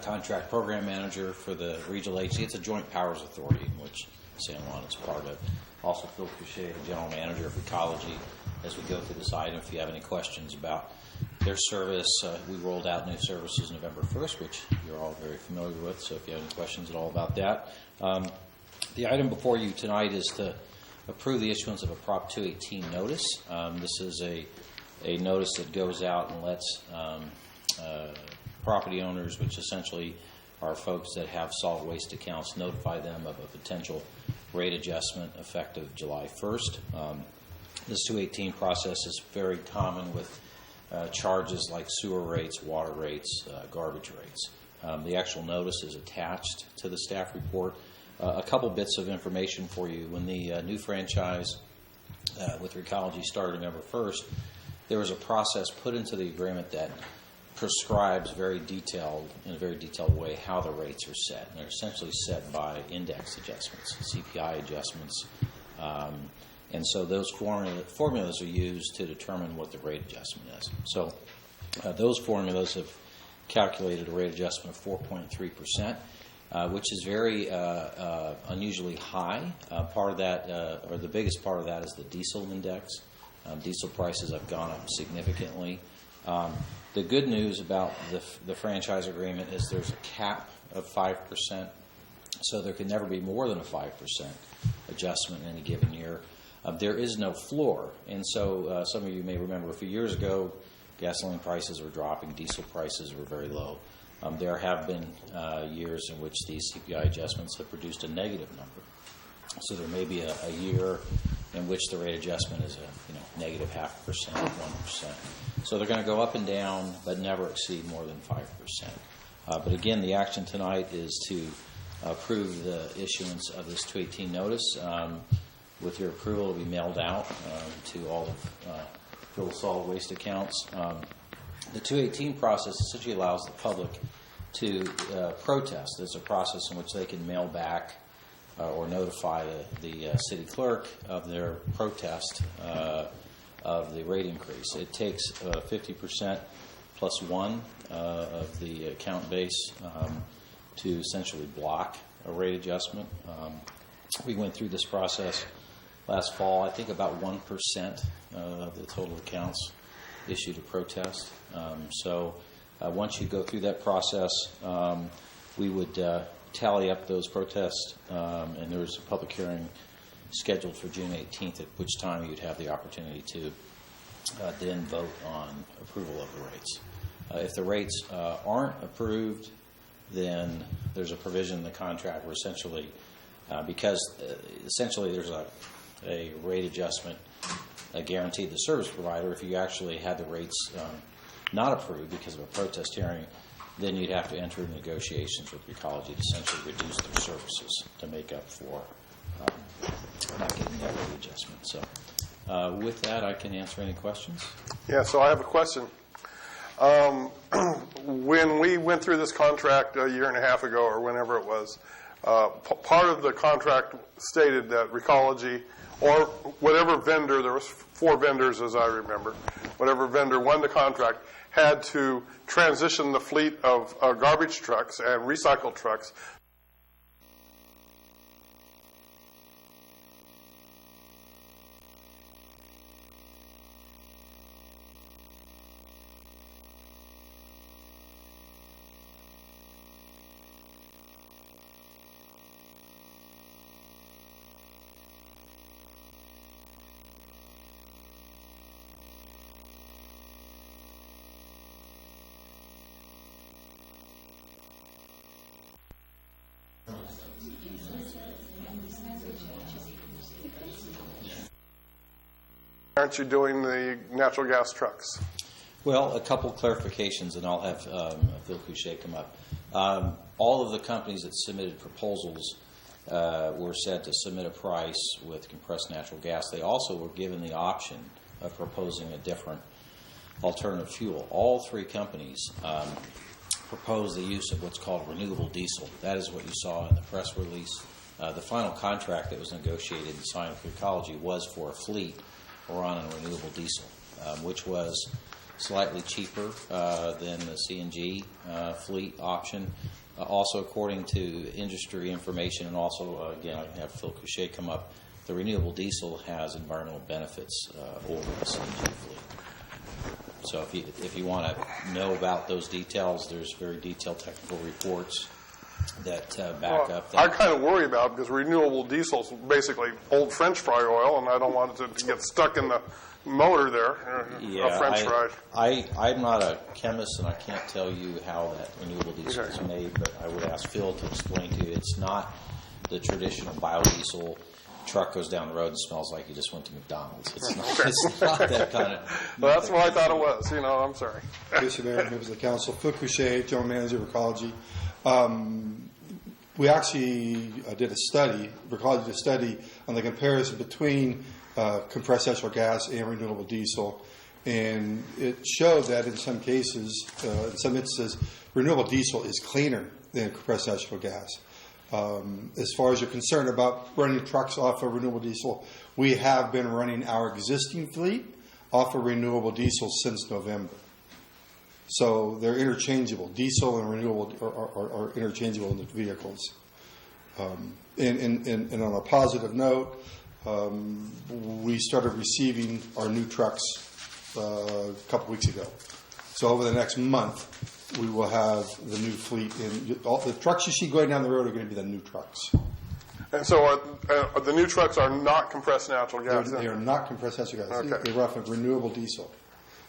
contract program manager for the regional agency. It's a joint powers authority in which San Juan is part of. Also Phil Couchet, the general manager of ecology. As we go through this item, if you have any questions about their service, we rolled out new services November 1st, which you're all very familiar with, so if you have any questions at all about that. The item before you tonight is to approve the issuance of a Prop 218 notice. This is a notice that goes out and lets property owners, which essentially are folks that have solid waste accounts, notify them of a potential rate adjustment effective July 1st. This 218 process is very common with charges like sewer rates, water rates, garbage rates. The actual notice is attached to the staff report. A couple bits of information for you. When the new franchise with Recology started November 1st, there was a process put into the agreement that prescribes in a very detailed way how the rates are set. And they're essentially set by index adjustments, CPI adjustments. And so those formulas are used to determine what the rate adjustment is. So those formulas have calculated a rate adjustment of 4.3%, which is very unusually high. Part of that, or the biggest part of that, is the diesel index. Diesel prices have gone up significantly. The good news about the franchise agreement is there's a cap of 5%, so there can never be more than a 5% adjustment in any given year. There is no floor, and so some of you may remember a few years ago, gasoline prices were dropping, diesel prices were very low. There have been years in which these CPI adjustments have produced a negative number. So there may be a year in which the rate adjustment is negative 0.5%, 1%. So they're going to go up and down, but never exceed more than 5%. But again, the action tonight is to approve the issuance of this 218 notice. With your approval, it will be mailed out to all of Phil's solid waste accounts. The 218 process essentially allows the public to protest. There's a process in which they can mail back or notify the city clerk of their protest of the rate increase. It takes 50% plus one of the account base to essentially block a rate adjustment. We went through this process last fall. I think about 1% of the total accounts issued a protest. So once you go through that process, we would tally up those protests, and there was a public hearing scheduled for June 18th, at which time you'd have the opportunity to then vote on approval of the rates. If the rates aren't approved, then there's a provision in the contract where essentially, because essentially there's a rate adjustment guaranteed to the service provider. If you actually had the rates not approved because of a protest hearing, then you'd have to enter negotiations with Recology to essentially reduce their services to make up for not getting that rate adjustment. So with that, I can answer any questions. Yeah, so I have a question. When we went through this contract a year and a half ago or whenever it was, part of the contract stated that Recology or whatever vendor, there was 4 vendors as I remember, whatever vendor won the contract had to transition the fleet of garbage trucks and recycle trucks. Aren't you doing the natural gas trucks? Well, a couple clarifications, and I'll have Phil Couchet come up. All of the companies that submitted proposals were said to submit a price with compressed natural gas. They also were given the option of proposing a different alternative fuel. All 3 companies proposed the use of what's called renewable diesel. That is what you saw in the press release. The final contract that was negotiated and signed with Recology was for a fleet or on a renewable diesel, which was slightly cheaper than the CNG fleet option. Also, according to industry information, and also, again, I have Phil Couchet come up, the renewable diesel has environmental benefits over the CNG fleet. So if you want to know about those details, there's very detailed technical reports that back up that. I kind of worry about it because renewable diesel is basically old French fry oil, and I don't want it to get stuck in the motor there. Yeah, French fry. I'm not a chemist, and I can't tell you how that renewable diesel is made, but I would ask Phil to explain to you. It's not the traditional biodiesel. Truck goes down the road and smells like you just went to McDonald's. It's not that kind of. Well, that's what I thought it was. I'm sorry. Mr. Mayor, members of the council, Phil Couchet, General Manager of Recology. We actually did a study, Recology did a study on the comparison between compressed natural gas and renewable diesel, and it showed that in some cases, in some instances, renewable diesel is cleaner than compressed natural gas. As far as you're concerned about running trucks off of renewable diesel, we have been running our existing fleet off of renewable diesel since November. So they're interchangeable. Diesel and renewable are interchangeable in the vehicles. And on a positive note, we started receiving our new trucks a couple weeks ago. So over the next month, we will have the new fleet. All the trucks you see going down the road are going to be the new trucks. And so the new trucks are not compressed natural gas? They are not compressed natural gas. Okay. They run off of renewable diesel.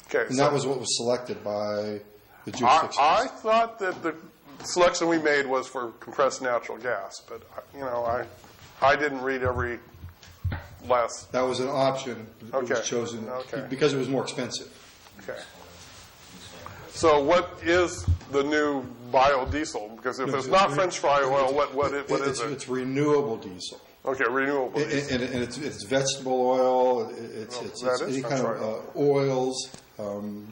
Okay, and that was what was selected by the jurisdictions. I thought that the selection we made was for compressed natural gas, but I didn't read every last. That was an option. Okay. It was chosen because it was more expensive. Okay. So what is the new biodiesel? Because if it's not French fry oil, what is it? It's renewable diesel. Okay, renewable diesel. And it's vegetable oil. It's any kind of oils. I'm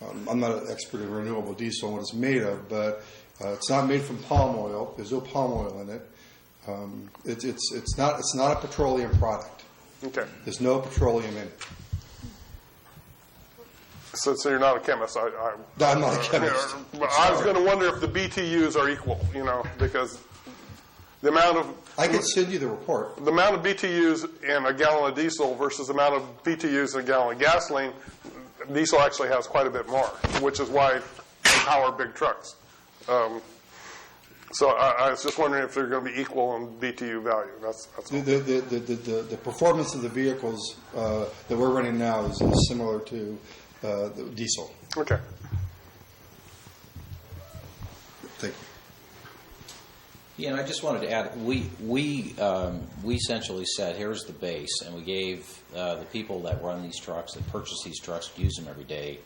not an expert in renewable diesel and what it's made of, but it's not made from palm oil. There's no palm oil in it. It's not a petroleum product. Okay. There's no petroleum in it. So you're not a chemist. I'm not a chemist. I was going to wonder if the BTUs are equal, because the amount of... I can send you the report. The amount of BTUs in a gallon of diesel versus the amount of BTUs in a gallon of gasoline, diesel actually has quite a bit more, which is why they power big trucks. So I was just wondering if they're going to be equal in BTU value. That's all. The performance of the vehicles that we're running now is similar to the diesel. Okay. Thank you. Yeah, and I just wanted to add, we essentially said, here's the base, and we gave the people that run these trucks, that purchase these trucks, use them every day,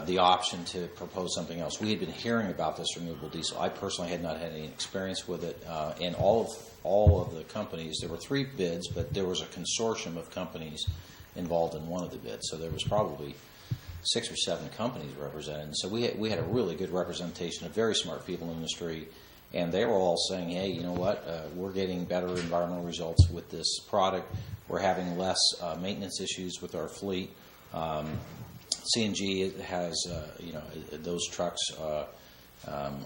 the option to propose something else. We had been hearing about this renewable diesel. I personally had not had any experience with it, and all of the companies. There were 3 bids, but there was a consortium of companies involved in one of the bids. So there was probably 6 or 7 companies represented. So we had a really good representation of very smart people in the industry, and they were all saying, hey, you know what, we're getting better environmental results with this product. We're having less maintenance issues with our fleet. CNG has, those trucks are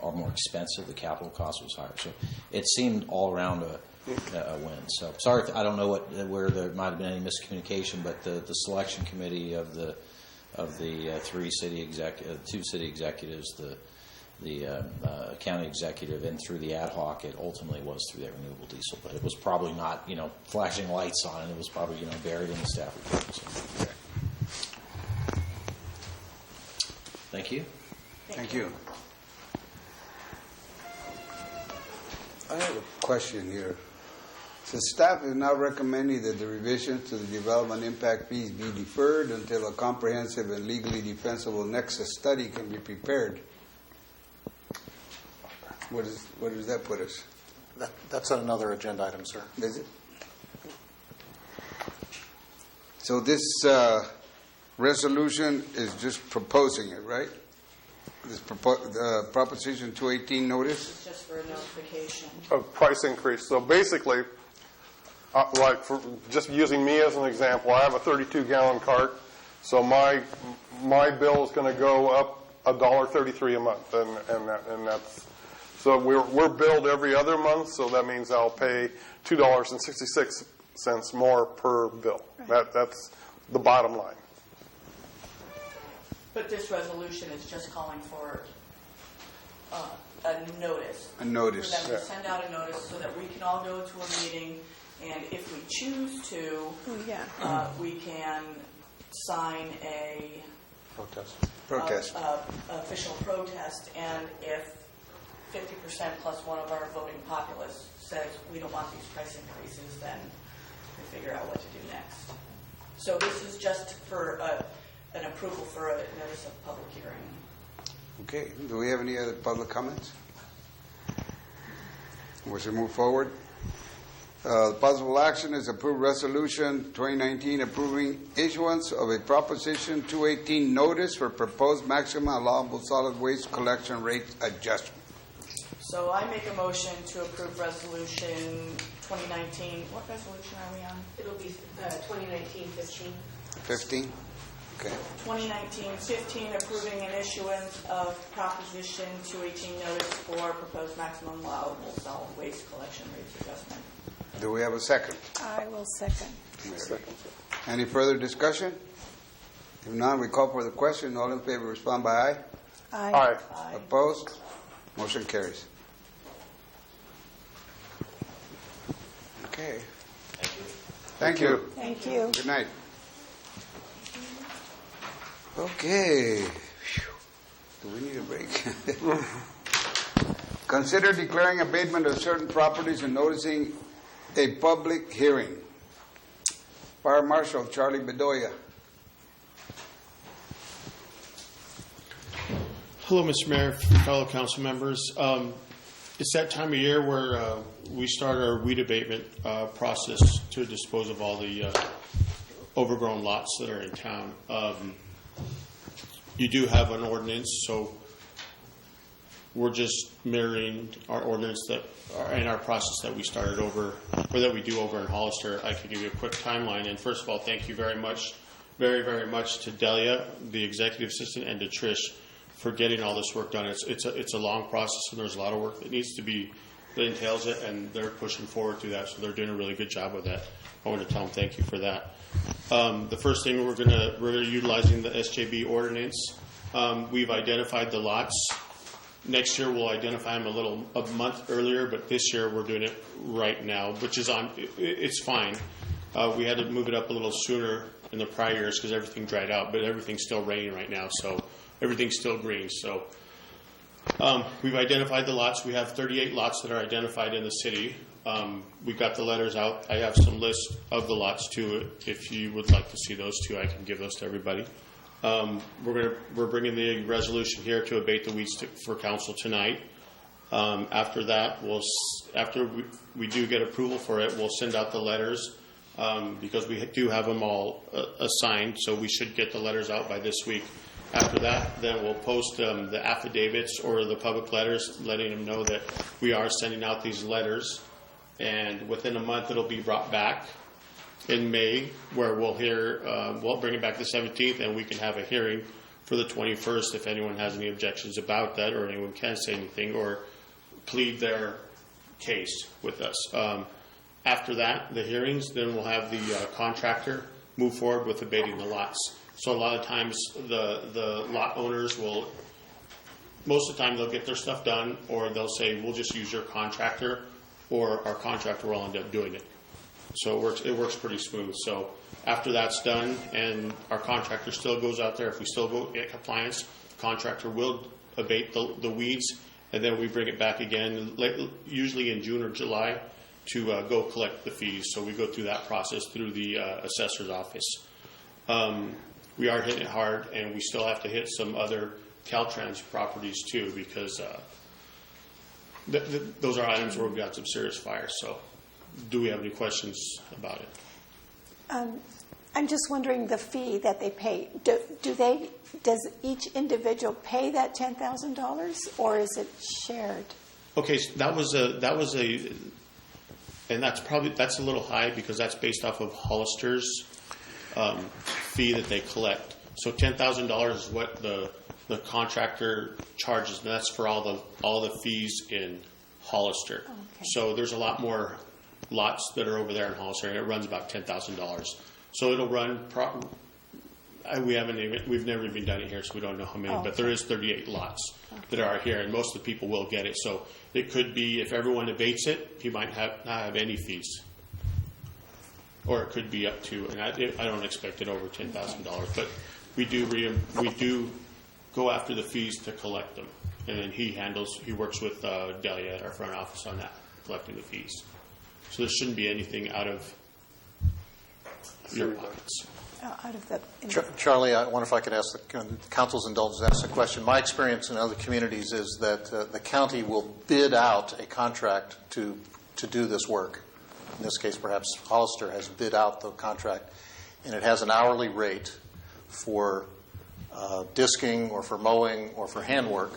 more expensive. The capital cost was higher. So it seemed all around a win. So sorry if I don't know where there might have been any miscommunication, but the selection committee of the 2 city executives, the county executive, and through the ad hoc, it ultimately was through that renewable diesel. But it was probably not, flashing lights on it. It was probably, buried in the staff report. So. Thank you. Thank you. I have a question here. So staff is now recommending that the revisions to the development impact fees be deferred until a comprehensive and legally defensible nexus study can be prepared. Where does that put us? That's on another agenda item, sir. Is it? So this resolution is just proposing it, right? This Proposition 218 notice? It's just for a notification. A price increase. So basically, like for just using me as an example, I have a 32-gallon cart, so my bill is going to go up $1.33 a month, and that's so we're billed every other month, so that means I'll pay $2.66 more per bill. Right. That's the bottom line. But this resolution is just calling for a notice. A notice. For them to send out a notice so that we can all go to a meeting, and if we choose to, we can sign a protest. Official protest, and if 50% plus one of our voting populace says we don't want these price increases, then we figure out what to do next. So this is just for an approval for a notice of public hearing. Okay. Do we have any other public comments? We should move forward. Possible action is approve resolution 2019 approving issuance of a Proposition 218 notice for proposed maximum allowable solid waste collection rate adjustment. So I make a motion to approve resolution 2019. What resolution are we on? It'll be 2019-15. 15? Okay. 2019-15, approving an issuance of Proposition 218 notice for proposed maximum allowable solid waste collection rates adjustment. Do we have a second? I will second. Any further discussion? If not, we call for the question. All in favor respond by aye. Aye. Aye. Opposed? Motion carries. Okay. Thank you. Thank you. Good night. Okay. Do we need a break? Consider declaring abatement of certain properties and noticing a public hearing. Fire Marshal Charlie Bedoya. Hello, Mr. Mayor, fellow council members. It's that time of year where we start our weed abatement process to dispose of all the overgrown lots that are in town. You do have an ordinance, so we're just mirroring our ordinance that in our process that we started over, or that we do over in Hollister. I can give you a quick timeline. And first of all, thank you very much to Delia, the executive assistant, and to Trish for getting all this work done. It's a long process, and there's a lot of work that entails it, and they're pushing forward through that, so they're doing a really good job with that. I want to tell them thank you for that. The first thing we're utilizing the SJB ordinance. We've identified the lots. Next year we'll identify them a month earlier, but this year we're doing it right now, which is it's fine. We had to move it up a little sooner in the prior years because everything dried out, but everything's still raining right now, so everything's still green. So we've identified the lots. We have 38 lots that are identified in the city. We got the letters out. I have some lists of the lots too. If you would like to see those too, I can give those to everybody. We're bringing the resolution here to abate the weeds for council tonight. After that, after we do get approval for it, we'll send out the letters because we do have them all assigned, so we should get the letters out by this week. After that, then we'll post the affidavits or the public letters letting them know that we are sending out these letters, and within a month it'll be brought back in May, where we'll bring it back the 17th, and we can have a hearing for the 21st if anyone has any objections about that, or anyone can say anything or plead their case with us. After that, the hearings, then we'll have the contractor move forward with abating the lots. So a lot of times the lot owners most of the time they'll get their stuff done, or they'll say, we'll just use your contractor, or our contractor will end up doing it. So it works pretty smooth. So after that's done and our contractor still goes out there, if we still go in compliance, the contractor will abate the weeds, and then we bring it back again, usually in June or July, to go collect the fees. So we go through that process through the assessor's office. We are hitting it hard, and we still have to hit some other Caltrans properties too, because those are items where we've got some serious fires. So do we have any questions about it? I'm just wondering the fee that they pay. Does each individual pay that $10,000, or is it shared? Okay, so that was a, and that's a little high because that's based off of Hollister's fee that they collect. So $10,000 is what the contractor charges, and that's for all the fees in Hollister. Okay. So there's a lot more lots that are over there in Hollister, and it runs about $10,000. So it'll run. We've never even done it here, so we don't know how many. But there is 38 lots that are here, and most of the people will get it. So it could be, if everyone abates it, he might not have any fees, or it could be up to. And I don't expect it over $10,000, but we do go after the fees to collect them, and then he works with Delia at our front office on that, collecting the fees. So there shouldn't be anything out of your pockets. Out of the Charlie, I wonder if I could ask the council's indulgence, ask a question. My experience in other communities is that the county will bid out a contract to do this work. In this case, perhaps Hollister has bid out the contract, and it has an hourly rate for disking or for mowing or for handwork,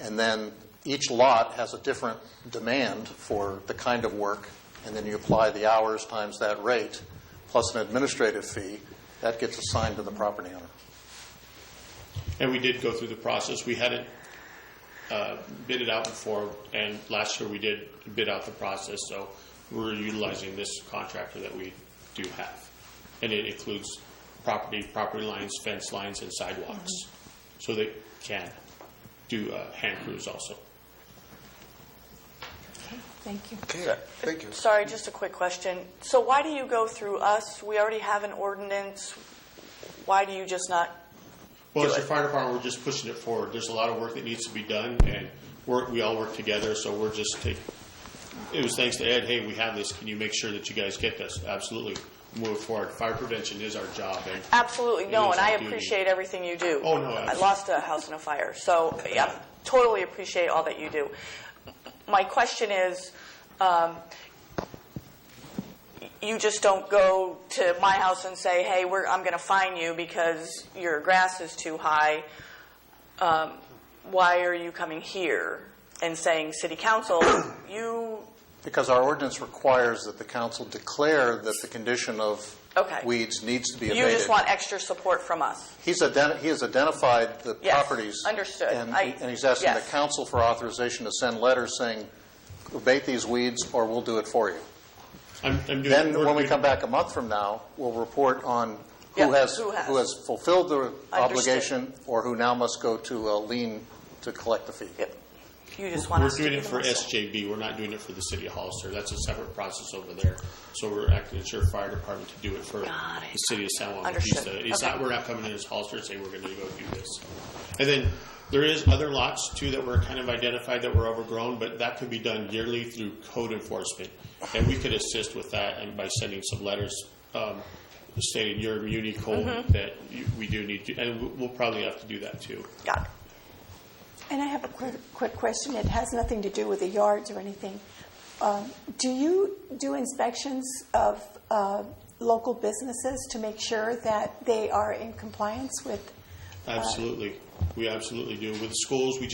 and then each lot has a different demand for the kind of work, and then you apply the hours times that rate plus an administrative fee. That gets assigned to the property owner. And we did go through the process. We hadn't bid it out before, and last year we did bid out the process, so we're utilizing this contractor that we do have. And it includes property lines, fence lines, and sidewalks. So they can do hand crews also. Thank you. Okay, thank you. Sorry, just a quick question. So why do you go through us? We already have an ordinance. Why do you just not Well, as your fire department, we're just pushing it forward. There's a lot of work that needs to be done, and we all work together, so we're just taking... It was thanks to Ed, hey, we have this. Can you make sure that you guys get this? Absolutely. Move forward. Fire prevention is our job. And absolutely. No, and I appreciate everything you do. Oh, no, absolutely. I lost a house in a fire. So, yeah, totally appreciate all that you do. My question is, you just don't go to my house and say, hey, I'm going to fine you because your grass is too high. Why are you coming here and saying, City Council, you... Because our ordinance requires that the council declare that the condition of weeds needs to be abated. You just want extra support from us. He has identified the properties. Understood. And he's asking the council for authorization to send letters saying, abate these weeds or we'll do it for you. Then when we come back a month from now, we'll report on who has fulfilled the obligation or who now must go to a lien to collect the fee. Yep. You just want We're doing it for SJB. We're not doing it for the City of Hollister. That's a separate process over there. So we're acting as your fire department to do it for the City of San Juan Bautista. We're not coming in as Hollister and saying we're going to go do this. And then there is other lots, too, that were kind of identified that were overgrown, but that could be done yearly through code enforcement. And we could assist with that and by sending some letters. stating your muni code that we do need to, and we'll probably have to do that too. Got it. And I have a quick question. It has nothing to do with the yards or anything. Do you do inspections of local businesses to make sure that they are in compliance with? Absolutely. We absolutely do. With schools, we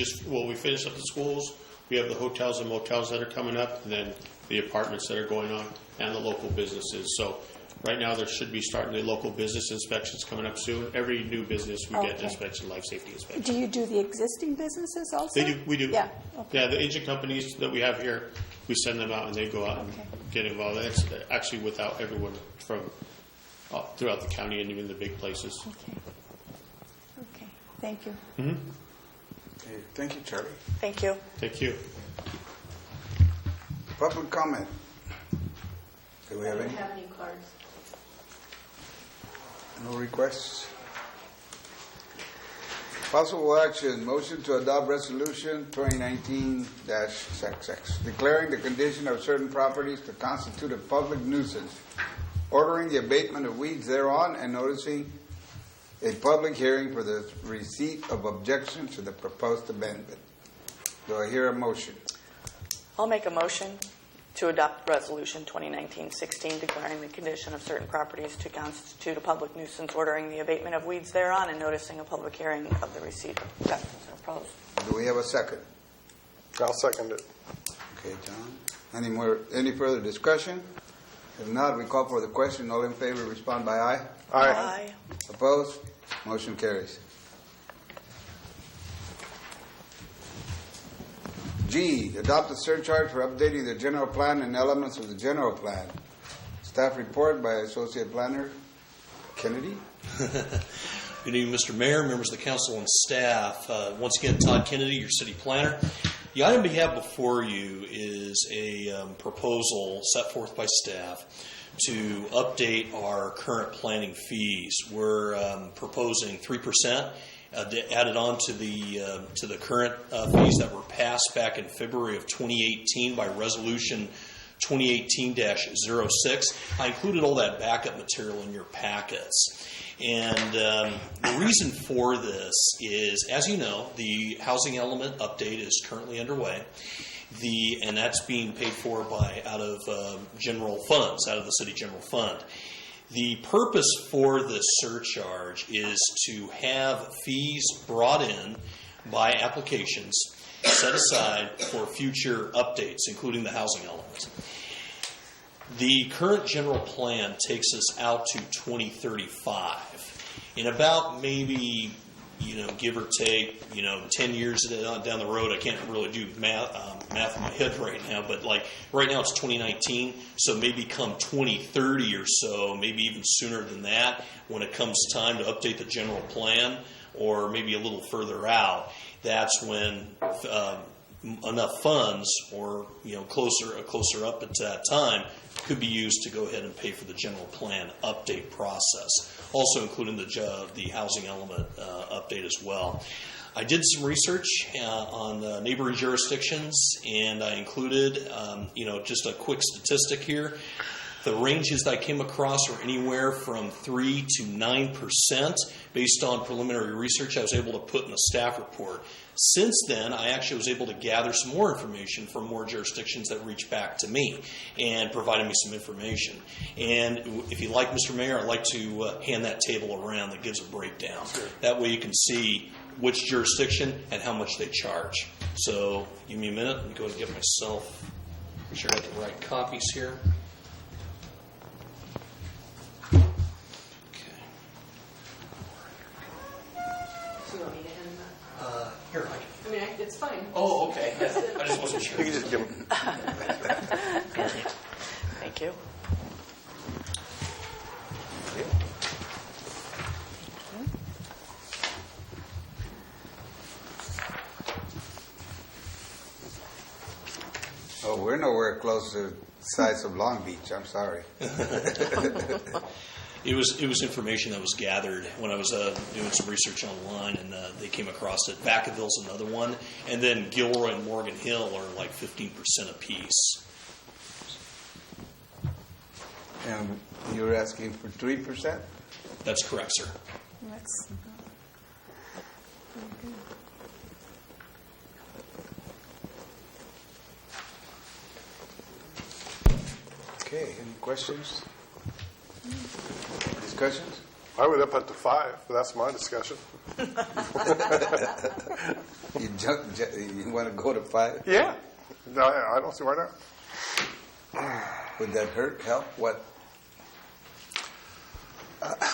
finish up the schools. We have the hotels and motels that are coming up, and then the apartments that are going on, and the local businesses. So right now there should be starting the local business inspections coming up soon. Every new business we get an inspection, life safety inspection. Do you do the existing businesses also? We do. Yeah. Okay. Yeah, the agent companies that we have here, we send them out and they go out and get involved. That's actually without everyone from throughout the county and even the big places. Okay. Thank you. Mm-hmm. Okay. Thank you, Charlie. Thank you. Thank you. Public comment. Do we have any? have any cards. No requests? Possible action, motion to adopt resolution 2019-XX, declaring the condition of certain properties to constitute a public nuisance, ordering the abatement of weeds thereon, and noticing a public hearing for the receipt of objections to the proposed amendment. Do I hear a motion? I'll make a motion to adopt Resolution 2019-16, declaring the condition of certain properties to constitute a public nuisance, ordering the abatement of weeds thereon, and noticing a public hearing of the receipt of objections proposed. Do we have a second? I'll second it. Okay, John. Any further discussion? If not, we call for the question. All in favor, respond by aye. Aye. Opposed? Motion carries. G, adopt a surcharge for updating the general plan and elements of the general plan. Staff report by Associate Planner Kennedy. Good evening, Mr. Mayor, members of the council and staff. Once again, Todd Kennedy, your city planner. The item we have before you is a proposal set forth by staff to update our current planning fees. We're proposing 3%. Added on to the current fees that were passed back in February of 2018 by Resolution 2018-06. I included all that backup material in your packets. And the reason for this is, as you know, the housing element update is currently underway. And that's being paid for out of general funds, out of the city general fund. The purpose for this surcharge is to have fees brought in by applications set aside for future updates, including the housing element. The current general plan takes us out to 2035. In about maybe, give or take, 10 years down the road, I can't really do math in my head right now, but right now it's 2019, so maybe come 2030 or so, maybe even sooner than that, when it comes time to update the general plan, or maybe a little further out, that's when enough funds, or closer up at that time, could be used to go ahead and pay for the general plan update process, also including the housing element update as well. I did some research on neighboring jurisdictions, and I included just a quick statistic here. The ranges that I came across were anywhere from 3 to 9% based on preliminary research I was able to put in the staff report. Since then, I actually was able to gather some more information from more jurisdictions that reached back to me and provided me some information. And if you like, Mr. Mayor, I'd like to hand that table around that gives a breakdown. Sure. That way you can see which jurisdiction and how much they charge. So give me a minute. Let me go and get myself, make sure I got the right copies here. Here, it's fine. Oh, okay. I just wasn't sure. You can just give them. Thank you. Oh, we're nowhere close to the size of Long Beach. I'm sorry. It was information that was gathered when I was doing some research online, and they came across it. Vacaville's another one, and then Gilroy and Morgan Hill are like 15% apiece. And you're asking for 3%? That's correct, sir. That's Okay, any questions? Discussions? I would up it to 5, but that's my discussion. You want to go to 5? Yeah. No, I don't see why not. Would that hurt, help, what?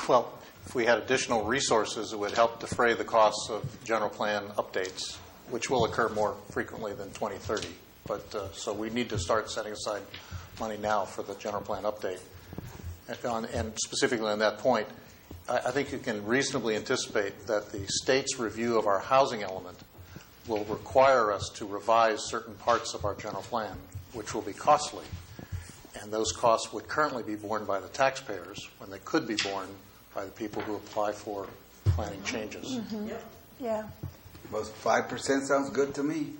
Well, if we had additional resources, it would help defray the costs of general plan updates, which will occur more frequently than 2030. But so we need to start setting aside money now for the general plan update. And specifically on that point, I think you can reasonably anticipate that the state's review of our housing element will require us to revise certain parts of our general plan, which will be costly. And those costs would currently be borne by the taxpayers when they could be borne by the people who apply for planning changes. Mm-hmm. Yeah. Well, 5% sounds good to me.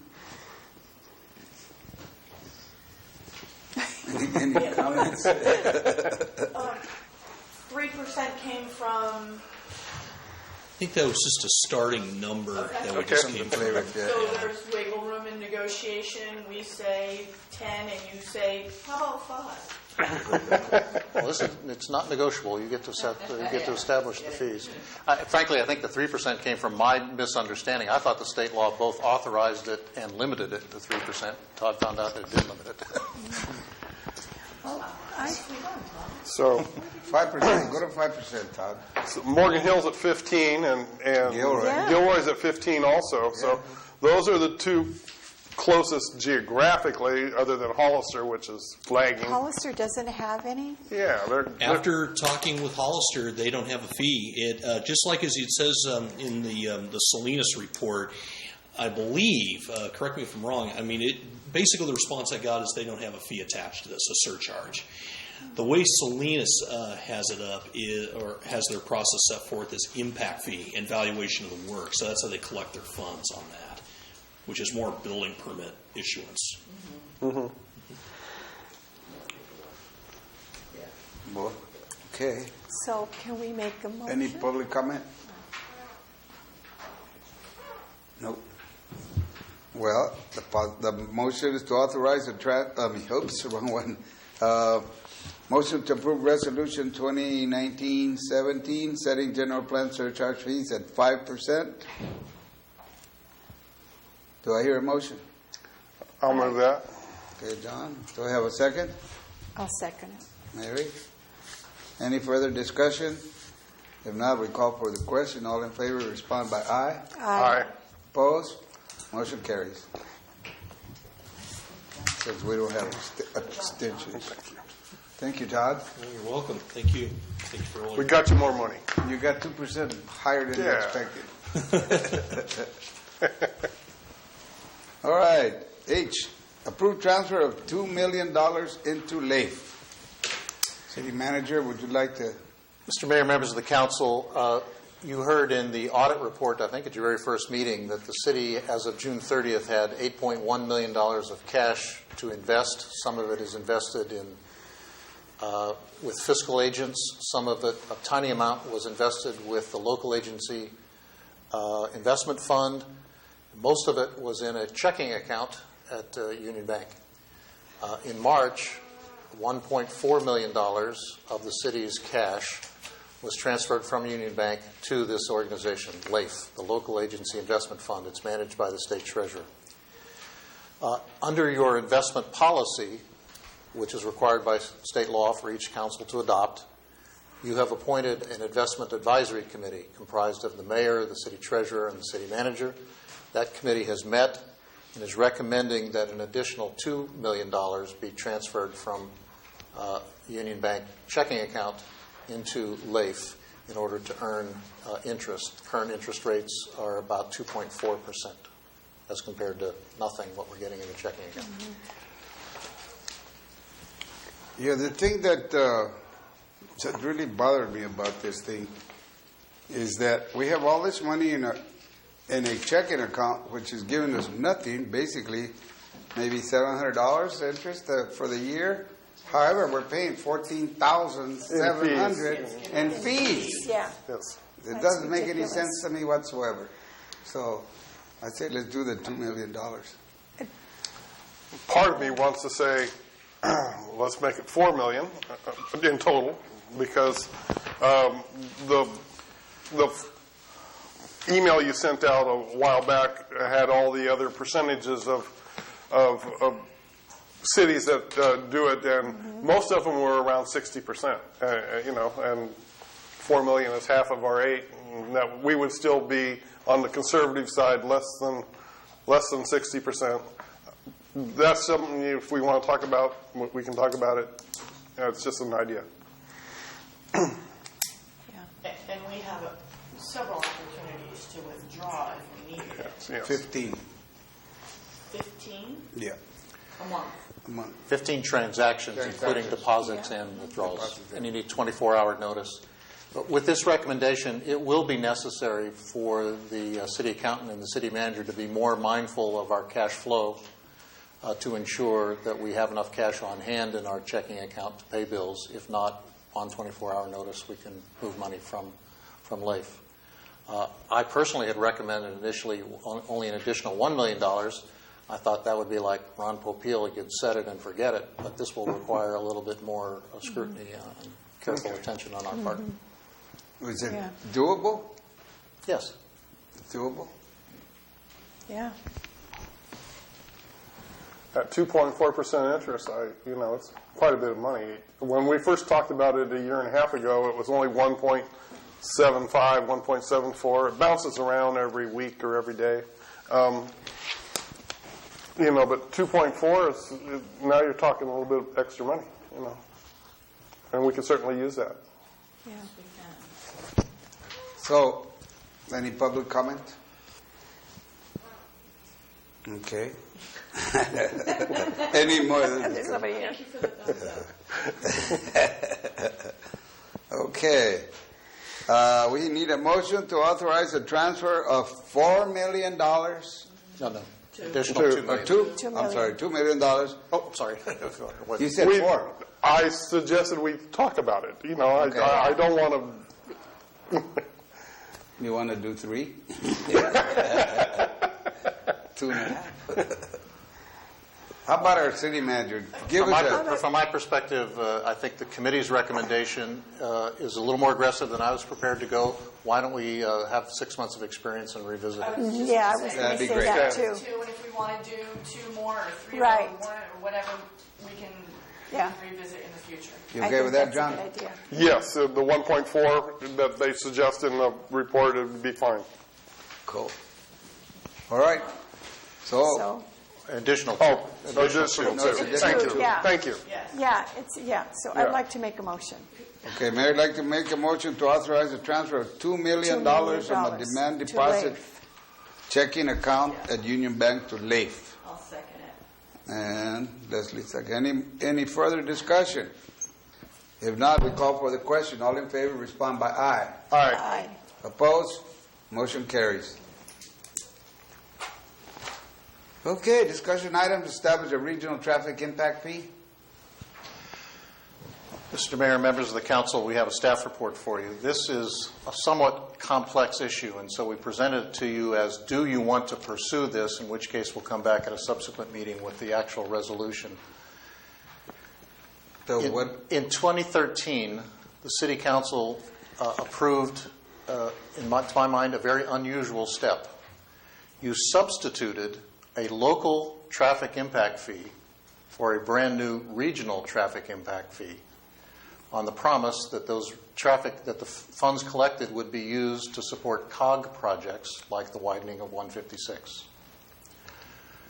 Any comments? 3% came from. I think that was just a starting number that we just came from. So there's wiggle room in negotiation. We say 10, and you say, how about 5? Well, it's not negotiable. You get to establish the fees. Frankly, I think the 3% came from my misunderstanding. I thought the state law both authorized it and limited it to 3%. Todd found out that it did limit it. So 5%. Go to 5%, Todd. So Morgan Hill's at 15, and Gilroy's at 15 also. So those are the two closest geographically, other than Hollister, which is flagging. Hollister doesn't have any? Yeah. After talking with Hollister, they don't have a fee. It just like as it says in the Salinas report, I believe, correct me if I'm wrong, I mean, basically the response I got is they don't have a fee attached to this, a surcharge. The way Salinas has it up or has their process set forth is impact fee and valuation of the work. So that's how they collect their funds on that, which is more building permit issuance. Mm-hmm. Well, okay. So can we make a motion? Any public comment? Nope. Well, the motion is to authorize wrong one. Motion to approve Resolution 2019-17, setting general plan surcharge fees at 5%. Do I hear a motion? I'll move that. Okay, John. Do I have a second? I'll second it. Mary? Any further discussion? If not, we call for the question. All in favor, respond by aye. Aye. Opposed? Motion carries. Since we don't have abstentions. Thank you, Todd. You're welcome. Thank you. Thank you for all. We got you more money. You got 2% higher than you expected. All right. H, approved transfer of $2 million into LAIF. City Manager, would you like to? Mr. Mayor, members of the council, you heard in the audit report, I think at your very first meeting, that the city, as of June 30th, had $8.1 million of cash to invest. Some of it is invested in with fiscal agents. Some of it, a tiny amount, was invested with the local agency investment fund. Most of it was in a checking account at Union Bank. In March, $1.4 million of the city's cash was transferred from Union Bank to this organization, LAIF, the Local Agency Investment Fund. It's managed by the state treasurer. Under your investment policy, which is required by state law for each council to adopt, you have appointed an investment advisory committee comprised of the mayor, the city treasurer, and the city manager. That committee has met and is recommending that an additional $2 million be transferred from Union Bank checking account into LAIF in order to earn interest. Current interest rates are about 2.4% as compared to nothing, what we're getting in the checking account. Mm-hmm. Yeah, the thing that really bothered me about this thing is that we have all this money in a checking account, which is giving us nothing, basically, maybe $700 interest for the year, However, we're paying $14,700 in fees. Yeah. Yes. It That's doesn't make any ridiculous. sense to me whatsoever. So I say let's do the $2 million. Part of me wants to say, let's make it $4 million in total, because the email you sent out a while back had all the other percentages of cities that do it, and most of them were around 60%. And $4 million is half of our 8. And that we would still be on the conservative side, less than 60%. That's something, if we want to talk about, we can talk about it. It's just an idea. And we have several opportunities to withdraw if we need it. Yes. 15. 15 Yeah. a month. A month. 15 transactions, including deposits and withdrawals. And you need 24-hour notice. But with this recommendation, it will be necessary for the city accountant and the city manager to be more mindful of our cash flow to ensure that we have enough cash on hand in our checking account to pay bills. If not, on 24-hour notice, we can move money from LAIF. I personally had recommended initially only an additional $1 million. I thought that would be like Ron Popeil, he could set it and forget it, but this will require a little bit more scrutiny and careful attention on our part. Is it doable? Yes. Doable? Yeah. At 2.4% interest, it's quite a bit of money. When we first talked about it a year and a half ago, it was only 1.75, 1.74. It bounces around every week or every day. But 2.4 is now you're talking a little bit of extra money, and we can certainly use that. Yeah. So, any public comment? Okay. Any more? There's somebody here. Thank you for the thumbs up. Okay. We need a motion to authorize a transfer of $4 million. No. Additional $2 million. $2 million. I'm sorry, $2 million. Oh, sorry. You said 4. I suggested we talk about it. Okay. I don't want to. You want to do 3? 2.5. How about our city manager? From my perspective, I think the committee's recommendation is a little more aggressive than I was prepared to go. Why don't we have 6 months of experience and revisit it? Yeah, I was going to say that too. And if we want to do 2 more or 3 Right. more or whatever, we can revisit in the future. You okay with that, John? That's a good idea. Yes, the 1.4 that they suggest in the report would be fine. Cool. All right. So additional. Additional. Thank you. Yeah. Thank you. So I'd like to make a motion. Okay, Mayor, I'd like to make a motion to authorize the transfer of $2 million from a demand deposit checking account at Union Bank to LAIF. I'll second it. And Leslie second. Any further discussion? If not, we call for the question. All in favor, respond by aye. Aye. Opposed? Motion carries. Okay, discussion items, establish a regional traffic impact fee. Mr. Mayor, members of the council, we have a staff report for you. This is a somewhat complex issue, and so we presented it to you as, do you want to pursue this, in which case we'll come back at a subsequent meeting with the actual resolution. In 2013, the City Council approved, to my mind, a very unusual step. You substituted a local traffic impact fee for a brand new regional traffic impact fee on the promise that the funds collected would be used to support COG projects like the widening of 156.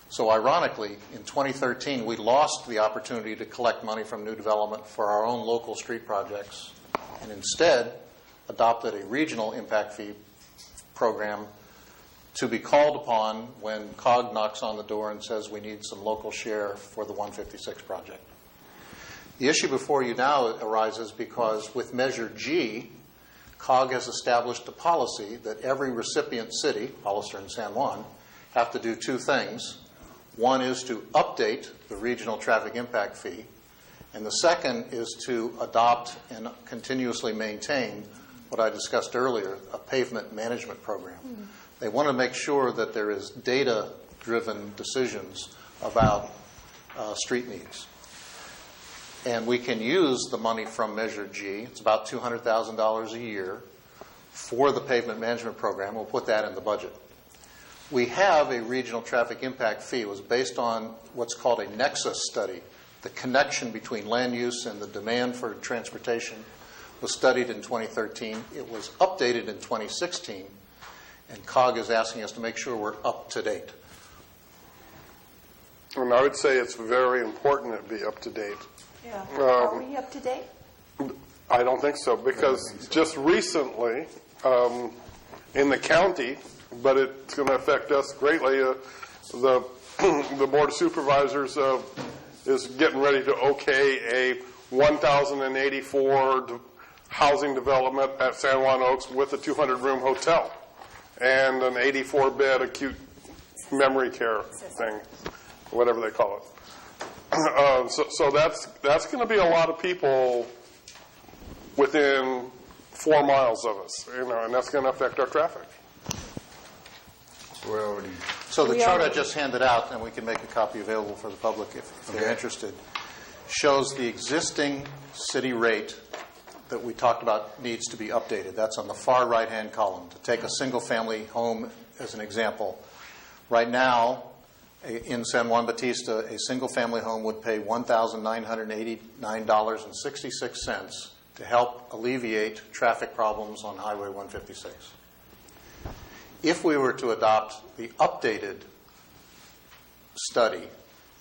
So ironically, in 2013, we lost the opportunity to collect money from new development for our own local street projects and instead adopted a regional impact fee program to be called upon when COG knocks on the door and says we need some local share for the 156 project. The issue before you now arises because with Measure G, COG has established a policy that every recipient city, Hollister and San Juan, have to do 2 things. One is to update the regional traffic impact fee, And the second is to adopt and continuously maintain what I discussed earlier, a pavement management program. They want to make sure that there is data-driven decisions about street needs. And we can use the money from Measure G, it's about $200,000 a year, for the pavement management program. We'll put that in the budget. We have a regional traffic impact fee. It was based on what's called a nexus study. The connection between land use and the demand for transportation was studied in 2013. It was updated in 2016, and COG is asking us to make sure we're up to date. And I would say it's very important it be up to date. Yeah. Are we up to date? I don't think so, because just recently in the county, but it's going to affect us greatly, the Board of Supervisors is getting ready to okay a 1,084 housing development at San Juan Oaks with a 200-room hotel and an 84-bed acute memory care thing, whatever they call it. So that's going to be a lot of people within 4 miles of us, and that's going to affect our traffic. So the chart I just handed out, and we can make a copy available for the public if they're interested, shows the existing city rate that we talked about needs to be updated. That's on the far right-hand column. To take a single-family home as an example, right now in San Juan Bautista, a single-family home would pay $1,989.66 to help alleviate traffic problems on Highway 156. If we were to adopt the updated study,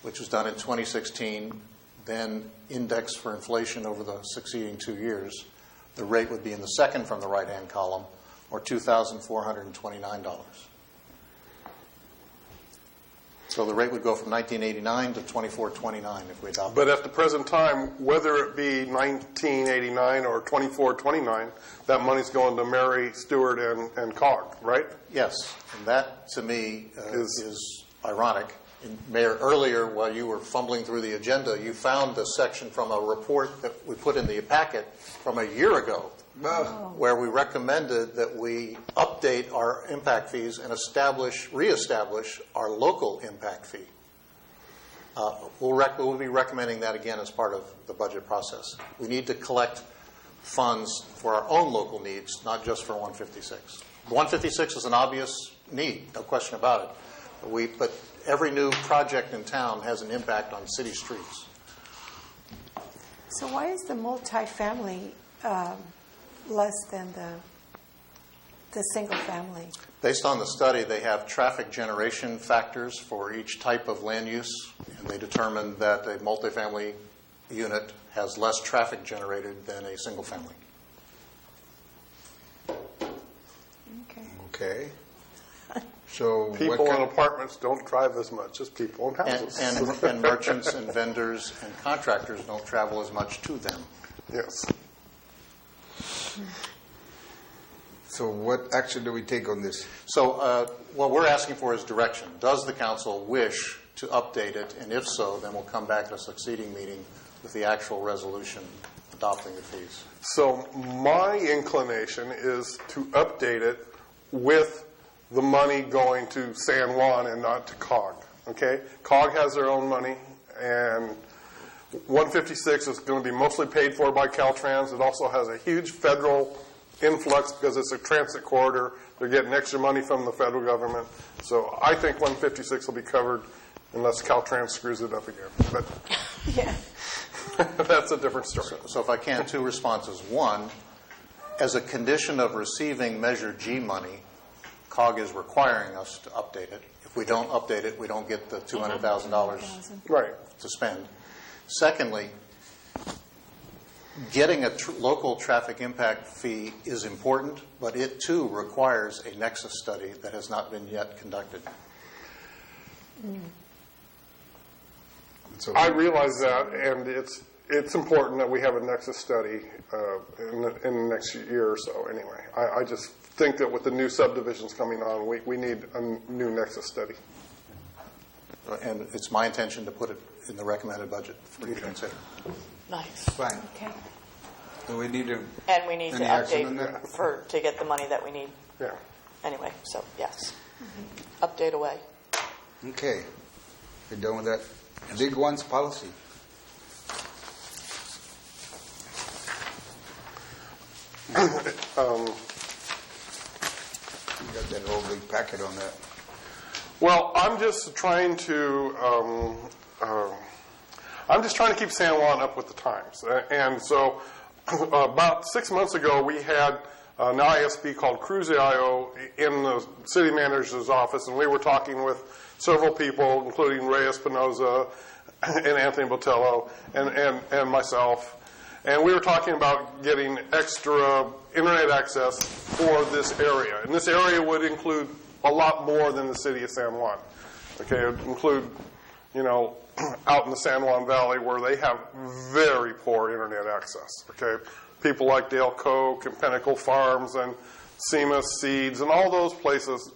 which was done in 2016, then indexed for inflation over the succeeding 2 years, the rate would be in the second from the right-hand column, or $2,429. So the rate would go from $1,989 to $2,429 if we adopt it. But at the present time, whether it be $1,989 or $2,429, that money's going to Mary, Stewart, and COG, right? Yes, and that to me is ironic. Mayor, earlier while you were fumbling through the agenda, you found a section from a report that we put in the packet from a year ago where we recommended that we update our impact fees and reestablish our local impact fee. We'll be recommending that again as part of the budget process. We need to collect funds for our own local needs, not just for 156. 156 is an obvious need, no question about it. But every new project in town has an impact on city streets. So why is the multifamily less than the single family? Based on the study, they have traffic generation factors for each type of land use, and they determined that a multifamily unit has less traffic generated than a single family. Okay. So people in apartments don't drive as much as people in houses. And merchants and vendors and contractors don't travel as much to them. Yes. So what action do we take on this? So what we're asking for is direction. Does the council wish to update it? And if so, then we'll come back at a succeeding meeting with the actual resolution adopting the fees. So my inclination is to update it with the money going to San Juan and not to COG. Okay? COG has their own money, and 156 is going to be mostly paid for by Caltrans. It also has a huge federal influx because it's a transit corridor. They're getting extra money from the federal government. So I think 156 will be covered unless Caltrans screws it up again. But yeah. That's a different story. So if I can, 2 responses. One, as a condition of receiving Measure G money, COG is requiring us to update it. If we don't update it, we don't get the $200,000 to spend. Secondly, getting a local traffic impact fee is important, but it too requires a nexus study that has not been yet conducted. I realize that, and it's important that we have a nexus study in the next year or so anyway. I just think that with the new subdivisions coming on, we need a new nexus study. And it's my intention to put it in the recommended budget for you to consider. Nice. Fine. Okay. Do we need to? And we need to any action on update that? to get the money that we need. Yeah. Anyway, so yes. Update away. Okay. We're done with that. Dig once policy. You got that whole big packet on that. Well, I'm just trying to keep San Juan up with the times. And so about 6 months ago, we had an ISP called Cruise.io in the city manager's office, and we were talking with several people, including Ray Espinoza and Anthony Botello and myself. And we were talking about getting extra internet access for this area. And this area would include a lot more than the city of San Juan. Okay, it would include, out in the San Juan Valley where they have very poor internet access. Okay, people like Dale Koch and Pinnacle Farms and SEMA Seeds and all those places,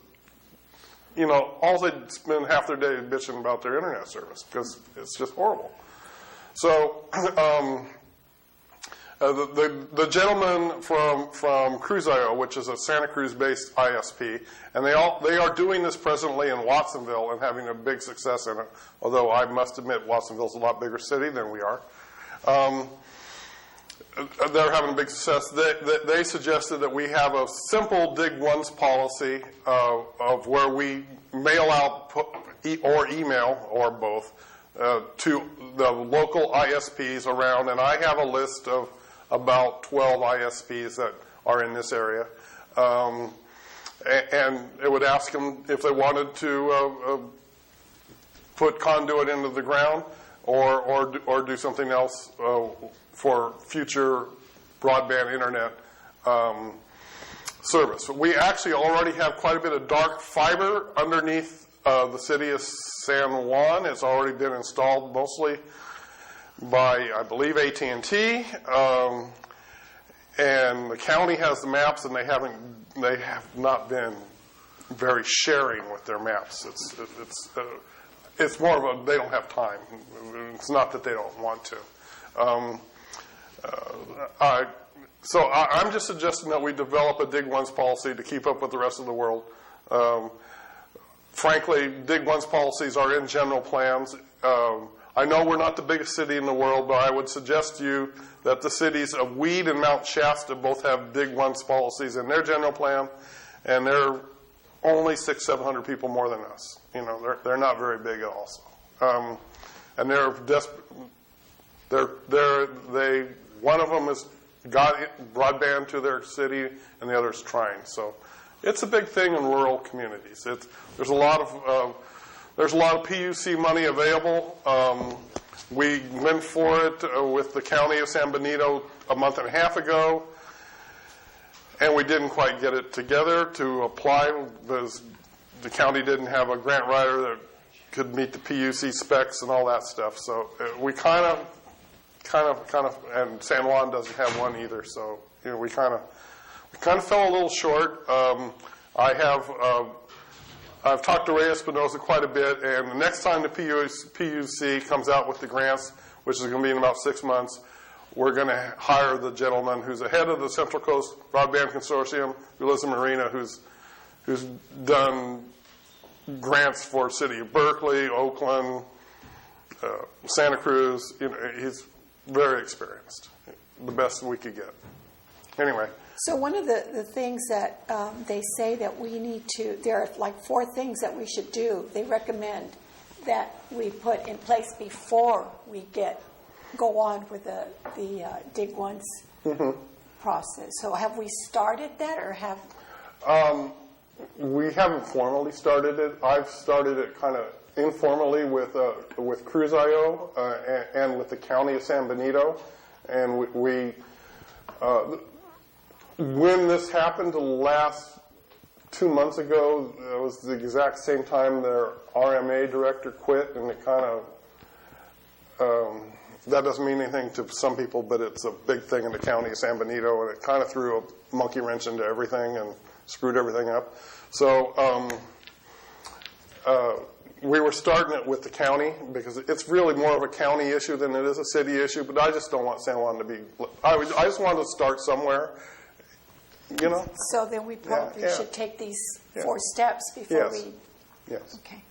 all they spend half their day bitching about their internet service because it's just horrible. So the gentleman from Cruise.io, which is a Santa Cruz-based ISP, and they are doing this presently in Watsonville and having a big success in it, although I must admit Watsonville's a lot bigger city than we are. They're having a big success. They suggested that we have a simple dig once policy of where we mail out or email, or both, to the local ISPs around, and I have a list of about 12 ISPs that are in this area. And it would ask them if they wanted to put conduit into the ground or do something else for future broadband internet service. We actually already have quite a bit of dark fiber underneath the city of San Juan. It's already been installed mostly by, I believe, AT&T, and the county has the maps, and they have not been very sharing with their maps. It's more of a they don't have time. It's not that they don't want to. So I'm just suggesting that we develop a dig once policy to keep up with the rest of the world. Frankly, dig once policies are in general plans. I know we're not the biggest city in the world, but I would suggest to you that the cities of Weed and Mount Shasta both have dig once policies in their general plan, and they're only 600-700 people more than us. They're not very big at all. And they're desperate. One of them has got broadband to their city, and the other's trying. So it's a big thing in rural communities. There's a lot of PUC money available. We went for it with the county of San Benito a month and a half ago, and we didn't quite get it together to apply because the county didn't have a grant writer that could meet the PUC specs and all that stuff. So we kind of, and San Juan doesn't have one either. So we kind of fell a little short. I've talked to Ray Espinoza quite a bit, and the next time the PUC comes out with the grants, which is going to be in about 6 months, we're going to hire the gentleman who's the head of the Central Coast Broadband Consortium, who lives in Marina, who's done grants for City of Berkeley, Oakland, Santa Cruz. He's very experienced, the best we could get. Anyway. So one of the things that they say that we need to, there are like 4 things that we should do. They recommend that we put in place before we go on with the dig once process. So have we started that, or have? We haven't formally started it. I've started it kind of informally with Cruise.io and with the county of San Benito, and we when this happened the last 2 months ago, it was the exact same time their RMA director quit, and it kind of, that doesn't mean anything to some people, but it's a big thing in the county of San Benito, and it kind of threw a monkey wrench into everything and screwed everything up. So we were starting it with the county because it's really more of a county issue than it is a city issue, but I just don't want San Juan to be, I just wanted to start somewhere, you know? So then we probably Yeah. should take these 4 steps before Yes. we... Yes. Okay.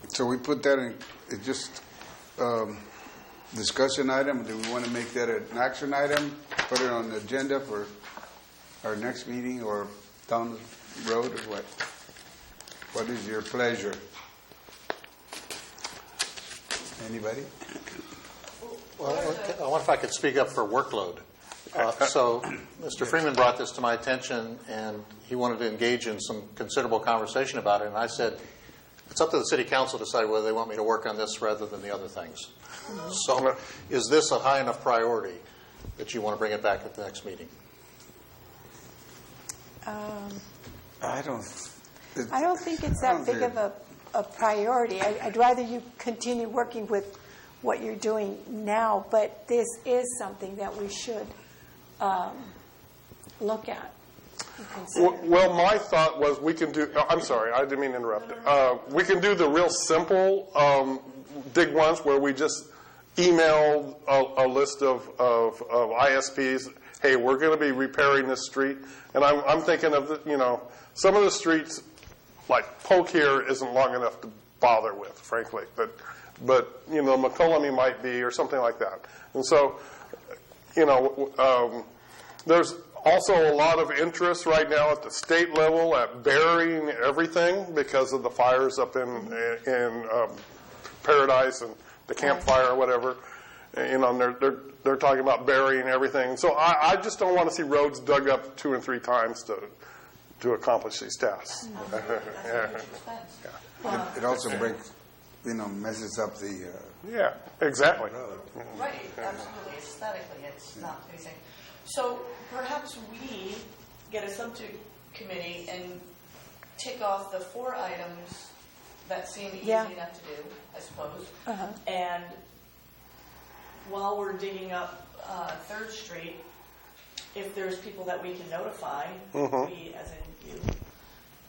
So we put that in, it's just discussion item. Do we want to make that an action item? Put it on the agenda for our next meeting or down the road or what? What is your pleasure? Anybody? Well, I wonder if I could speak up for workload. So Mr. Freeman brought this to my attention, and he wanted to engage in some considerable conversation about it. And I said, it's up to the city council to decide whether they want me to work on this rather than the other things. So is this a high enough priority that you want to bring it back at the next meeting? I don't think it's that big of a priority. I'd rather you continue working with what you're doing now, but this is something that we should look at and consider. Well, my thought was we can do, I'm sorry, I didn't mean to interrupt. We can do the real simple dig ones where we just email a list of ISPs, hey, we're going to be repairing this street. And I'm thinking of, some of the streets, like Polk here, isn't long enough to bother with, frankly. But McCullamy might be, or something like that. And so, there's also a lot of interest right now at the state level at burying everything because of the fires up in Paradise and the campfire or whatever. And they're talking about burying everything. So I just don't want to see roads dug up 2 and 3 times to accomplish these tasks. It also breaks, messes up the. Yeah, exactly. Right, absolutely. Aesthetically, it's not pleasing. So perhaps we get a subcommittee and tick off the 4 items that seem easy enough to do, I suppose. And while we're digging up 3rd Street, if there's people that we can notify, we, as in you,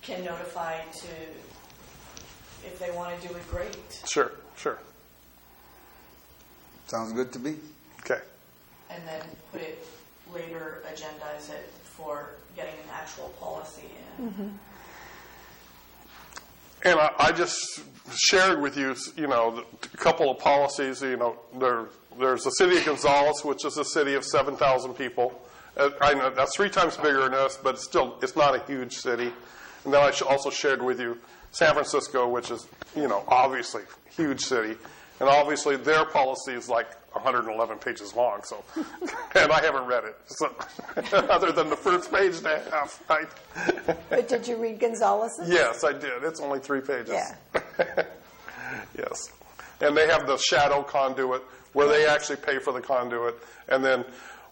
can notify to, if they want to do it, great. Sure. Sounds good to me. Okay. And then put it later, agendize it for getting an actual policy in. And I just shared with you, a couple of policies. There's the city of Gonzales, which is a city of 7,000 people. I know that's 3 times bigger than us, but it's not a huge city. And then I also shared with you San Francisco, which is, obviously a huge city. And obviously their policy is like 111 pages long. So, and I haven't read it, so, other than the first page and a half. Right? But did you read Gonzalez's? Yes, I did. It's only 3 pages. Yeah. Yes. And they have the shadow conduit where they actually pay for the conduit. And then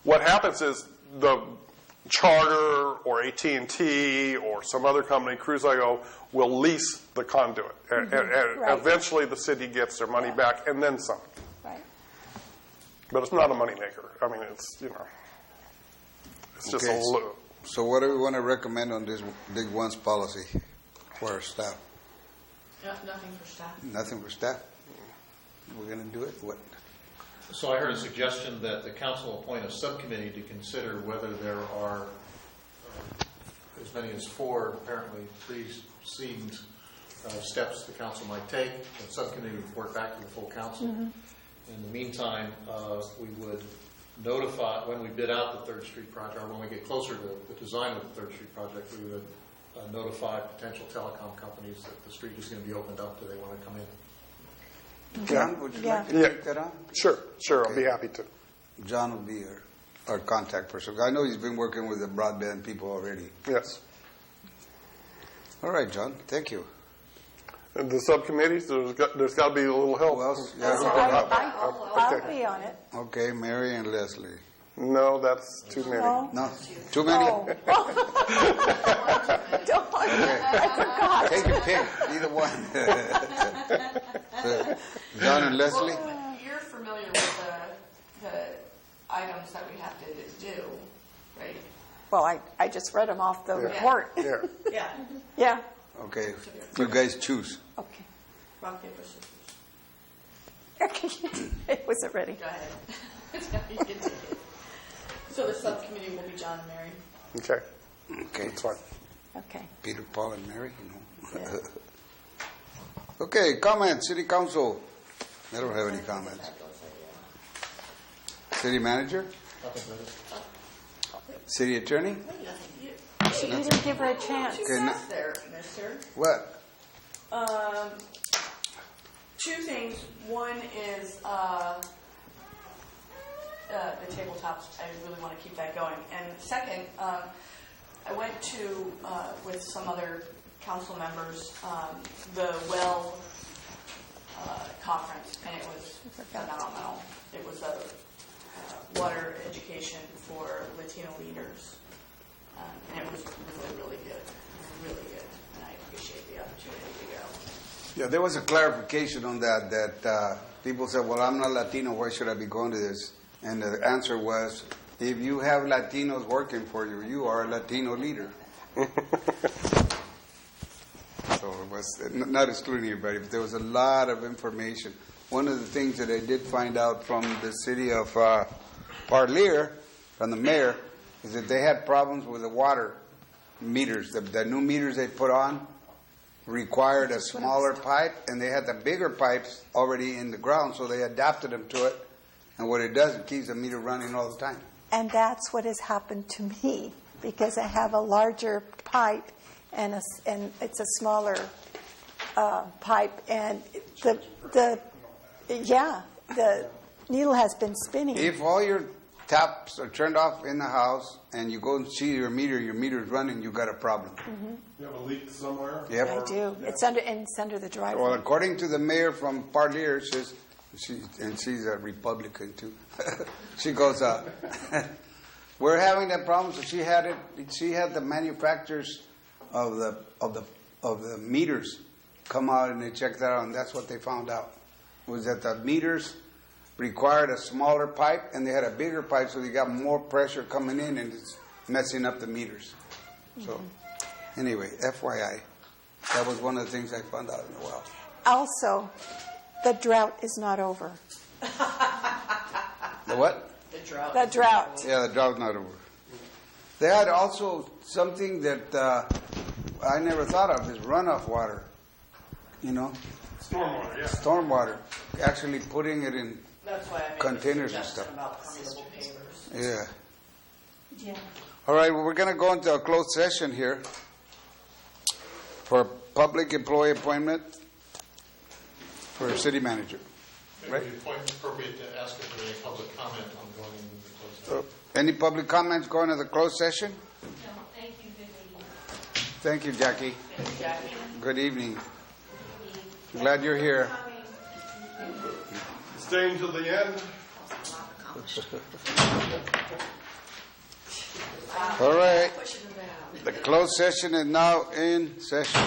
what happens is the Charter or AT&T or some other company, Cruise.io, will lease the conduit. And eventually the city gets their money back and then some. Right. But it's not a moneymaker. I mean, it's, it's just a little. So what do we want to recommend on this Big Ones policy for our staff? Nothing for staff. Nothing for staff? We're going to do it? What? So I heard a suggestion that the council appoint a subcommittee to consider whether there are as many as 4, apparently precedent steps the council might take. The subcommittee would report back to the full council. In the meantime, we would notify, when we bid out the 3rd Street project, or when we get closer to the design of the 3rd Street project, we would notify potential telecom companies that the street is going to be opened up. Do they want to come in? John, would you like to take that on? Sure, I'll be happy to. John will be our contact person. I know he's been working with the broadband people already. Yes. All right, John. Thank you. And the subcommittees, there's got to be a little help. Who else? I'll be on it. Okay, Mary and Leslie. No, that's too many. No? Too many? Don't worry. I forgot. Take your pick. Either one. John and Leslie? You're familiar with the items that we have to do, right? Well, I just read them off the report. Yeah. Yeah. Yeah. Okay, you guys choose. Okay. Rock, paper, scissors. I wasn't ready. Go ahead. You can take it. So the subcommittee will be John and Mary. Okay. Okay. That's fine. Okay. Peter, Paul, and Mary, Okay, comments, city council. I don't have any comments. City manager? City attorney? You didn't give her a chance. Okay, There, mister. what? Two things. One is the tabletops. I really want to keep that going. And second, I went to, with some other council members, the WELL conference, and it was phenomenal. It was a water education for Latino leaders, and it was really, really good. Really good. And I appreciate the opportunity to go. Yeah, there was a clarification on that people said, well, I'm not Latino, why should I be going to this? And the answer was, if you have Latinos working for you, you are a Latino leader. So it was not excluding everybody, but there was a lot of information. One of the things that I did find out from the city of Parlier, from the mayor, is that they had problems with the water meters. The new meters they put on required a smaller pipe, and they had the bigger pipes already in the ground, so they adapted them to it. And what it does, it keeps the meter running all the time. And that's what has happened to me, because I have a larger pipe and it's a smaller pipe, and the needle has been spinning. If all your taps are turned off in the house and you go and see your meter's running, you got a problem. Mm-hmm. You have a leak somewhere? Yep. I do. Yeah. It's under the driveway. Well, according to the mayor from Parlier, she's a Republican too. She goes, we're having that problem. So she had the manufacturers of the meters come out and they checked that out, and that's what they found out, was that the meters required a smaller pipe and they had a bigger pipe, so they got more pressure coming in and it's messing up the meters. So anyway, FYI, that was one of the things I found out in a while. Also, the drought is not over. The what? The drought. The drought. Yeah, the drought's not over. They had also something that I never thought of, is runoff water. You know? Stormwater, yeah. Stormwater. Actually putting it in That's why I made containers the and suggestion stuff. about permeable pavers. Yeah. Yeah. All right, well, we're going to go into a closed session here for public employee appointment for city manager. Right? It would be quite appropriate to ask if there any public comment on going into the closed session. Any public comments going to the closed session? No, thank you. Good meeting. Thank you, Jackie. Thank you, Jackie. Good evening. Glad you're here. Staying till the end? All right. The closed session is now in session.